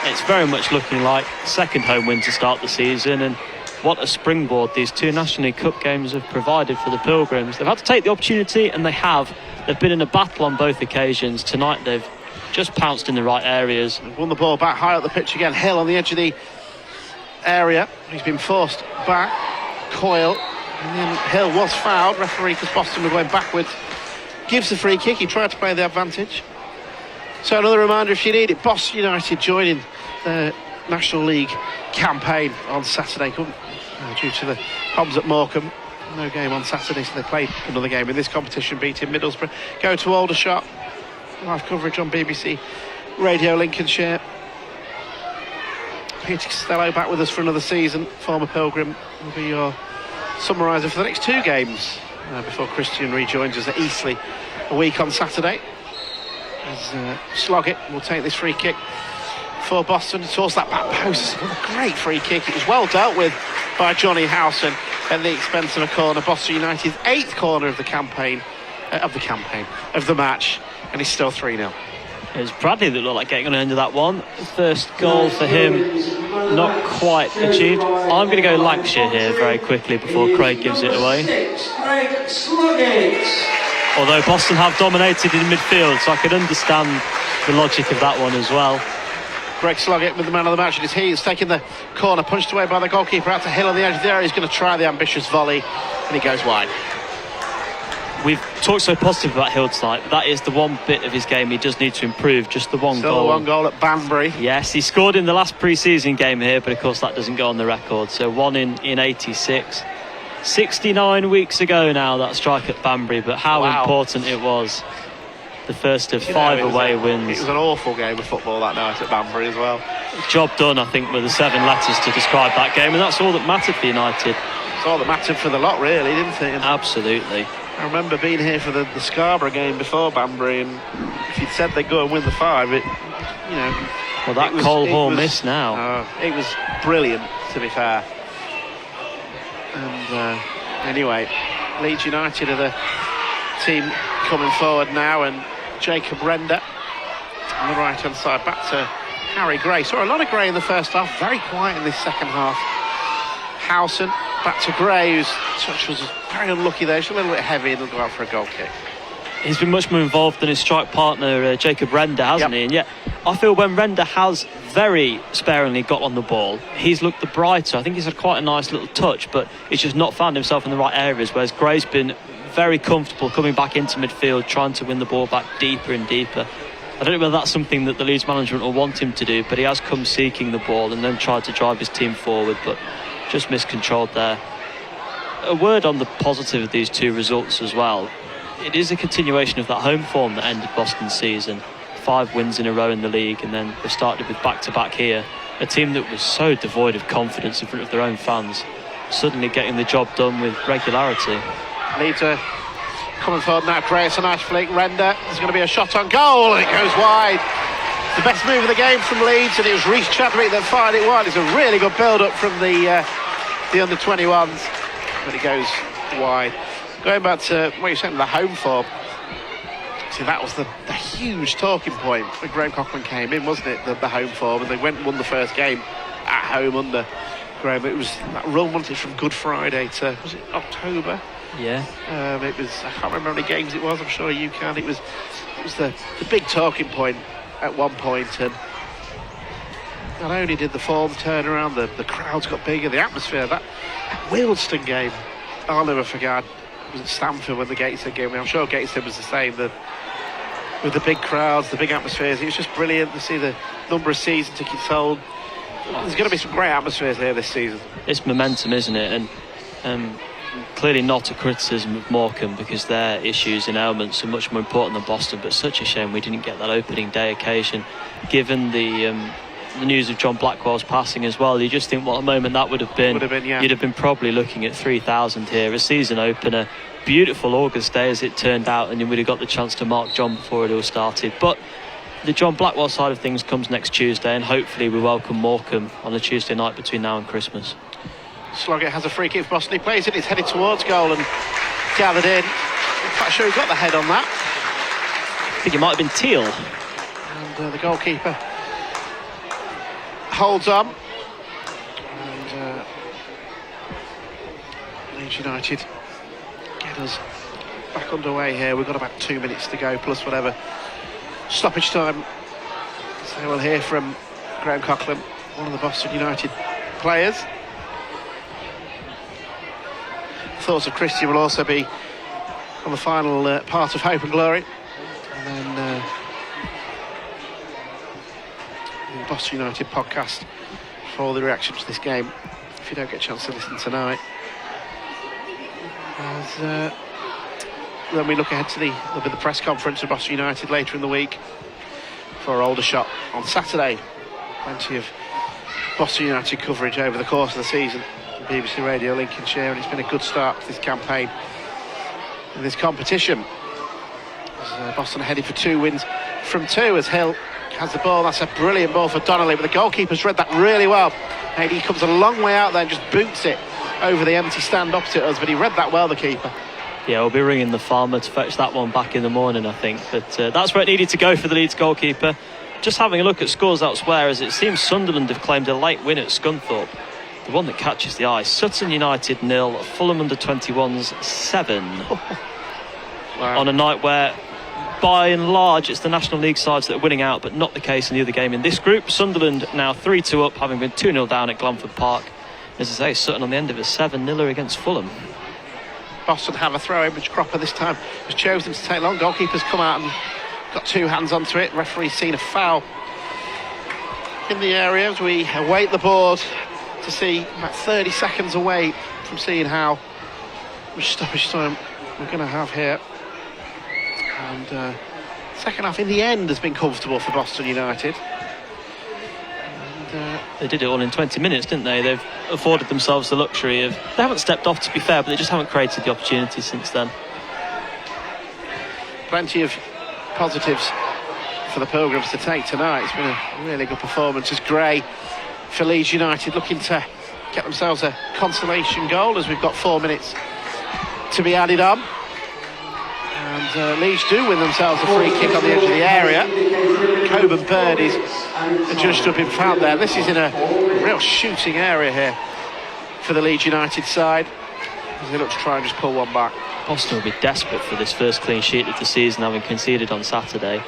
It's very much looking like second home win to start the season, and what a springboard these 2 National League Cup games have provided for the Pilgrims. They've had to take the opportunity, and they have. They've been in a battle on both occasions. Tonight they've just pounced in the right areas.
They've won the ball back high up the pitch again. Hill on the edge of the area. He's been forced back. Coyle, and then Hill was fouled. Referee, because Boston were going backwards, gives the free kick. He tried to play the advantage. So another reminder, if you need it, Boston United joining the National League campaign on Saturday. Due to the problems at Morecambe, no game on Saturday, so they played another game in this competition, beating Middlesbrough. Go to Aldershot. Live coverage on BBC Radio Lincolnshire. Peter Costello back with us for another season. Former Pilgrim will be your summariser for the next 2 games before Christian rejoins us at Eastleigh a week on Saturday. As Sloggett will take this free kick for Boston towards that back post. What a great free kick. It was well dealt with by Johnny Howson at the expense of a corner. Boston United's 8th corner of the match, and it's still 3-0.
It was Bradley that looked like getting on the end of that one. First goal for him, not quite achieved. I'm going to go Lancashire here very quickly before Craig gives it away. Although Boston have dominated in midfield, so I can understand the logic of that one as well.
Greg Sloggett with the man of the match, and he's taking the corner, punched away by the goalkeeper out to Hill on the edge of the area. He's going to try the ambitious volley, and he goes wide.
We've talked so positive about Hill tonight, but that is the one bit of his game he does need to improve, just the one
Still
goal.
One goal at Banbury.
Yes, he scored in the last pre-season game here, but of course that doesn't go on the record. So 1 in 86. 69 weeks ago now, that strike at Banbury, but how important it was. The first of 5 away wins.
It was an awful game of football that night at Banbury as well.
Job done, I think, with the 7 letters to describe that game, and that's all that mattered for United.
It's all that mattered for the lot, really, didn't it? And
absolutely.
I remember being here for the Scarborough game before Banbury, and if you'd said they'd go and win the 5,
Well, that Cole Hall miss now.
It was brilliant, to be fair. And anyway, Leeds United are the team coming forward now, and Jacob Render on the right-hand side, back to Harry Gray. Saw a lot of Gray in the first half, very quiet in this second half. Howson back to Gray, whose touch was very unlucky there, just a little bit heavy, and he'll go out for a goal kick.
He's been much more involved than his strike partner, Jacob Render, hasn't he? And yet, I feel when Render has very sparingly got on the ball, he's looked the brighter. I think he's had quite a nice little touch, but he's just not found himself in the right areas, whereas Gray's been very comfortable coming back into midfield, trying to win the ball back deeper and deeper. I don't know whether that's something that the Leeds management will want him to do, but he has come seeking the ball and then tried to drive his team forward, but just miscontrolled there. A word on the positive of these two results as well. It is a continuation of that home form that ended Boston's season. 5 wins in a row in the league, and then they started with back-to-back here. A team that was so devoid of confidence in front of their own fans, suddenly getting the job done with regularity.
Leeds are coming forward now. Gray, it's a nice flick. Render, there's going to be a shot on goal, and it goes wide. The best move of the game from Leeds, and it was Reece Chadwick that fired it wide. It's a really good build-up from the under-21s, but it goes wide. Going back to what you said, the home form. See, that was the huge talking point when Graham Cochran came in, wasn't it? The home form, and they went and won the first game at home under Graham. It was that run, wasn't it, from Good Friday to, was it October?
Yeah.
It was, I can't remember how many games it was, I'm sure you can. It was the big talking point at one point, and not only did the form turn around, the crowds got bigger, the atmosphere, that Wealdstone game, I'll never forget. It was at Stamford when the Gateshead game. I'm sure Gateshead was the same. With the big crowds, the big atmospheres, it was just brilliant to see the number of season tickets sold. There's going to be some great atmospheres here this season.
It's momentum, isn't it? And clearly not a criticism of Morecambe, because their issues and ailments are much more important than Boston. But such a shame we didn't get that opening day occasion, given the news of John Blackwell's passing as well. You just think what a moment that would have been.
Yeah.
You'd have been probably looking at 3,000 here, a season opener, beautiful August day as it turned out, and you would have got the chance to mark John before it all started. But the John Blackwell side of things comes next Tuesday, and hopefully we welcome Morecambe on a Tuesday night between now and Christmas.
Sloggett has a free kick for Boston. He plays it, it's headed towards goal and gathered in. I'm quite sure he got the head on that.
I think it might have been Teal.
And the goalkeeper holds on, and Leeds United get us back underway here. We've got about 2 minutes to go, plus whatever stoppage time. So we'll hear from Graham Cochran, one of the Boston United players. Thoughts of Christian will also be on the final part of Hope and Glory, and then the Boston United podcast for all the reaction to this game, if you don't get a chance to listen tonight. As then we look ahead to there'll be the press conference of Boston United later in the week for Aldershot on Saturday. Plenty of Boston United coverage over the course of the season on BBC Radio Lincolnshire, and it's been a good start to this campaign in this competition. As Boston are headed for 2 wins from 2 as Hill has the ball. That's a brilliant ball for Donnelly, but the goalkeeper's read that really well, and he comes a long way out there and just boots it over the empty stand opposite us, but he read that well, the keeper.
Yeah, we'll be ringing the farmer to fetch that one back in the morning, I think, but that's where it needed to go for the Leeds goalkeeper. Just having a look at scores elsewhere, as it seems Sunderland have claimed a late win at Scunthorpe. The one that catches the eye: Sutton United 0, Fulham under-21s 7.
Wow.
On a night where, by and large, it's the National League sides that are winning out, but not the case in the other game in this group. Sunderland now 3-2 up, having been 2-0 down at Glanford Park. As I say, Sutton on the end of a 7-0 against Fulham.
Boston have a throw-in, which Cropper this time has chosen to take long. Goalkeeper's come out and got 2 hands onto it. Referee's seen a foul in the area as we await the board to see, about 30 seconds away from seeing how much stoppage time we're going to have here. And second half in the end has been comfortable for Boston United.
They did it all in 20 minutes, didn't they? They've afforded themselves the luxury of... They haven't stepped off, to be fair, but they just haven't created the opportunity since then.
Plenty of positives for the Pilgrims to take tonight. It's been a really good performance. As Gray for Leeds United looking to get themselves a consolation goal as we've got 4 minutes to be added on. And Leeds do win themselves a free kick on the edge of the area. Coburn Bird is adjudged up in front there. This is in a real shooting area here for the Leeds United side as they look to try and just pull one back.
Boston will be desperate for this first clean sheet of the season, having conceded on Saturday.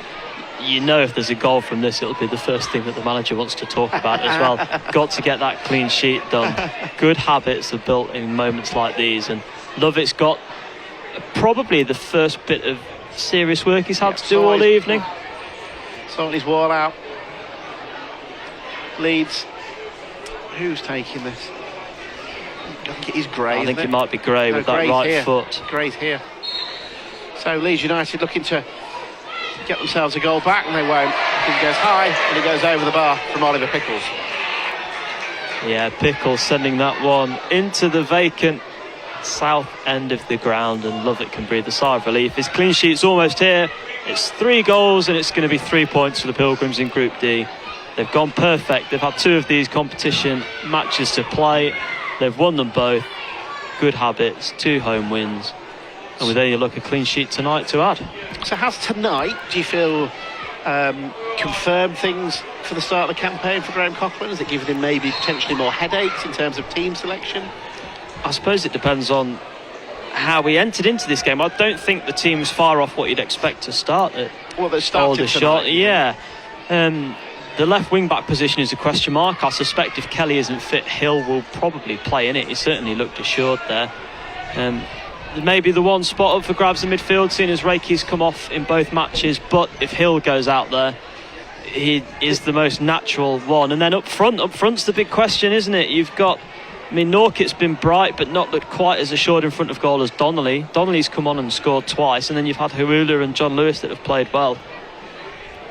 You know, if there's a goal from this, it'll be the first thing that the manager wants to talk about as well. Got to get that clean sheet done. Good habits are built in moments like these, and Lovett's got probably the first bit of serious work he's had to do all evening.
Sorting his wall out. Leeds. Who's taking this? I think it is Gray.
I think it might be Gray with that right foot.
Gray's here. So Leeds United looking to get themselves a goal back, and they won't. He goes high and he goes over the bar from Oliver Pickles.
Yeah, Pickles sending that one into the vacant south end of the ground, and Lovett can breathe a sigh of relief. His clean sheet's almost here. It's 3 goals and it's going to be 3 points for the Pilgrims in Group D. They've gone perfect. They've had 2 of these competition matches to play. They've won them both. Good habits, 2 home wins, and with any luck, a clean sheet tonight to add.
So has tonight, do you feel, confirmed things for the start of the campaign for Graham Coughlin? Has it given him maybe potentially more headaches in terms of team selection?
I suppose it depends on how we entered into this game. I don't think the team's far off what you'd expect to start at.
Well, they started
tonight. Yeah. The left wing-back position is a question mark. I suspect if Kelly isn't fit, Hill will probably play in it. He certainly looked assured there. Maybe the one spot up for grabs in midfield, seeing as Reiki's come off in both matches. But if Hill goes out there, he is the most natural one. And then up front's the big question, isn't it? You've got, Norkit's been bright but not looked quite as assured in front of goal as Donnelly. Donnelly's come on and scored twice, and then you've had Huula and John Lewis that have played well.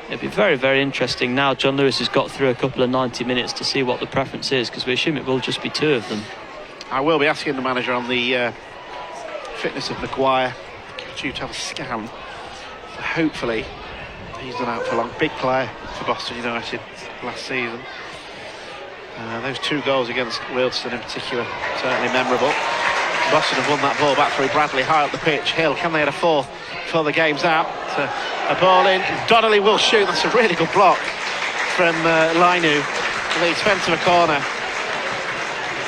It'll be very, very interesting now. John Lewis has got through a couple of 90 minutes to see what the preference is, because we assume it will just be 2 of them.
I will be asking the manager on the fitness of Maguire, due to have a scan. So hopefully he's not out for long. Big player for Boston United last season. Those 2 goals against Wealdstone in particular, certainly memorable. Boston have won that ball back through Bradley high up the pitch. Hill, can they get a 4th before the game's out? A ball in. Donnelly will shoot. That's a really good block from Lainu to the expense of a corner.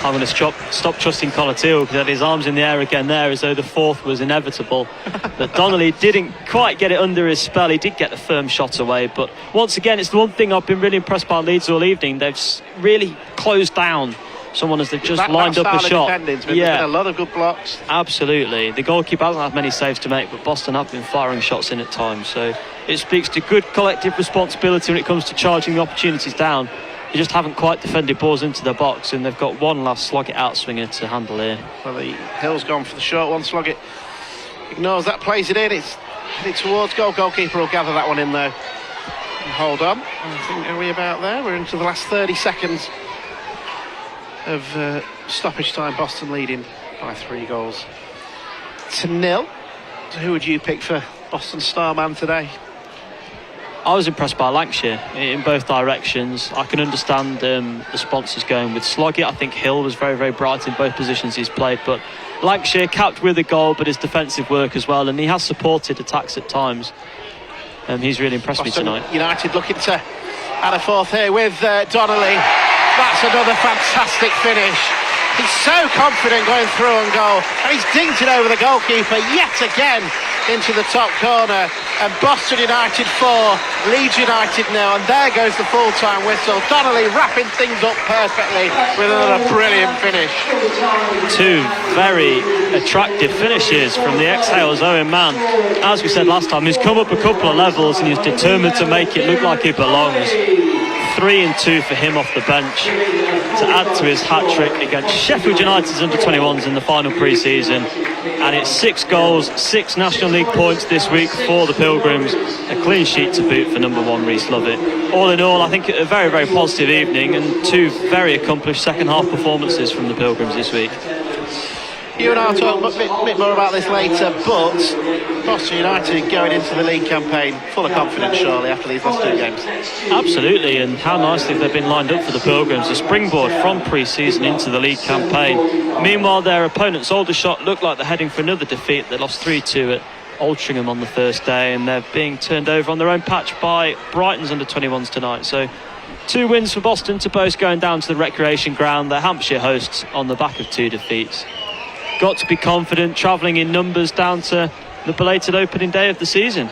I'm going to stop trusting Colateal, because he had his arms in the air again there as though the 4th was inevitable. But Donnelly didn't quite get it under his spell. He did get the firm shot away, but once again, it's the one thing I've been really impressed by Leeds all evening. They've really closed down someone as they've just lined up a shot.
There's been a lot of good blocks.
Absolutely. The goalkeeper hasn't had many saves to make, but Boston have been firing shots in at times, so it speaks to good collective responsibility when it comes to charging the opportunities down. They just haven't quite defended balls into their box, and they've got one last slog it out swinger to handle here.
Well, the Hill's gone for the short one. Slog it ignores that, plays it in. It's headed towards goal. Goalkeeper will gather that one in though and hold on. I think, are we about there? We're into the last 30 seconds of stoppage time. Boston leading by 3 goals to 0. So who would you pick for Boston star man today?
I was impressed by Lancashire in both directions. I can understand the sponsors going with Sloggett. I think Hill was very, very bright in both positions he's played, but Lancashire capped with a goal, but his defensive work as well, and he has supported attacks at times. He's really impressed
Boston
me tonight.
United looking to add a 4th here with Donnelly. That's another fantastic finish. He's so confident going through on goal, and he's dinked it over the goalkeeper yet again into the top corner. And Boston United 4, Leeds United 0, and there goes the full-time whistle. Donnelly wrapping things up perfectly with another brilliant finish.
2 very attractive finishes from the ex-Hales Owen Mann. As we said last time, he's come up a couple of levels and he's determined to make it look like he belongs. 3 and 2 for him off the bench to add to his hat-trick against Sheffield United's under-21s in the final pre-season. And it's 6 goals, 6 National League points this week for the Pilgrims. A clean sheet to boot for number 1 Rhys Lovett. All in all, I think a very, very positive evening, and 2 very accomplished second-half performances from the Pilgrims this week.
You and I'll talk a bit more about this later, but Boston United going into the league campaign full of confidence, surely, after these last 2 games.
Absolutely, and how nicely they've been lined up for the Pilgrims, a springboard from pre-season into the league campaign. Meanwhile, their opponents Aldershot look like they're heading for another defeat. They lost 3-2 at Altrincham on the first day, and they're being turned over on their own patch by Brighton's under-21s tonight. So 2 wins for Boston to boast going down to the recreation ground. They're Hampshire hosts on the back of 2 defeats. Got to be confident, travelling in numbers down to the belated opening day of the season.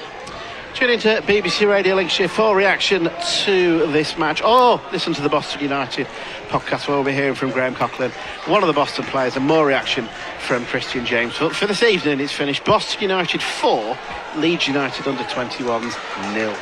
Tune into BBC Radio Lincolnshire for reaction to this match, or listen to the Boston United podcast where we'll be hearing from Graham Coughlin, one of the Boston players, and more reaction from Christian James. But for this evening, it's finished Boston United 4, Leeds United under-21s 0.